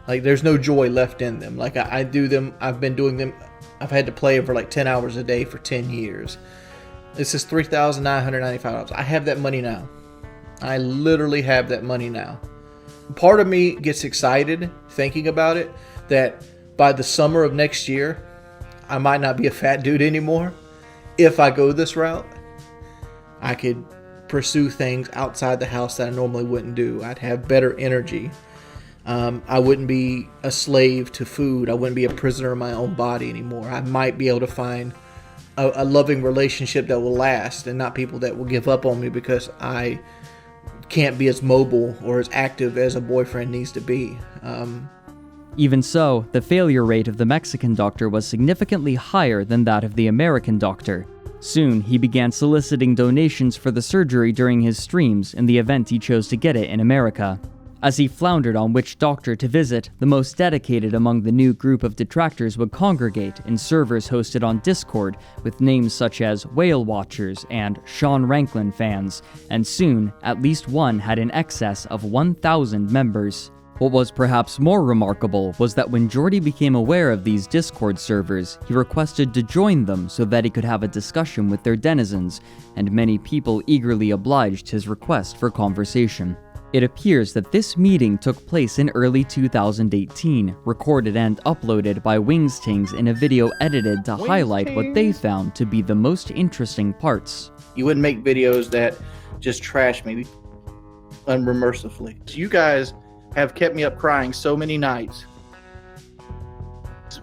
Like, there's no joy left in them. Like, I do them, I've been doing them, I've had to play for like 10 hours a day for 10 years. This is $3,995. I have that money now. I literally have that money now. Part of me gets excited thinking about it, that by the summer of next year, I might not be a fat dude anymore. If I go this route, I could pursue things outside the house that I normally wouldn't do. I'd have better energy. I wouldn't be a slave to food. I wouldn't be a prisoner of my own body anymore. I might be able to find a loving relationship that will last, and not people that will give up on me because I can't be as mobile or as active as a boyfriend needs to be. Even so, the failure rate of the Mexican doctor was significantly higher than that of the American doctor. Soon, he began soliciting donations for the surgery during his streams in the event he chose to get it in America. As he floundered on which doctor to visit, the most dedicated among the new group of detractors would congregate in servers hosted on Discord with names such as Whale Watchers and Sean Ranklin fans, and soon, at least one had in excess of 1,000 members. What was perhaps more remarkable was that when Jordy became aware of these Discord servers, he requested to join them so that he could have a discussion with their denizens, and many people eagerly obliged his request for conversation. It appears that this meeting took place in early 2018, recorded and uploaded by Wingstings in a video edited to highlight what they found to be the most interesting parts. You wouldn't make videos that just trash me unmercifully. You guys have kept me up crying so many nights.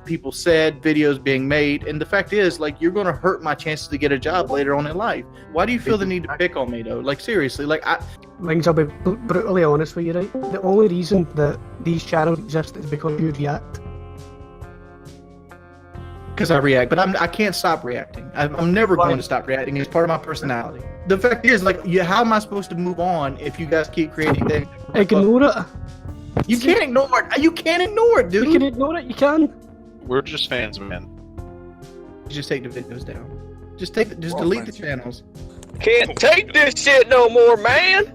People said, videos being made, and the fact is, like, you're going to hurt my chances to get a job later on in life. Why do you feel the need to pick on me, though? Like, seriously, like, Wings, I'll be brutally honest with you, right? The only reason that these channels exist is because you react. Because I react, but I can't stop reacting. I'm never going to stop reacting. It's part of my personality. The fact is, like, how am I supposed to move on if you guys keep creating things? Ignore it. You can't ignore it. You can't ignore it, dude. You can ignore it. You can. We're just fans, man. Just take the videos down. Just delete the channels. Can't take this shit no more, man.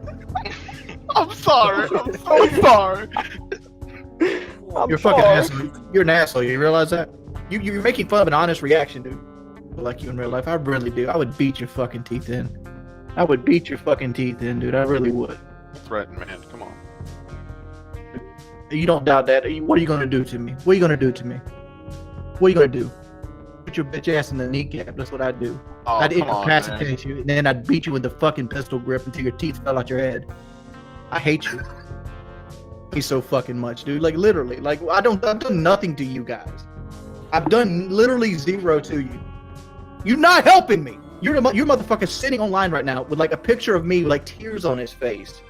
I'm sorry. I'm so sorry. You're fucking asshole. You're an asshole. You realize that? You're making fun of an honest reaction, dude. Like you in real life, I really do. I would beat your fucking teeth in. I would beat your fucking teeth in, dude. I really would. Threaten, man. Come on. You don't doubt that. What are you gonna do to me? What are you gonna do to me? What are you gonna do? Put your bitch ass in the kneecap. That's what I'd do. Oh, I'd incapacitate you, and then I'd beat you with the fucking pistol grip until your teeth fell out your head. I hate you. He's so fucking much, dude. Like literally. Like I've done nothing to you guys. I've done literally zero to you. You're not helping me. You're motherfucker sitting online right now with like a picture of me with like tears on his face.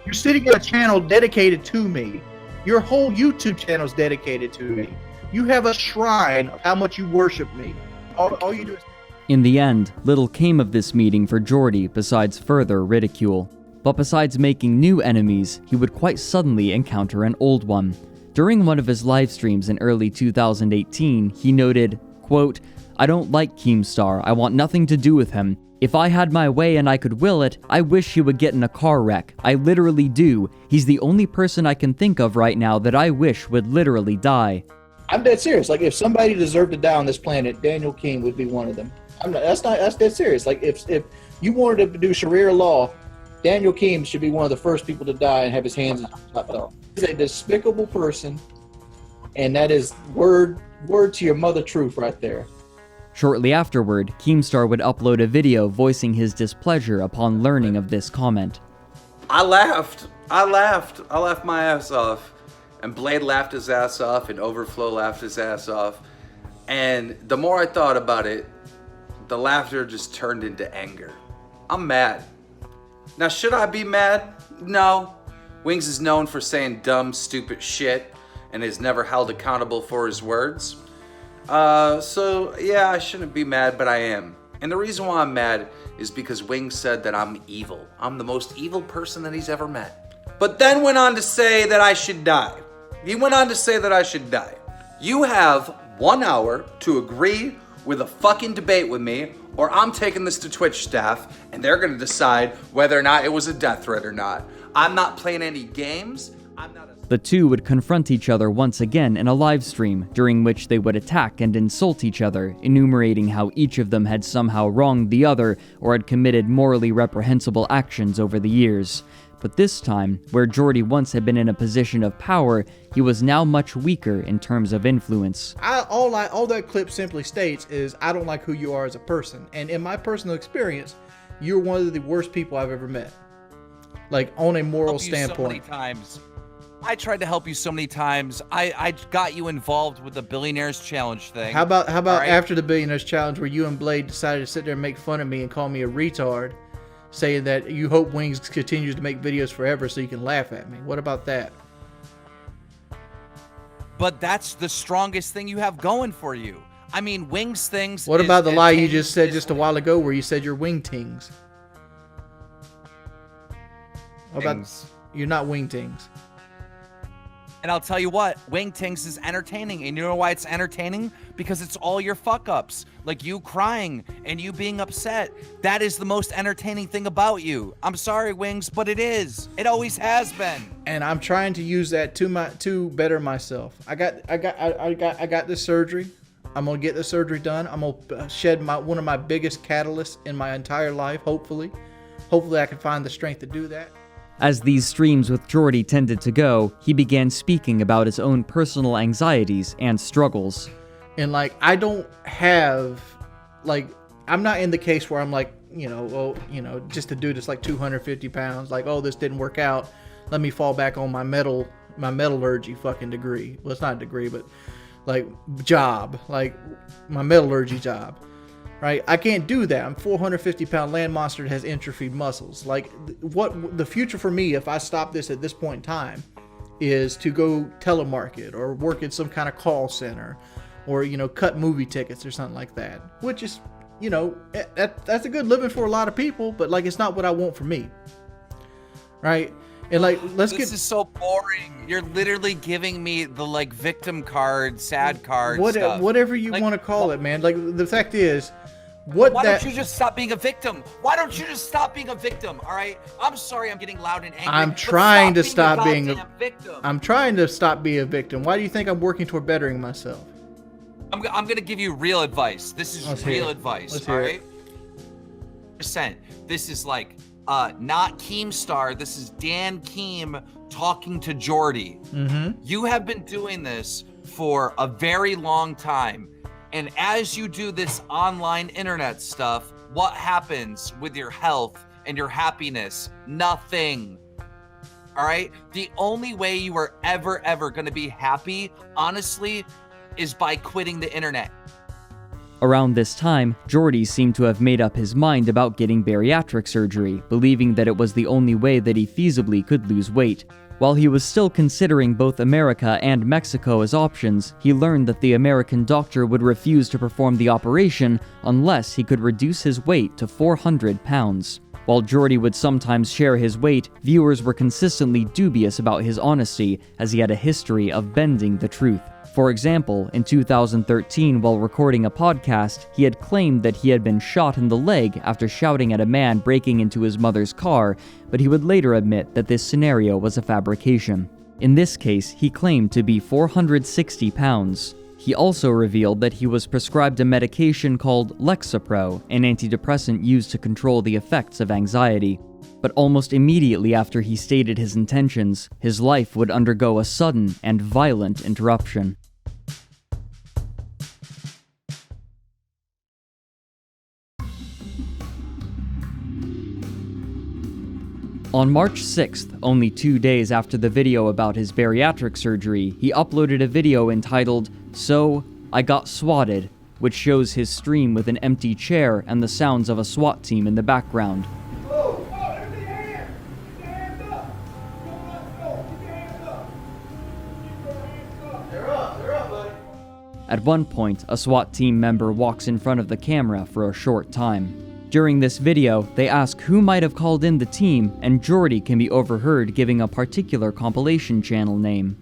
You're sitting in a channel dedicated to me. Your whole YouTube channel is dedicated to me. You have a shrine of how much you worship me. All you do is... In the end, little came of this meeting for Jordy besides further ridicule. But besides making new enemies, he would quite suddenly encounter an old one. During one of his live streams in early 2018, he noted, quote, "I don't like Keemstar. I want nothing to do with him. If I had my way and I could will it, I wish he would get in a car wreck. I literally do. He's the only person I can think of right now that I wish would literally die." I'm dead serious. Like, if somebody deserved to die on this planet, Daniel Keem would be one of them. That's dead serious. Like, if you wanted to do Sharia law, Daniel Keem should be one of the first people to die and have his hands chopped off. He's a despicable person, and that is word to your mother truth right there. Shortly afterward, Keemstar would upload a video voicing his displeasure upon learning of this comment. I laughed my ass off. And Blade laughed his ass off, and Overflow laughed his ass off. And the more I thought about it, the laughter just turned into anger. I'm mad. Now, should I be mad? No. Wings is known for saying dumb, stupid shit, and is never held accountable for his words. So, yeah, I shouldn't be mad, but I am. And the reason why I'm mad is because Wings said that I'm evil. I'm the most evil person that he's ever met. But then went on to say that I should die. He went on to say that I should die. You have 1 hour to agree with a fucking debate with me, or I'm taking this to Twitch staff, and they're gonna decide whether or not it was a death threat or not. I'm not playing any games. I'm not a... The two would confront each other once again in a live stream, during which they would attack and insult each other, enumerating how each of them had somehow wronged the other or had committed morally reprehensible actions over the years. But this time, where Jordy once had been in a position of power, he was now much weaker in terms of influence. All that clip simply states is, I don't like who you are as a person. And in my personal experience, you're one of the worst people I've ever met. Like, on a moral standpoint. So many times. I tried to help you so many times. I got you involved with the Billionaires Challenge thing. How about right? after the Billionaires Challenge, where you and Blade decided to sit there and make fun of me and call me a retard, saying that you hope Wings continues to make videos forever so you can laugh at me? What about that? But that's the strongest thing you have going for you. I mean, Wings things. What about the lie you just said just a while ago where you said you're wing tings? What about you're not wing tings? And I'll tell you what, Wing Tings is entertaining. And you know why it's entertaining? Because it's all your fuck-ups. Like you crying and you being upset. That is the most entertaining thing about you. I'm sorry, Wings, but it is. It always has been. And I'm trying to use that to better myself. I got this surgery. I'm gonna get the surgery done. I'm gonna shed one of my biggest catalysts in my entire life, hopefully. Hopefully I can find the strength to do that. As these streams with Jordy tended to go, he began speaking about his own personal anxieties and struggles. And like, I don't have, like, I'm not in the case where I'm like, just a dude that's like 250 pounds, like, oh, this didn't work out, let me fall back on my metallurgy fucking degree. Well, it's not a degree, but like job, like my metallurgy job. Right, I can't do that. I'm 450-pound land monster that has atrophied muscles. Like, what the future for me, if I stop this at this point in time, is to go telemarket or work in some kind of call center, or cut movie tickets or something like that. Which is, that's a good living for a lot of people, but like it's not what I want for me. Right, and like This is so boring. You're literally giving me the like victim card, sad card stuff. Whatever you want to call it, man. Like the fact is. Why don't you just stop being a victim? Why don't you just stop being a victim? All right. I'm sorry. I'm getting loud and angry. I'm trying to stop being a victim. I'm trying to stop being a victim. Why do you think I'm working toward bettering myself? I'm gonna give you real advice. This is real advice. All right. This is like not Keemstar. This is Dan Keem talking to Jordy. Mm-hmm. You have been doing this for a very long time. And as you do this online internet stuff, what happens with your health and your happiness? Nothing. All right? The only way you are ever going to be happy, honestly, is by quitting the internet. Around this time, Jordy seemed to have made up his mind about getting bariatric surgery, believing that it was the only way that he feasibly could lose weight. While he was still considering both America and Mexico as options, he learned that the American doctor would refuse to perform the operation unless he could reduce his weight to 400 pounds. While Jordy would sometimes share his weight, viewers were consistently dubious about his honesty, as he had a history of bending the truth. For example, in 2013, while recording a podcast, he had claimed that he had been shot in the leg after shouting at a man breaking into his mother's car, but he would later admit that this scenario was a fabrication. In this case, he claimed to be 460 pounds. He also revealed that he was prescribed a medication called Lexapro, an antidepressant used to control the effects of anxiety. But almost immediately after he stated his intentions, his life would undergo a sudden and violent interruption. On March 6th, only 2 days after the video about his bariatric surgery, he uploaded a video entitled, "So, I Got Swatted," which shows his stream with an empty chair and the sounds of a SWAT team in the background. At one point, a SWAT team member walks in front of the camera for a short time. During this video, they ask who might have called in the team, and Jordy can be overheard giving a particular compilation channel name.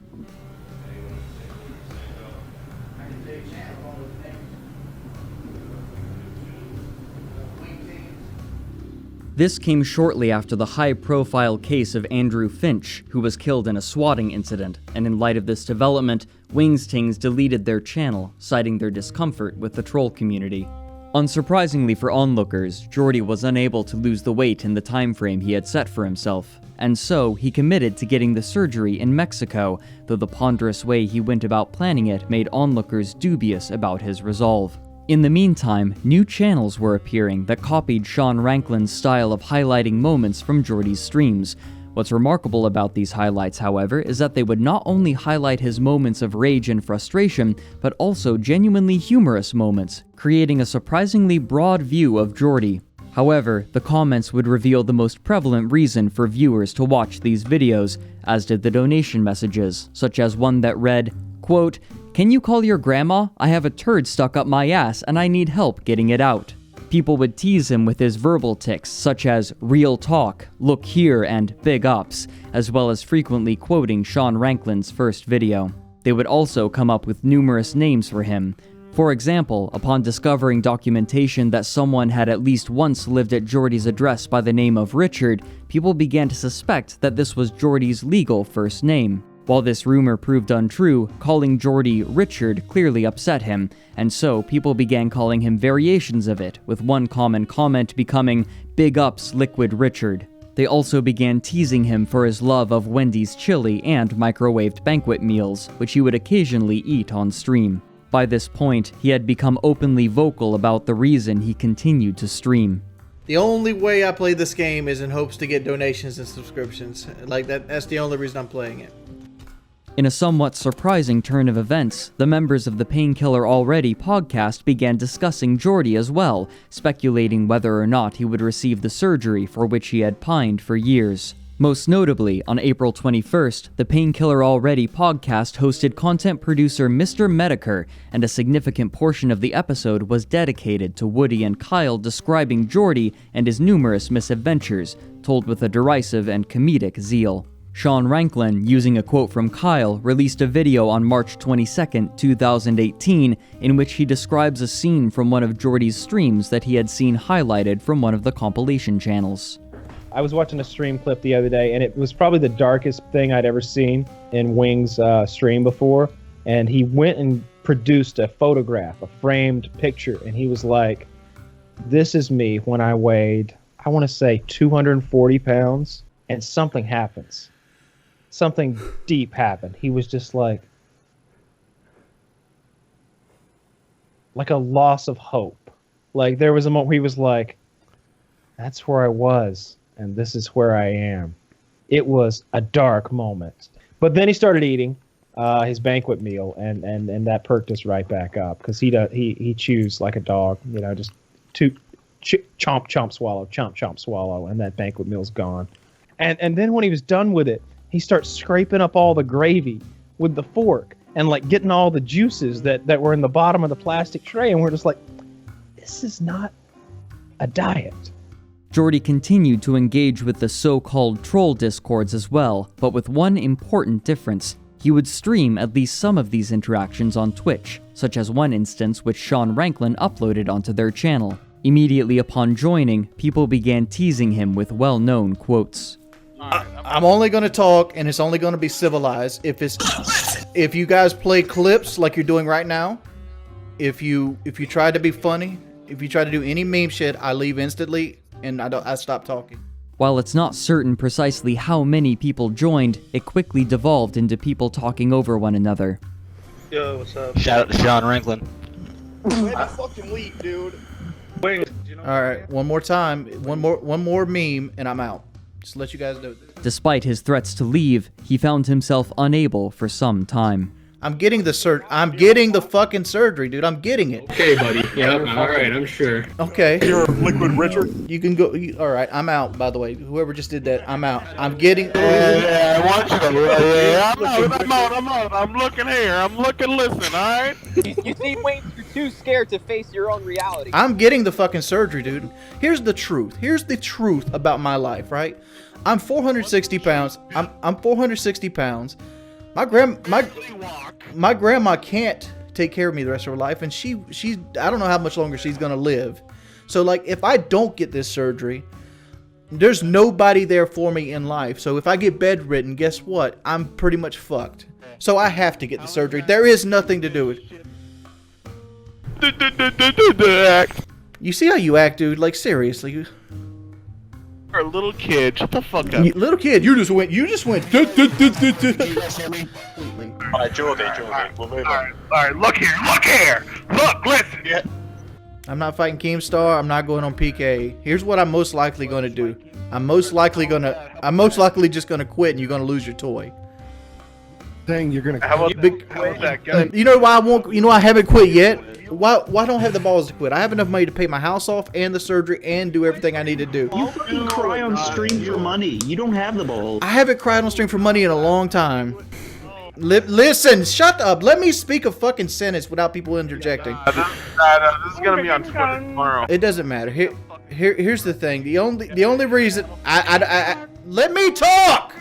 This came shortly after the high-profile case of Andrew Finch, who was killed in a swatting incident, and in light of this development, Wingstings deleted their channel, citing their discomfort with the troll community. Unsurprisingly for onlookers, Jordy was unable to lose the weight in the time frame he had set for himself, and so he committed to getting the surgery in Mexico, though the ponderous way he went about planning it made onlookers dubious about his resolve. In the meantime, new channels were appearing that copied Sean Ranklin's style of highlighting moments from Jordy's streams. What's remarkable about these highlights, however, is that they would not only highlight his moments of rage and frustration, but also genuinely humorous moments, creating a surprisingly broad view of Jordy. However, the comments would reveal the most prevalent reason for viewers to watch these videos, as did the donation messages, such as one that read, quote, "Can you call your grandma? I have a turd stuck up my ass and I need help getting it out." People would tease him with his verbal tics such as real talk, look here, and big ups, as well as frequently quoting Sean Ranklin's first video. They would also come up with numerous names for him. For example, upon discovering documentation that someone had at least once lived at Jordy's address by the name of Richard, people began to suspect that this was Jordy's legal first name. While this rumor proved untrue, calling Jordy Richard clearly upset him, and so people began calling him variations of it, with one common comment becoming "Big Ups Liquid Richard." They also began teasing him for his love of Wendy's chili and microwaved banquet meals, which he would occasionally eat on stream. By this point, he had become openly vocal about the reason he continued to stream. The only way I play this game is in hopes to get donations and subscriptions. Like that's the only reason I'm playing it. In a somewhat surprising turn of events, the members of the Painkiller Already podcast began discussing Jordy as well, speculating whether or not he would receive the surgery for which he had pined for years. Most notably, on April 21st, the Painkiller Already podcast hosted content producer Mr. Medicare, and a significant portion of the episode was dedicated to Woody and Kyle describing Jordy and his numerous misadventures, told with a derisive and comedic zeal. Sean Ranklin, using a quote from Kyle, released a video on March 22, 2018, in which he describes a scene from one of Jordy's streams that he had seen highlighted from one of the compilation channels. I was watching a stream clip the other day, and it was probably the darkest thing I'd ever seen in Wing's stream before. And he went and produced a photograph, a framed picture, and he was like, "This is me when I weighed, I want to say 240 pounds, and something happens. Something deep happened." He was just like a loss of hope. Like there was a moment where he was like, "That's where I was, and this is where I am." It was a dark moment. But then he started eating his banquet meal, and that perked us right back up, because he chews like a dog, you know, just chomp, chomp, swallow, and that banquet meal's gone. And then when he was done with it, he starts scraping up all the gravy with the fork and like getting all the juices that were in the bottom of the plastic tray, and we're just like, this is not a diet. Jordy continued to engage with the so-called troll discords as well, but with one important difference. He would stream at least some of these interactions on Twitch, such as one instance which Sean Ranklin uploaded onto their channel. Immediately upon joining, people began teasing him with well-known quotes. I'm only going to talk, and it's only going to be civilized if you guys play clips like you're doing right now. If you try to be funny, if you try to do any meme shit, I leave instantly, and I stop talking. While it's not certain precisely how many people joined, it quickly devolved into people talking over one another. Yo, what's up? Shout out to Sean Ranklin. Wait a fucking week, dude. Wait. All right, one more time, one more meme, and I'm out. Just to let you guys know this. Despite his threats to leave, he found himself unable for some time. I'm getting the fucking surgery, dude. I'm getting it. Okay, buddy. Yeah, all right, I'm sure. Okay. You're Liquid Richard. You can go. All right, I'm out. By the way, whoever just did that, I'm out. I'm getting. Yeah, I want you to. Yeah, I'm out. I'm looking here. I'm looking. Listen, all right. You see, Wayne, you're too scared to face your own reality. I'm getting the fucking surgery, dude. Here's the truth. Here's the truth about my life, right? I'm 460 pounds. I'm 460 pounds. My grandma can't take care of me the rest of her life, and she's I don't know how much longer she's gonna live. So like, if I don't get this surgery, There's nobody there for me in life. So if I get bedridden, guess what? I'm pretty much fucked. So I have to get the surgery. There is nothing to do with it. You see how you act, dude? Like, seriously. You're a little kid. Shut the fuck up. Little kid, you just went. Alright, Jordy, we'll move on. Alright, look here. Look, listen. Yeah. I'm not fighting Keemstar. I'm not going on PK. Here's what I'm most likely going to do. I'm most likely just going to quit, and you're going to lose your toy. Dang, you're going to How about that guy? You know why I won't? You know I haven't quit yet. Why don't I have the balls to quit? I have enough money to pay my house off and the surgery and do everything I need to do. You fucking cry on stream for money. You don't have the balls. I haven't cried on stream for money in a long time. Listen, shut up. Let me speak a fucking sentence without people interjecting. This is gonna be on Twitter tomorrow. It doesn't matter. Here's the thing. The only reason I let me talk.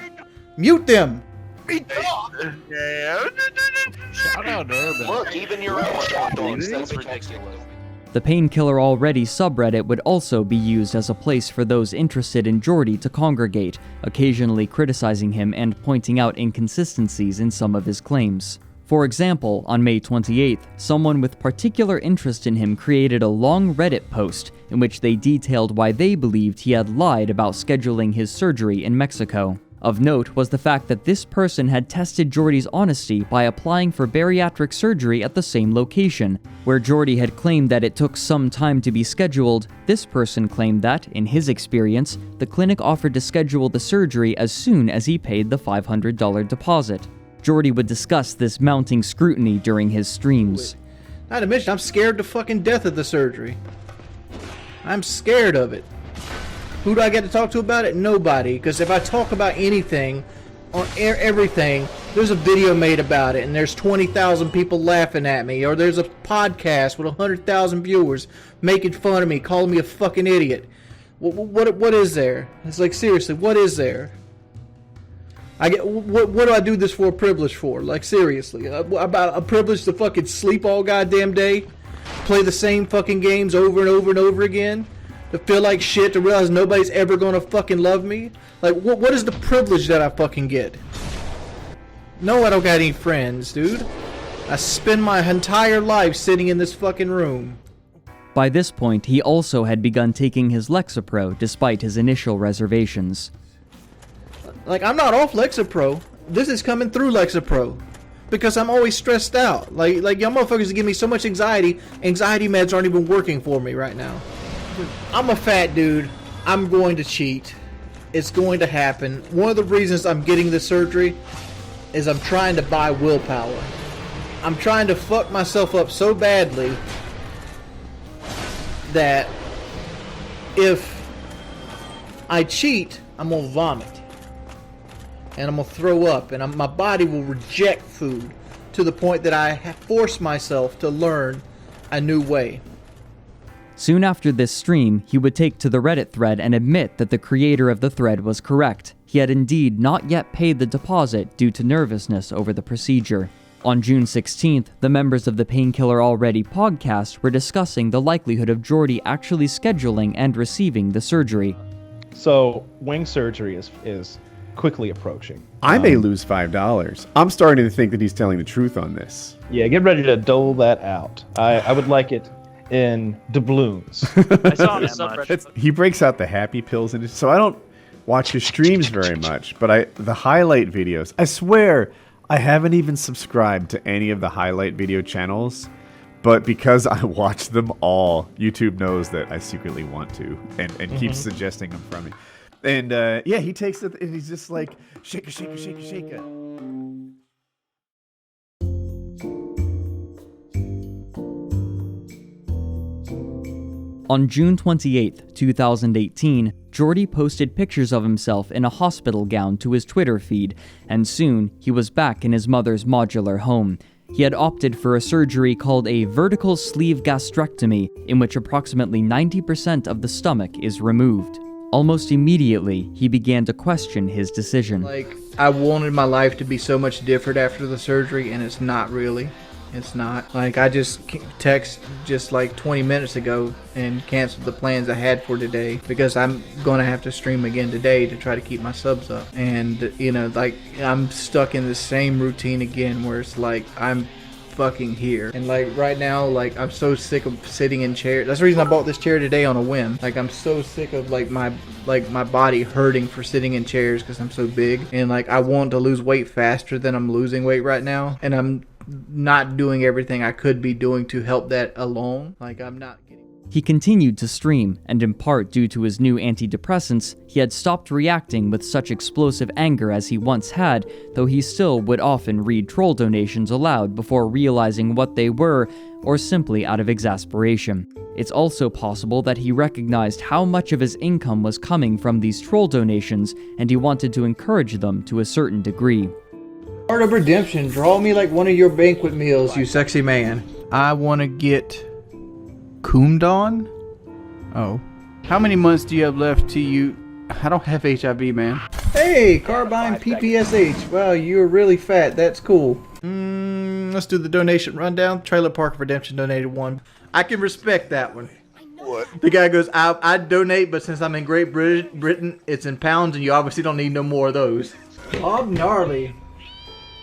Mute them. Shout out Urban. Look, even your own dogs. That's ridiculous. The Painkiller Already subreddit would also be used as a place for those interested in Jordy to congregate, occasionally criticizing him and pointing out inconsistencies in some of his claims. For example, on May 28th, someone with particular interest in him created a long Reddit post in which they detailed why they believed he had lied about scheduling his surgery in Mexico. Of note was the fact that this person had tested Jordy's honesty by applying for bariatric surgery at the same location. Where Jordy had claimed that it took some time to be scheduled, this person claimed that, in his experience, the clinic offered to schedule the surgery as soon as he paid the $500 deposit. Jordy would discuss this mounting scrutiny during his streams. Not to mention, I'm scared to fucking death of the surgery. I'm scared of it. Who do I get to talk to about it? Nobody. Because if I talk about anything, on everything, there's a video made about it, and there's 20,000 people laughing at me, or there's a podcast with 100,000 viewers making fun of me, calling me a fucking idiot. What is there? It's like, seriously, what is there? I get what do I do this for a privilege for? Like, seriously, about a privilege to fucking sleep all goddamn day, play the same fucking games over and over and over again, to feel like shit, to realize nobody's ever gonna fucking love me? Like, what is the privilege that I fucking get? No, I don't got any friends, dude. I spend my entire life sitting in this fucking room. By this point, he also had begun taking his Lexapro despite his initial reservations. Like, I'm not off Lexapro. This is coming through Lexapro. Because I'm always stressed out. Like y'all motherfuckers give me so much anxiety. Anxiety meds aren't even working for me right now. I'm a fat dude. I'm going to cheat. It's going to happen. One of the reasons I'm getting this surgery is I'm trying to buy willpower. I'm trying to fuck myself up so badly that if I cheat, I'm going to vomit. And I'm going to throw up. And my body will reject food to the point that I force myself to learn a new way. Soon after this stream, he would take to the Reddit thread and admit that the creator of the thread was correct. He had indeed not yet paid the deposit due to nervousness over the procedure. On June 16th, the members of the Painkiller Already podcast were discussing the likelihood of Jordy actually scheduling and receiving the surgery. So, wing surgery is quickly approaching. I may lose $5. I'm starting to think that he's telling the truth on this. Yeah, get ready to dole that out. I would like it in doubloons. I saw on the subreddit. He breaks out the happy pills, and so I don't watch his streams very much, but the highlight videos, I swear I haven't even subscribed to any of the highlight video channels, but because I watch them all, YouTube knows that I secretly want to and keeps suggesting them from me. And yeah, he takes it and he's just like, shake it, shake it, shake it, shake it. On June 28, 2018, Jordy posted pictures of himself in a hospital gown to his Twitter feed, and soon he was back in his mother's modular home. He had opted for a surgery called a vertical sleeve gastrectomy, in which approximately 90% of the stomach is removed. Almost immediately, he began to question his decision. Like, I wanted my life to be so much different after the surgery, and it's not really. It's not. Like, I just text just like 20 minutes ago and canceled the plans I had for today because I'm going to have to stream again today to try to keep my subs up. And, you know, like, I'm stuck in the same routine again where it's like, I'm fucking here. And like right now, like I'm so sick of sitting in chairs. That's the reason I bought this chair today on a whim. Like I'm so sick of like my body hurting for sitting in chairs because I'm so big, and like I want to lose weight faster than I'm losing weight right now, and I'm not doing everything I could be doing to help that alone. Like I'm not getting. He continued to stream, and in part due to his new antidepressants, he had stopped reacting with such explosive anger as he once had, though he still would often read troll donations aloud before realizing what they were, or simply out of exasperation. It's also possible that he recognized how much of his income was coming from these troll donations, and he wanted to encourage them to a certain degree. Art of Redemption, draw me like one of your banquet meals, you sexy man. I want to get Coomdon? Oh. How many months do you have left to you? I don't have HIV, man. Hey, Carbine PPSH. Wow, you're really fat. That's cool. Let's do the donation rundown. Trailer Park Redemption donated 1. I can respect that one. What? The guy goes, I donate, but since I'm in Great Britain, it's in pounds, and you obviously don't need no more of those. Bob Gnarly.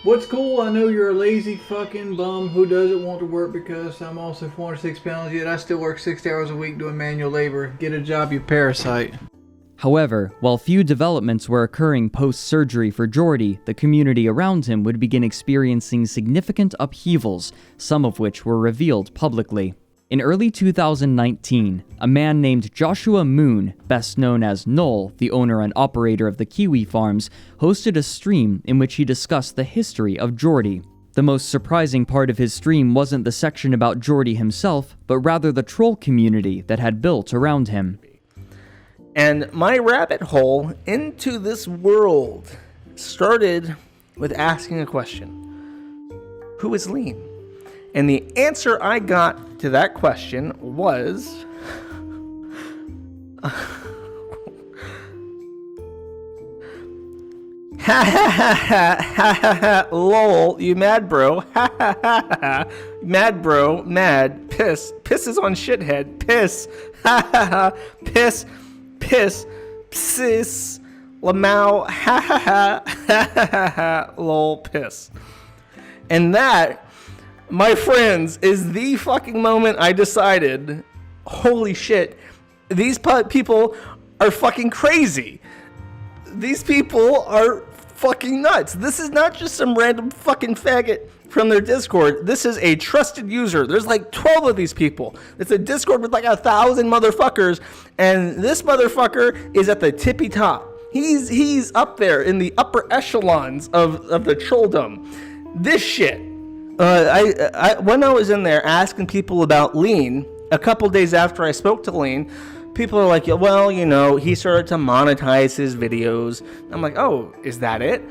What's cool? I know you're a lazy fucking bum who doesn't want to work because I'm also 406 pounds, yet I still work 60 hours a week doing manual labor. Get a job, you parasite. However, while few developments were occurring post-surgery for Jordy, the community around him would begin experiencing significant upheavals, some of which were revealed publicly. In early 2019, a man named Joshua Moon, best known as Null, the owner and operator of the Kiwi Farms, hosted a stream in which he discussed the history of Jordy. The most surprising part of his stream wasn't the section about Jordy himself, but rather the troll community that had built around him. And my rabbit hole into this world started with asking a question. Who is Lean? And the answer I got to that question was... Ha ha ha ha ha ha ha, lol, you mad bro, ha ha ha ha, mad bro, mad, piss, pisses on shithead, piss, ha ha ha, piss, piss, psis, lamau, ha ha ha, ha ha ha, lol, piss. And that, my friends, is the fucking moment I decided, holy shit, these people are fucking crazy. These people are fucking nuts. This is not just some random fucking faggot from their Discord. This is a trusted user. There's like 12 of these people. It's a Discord with like 1,000 motherfuckers, and this motherfucker is at the tippy top. He's up there in the upper echelons of the trolldom. This shit. When I was in there asking people about Lean, a couple days after I spoke to Lean, people are like, well, you know, he started to monetize his videos. I'm like, oh, is that it?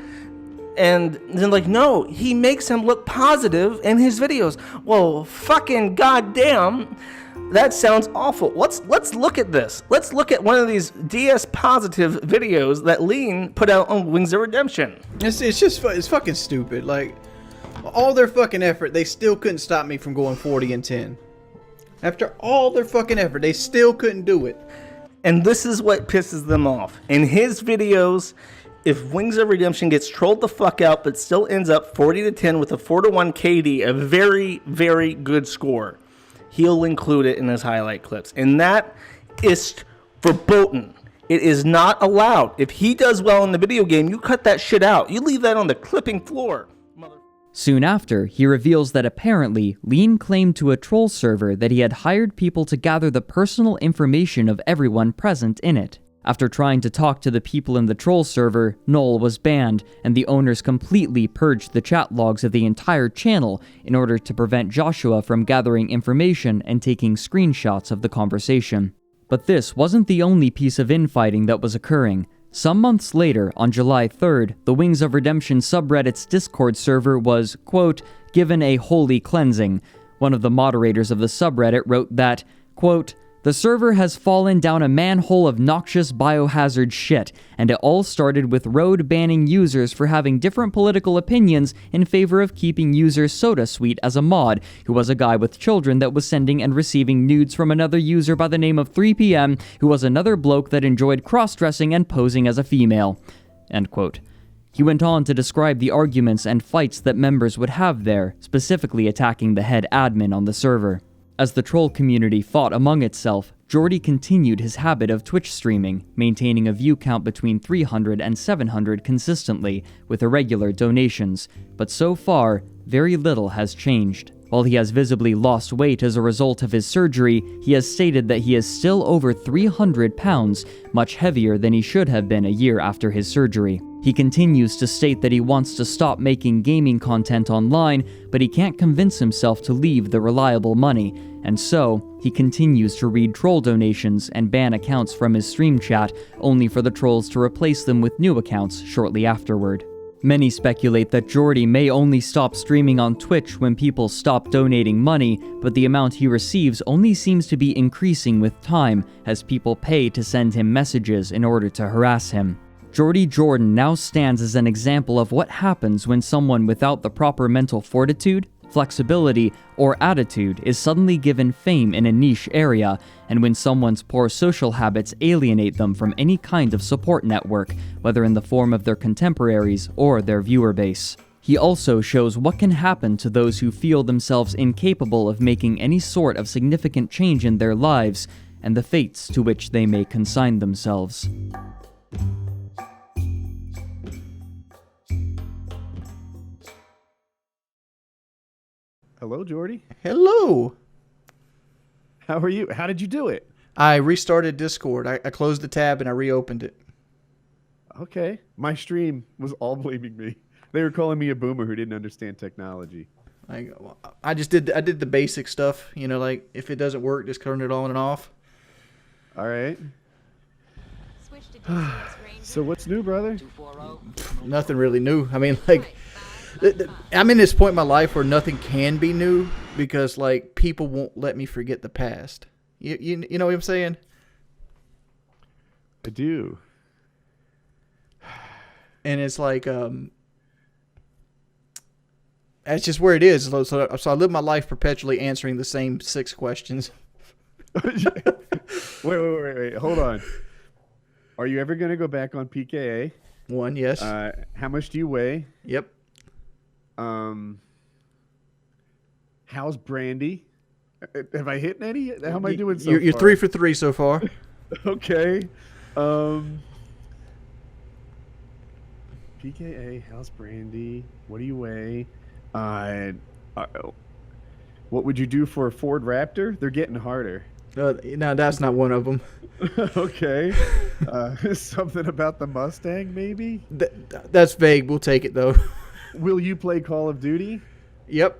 And they're like, no, he makes him look positive in his videos. Well, fucking goddamn, that sounds awful. Let's look at this. Let's look at one of these DS positive videos that Lean put out on Wings of Redemption. It's fucking stupid. Like, all their fucking effort, they still couldn't stop me from going 40-10. After all their fucking effort, they still couldn't do it. And this is what pisses them off. In his videos, if Wings of Redemption gets trolled the fuck out but still ends up 40-10 with a 4-1 KD, a very, very good score, he'll include it in his highlight clips. And that is verboten. It is not allowed. If he does well in the video game, you cut that shit out. You leave that on the clipping floor. Soon after, he reveals that apparently, Lean claimed to a troll server that he had hired people to gather the personal information of everyone present in it. After trying to talk to the people in the troll server, Null was banned, and the owners completely purged the chat logs of the entire channel in order to prevent Joshua from gathering information and taking screenshots of the conversation. But this wasn't the only piece of infighting that was occurring. Some months later, on July 3rd, the Wings of Redemption subreddit's Discord server was, quote, given a holy cleansing. One of the moderators of the subreddit wrote that, quote, The server has fallen down a manhole of noxious biohazard shit, and it all started with Rode banning users for having different political opinions in favor of keeping user SodaSweet as a mod, who was a guy with children that was sending and receiving nudes from another user by the name of 3PM, who was another bloke that enjoyed cross-dressing and posing as a female. End quote. He went on to describe the arguments and fights that members would have there, specifically attacking the head admin on the server. As the troll community fought among itself, Jordy continued his habit of Twitch streaming, maintaining a view count between 300 and 700 consistently, with irregular donations, but so far, very little has changed. While he has visibly lost weight as a result of his surgery, he has stated that he is still over 300 pounds, much heavier than he should have been a year after his surgery. He continues to state that he wants to stop making gaming content online, but he can't convince himself to leave the reliable money, and so, he continues to read troll donations and ban accounts from his stream chat, only for the trolls to replace them with new accounts shortly afterward. Many speculate that Jordy may only stop streaming on Twitch when people stop donating money, but the amount he receives only seems to be increasing with time, as people pay to send him messages in order to harass him. Jordy Jordan now stands as an example of what happens when someone without the proper mental fortitude, flexibility, or attitude is suddenly given fame in a niche area, and when someone's poor social habits alienate them from any kind of support network, whether in the form of their contemporaries or their viewer base. He also shows what can happen to those who feel themselves incapable of making any sort of significant change in their lives, and the fates to which they may consign themselves. Hello, Jordy. Hello. How are you? How did you do it? I restarted Discord. I closed the tab and I reopened it. Okay. My stream was all blaming me. They were calling me a boomer who didn't understand technology. I did the basic stuff, you know, like if it doesn't work, just turn it on and off. All right. So what's new, brother? Nothing really new. I mean, like, I'm in this point in my life where nothing can be new because, like, people won't let me forget the past. You know what I'm saying? I do. And it's like, that's just where it is. So I live my life perpetually answering the same 6 questions. Wait. Hold on. Are you ever going to go back on PKA? 1, yes. How much do you weigh? Yep. How's Brandy? Have I hit any? How am I doing so far? You're 3 for 3 so far. Okay. PKA, how's Brandy? What do you weigh? What would you do for a Ford Raptor? They're getting harder. No, that's not one of them. Okay. Something about the Mustang, maybe? That's vague. We'll take it, though. Will you play Call of Duty? Yep.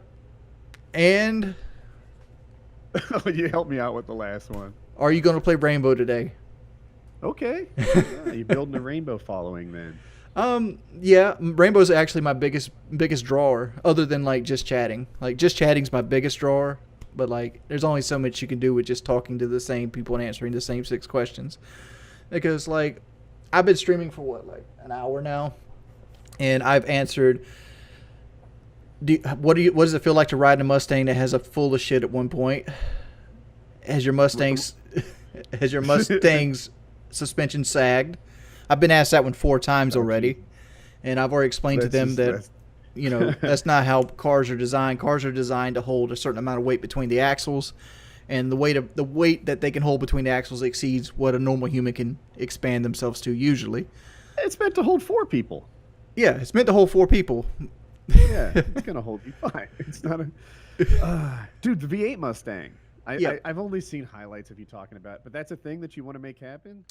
And... you helped me out with the last one. Are you going to play Rainbow today? Okay. Yeah, you're building a Rainbow following then. Yeah, Rainbow's actually my biggest drawer, other than, like, just chatting. Like, just chatting's my biggest drawer, but, like, there's only so much you can do with just talking to the same people and answering the same 6 questions. Because, like, I've been streaming for, what, like, an hour now? And I've answered... What does it feel like to ride a Mustang that has a full of shit at one point? Has your Mustang's suspension sagged? I've been asked that one 4 times already, and I've already explained to them that, you know, that's not how cars are designed. Cars are designed to hold a certain amount of weight between the axles, and the weight that they can hold between the axles exceeds what a normal human can expand themselves to usually. It's meant to hold 4 people. Yeah, it's meant to hold 4 people. Yeah, it's gonna hold you fine. It's not a dude. The V8 Mustang. I've only seen highlights of you talking about it, but that's a thing that you want to make happen.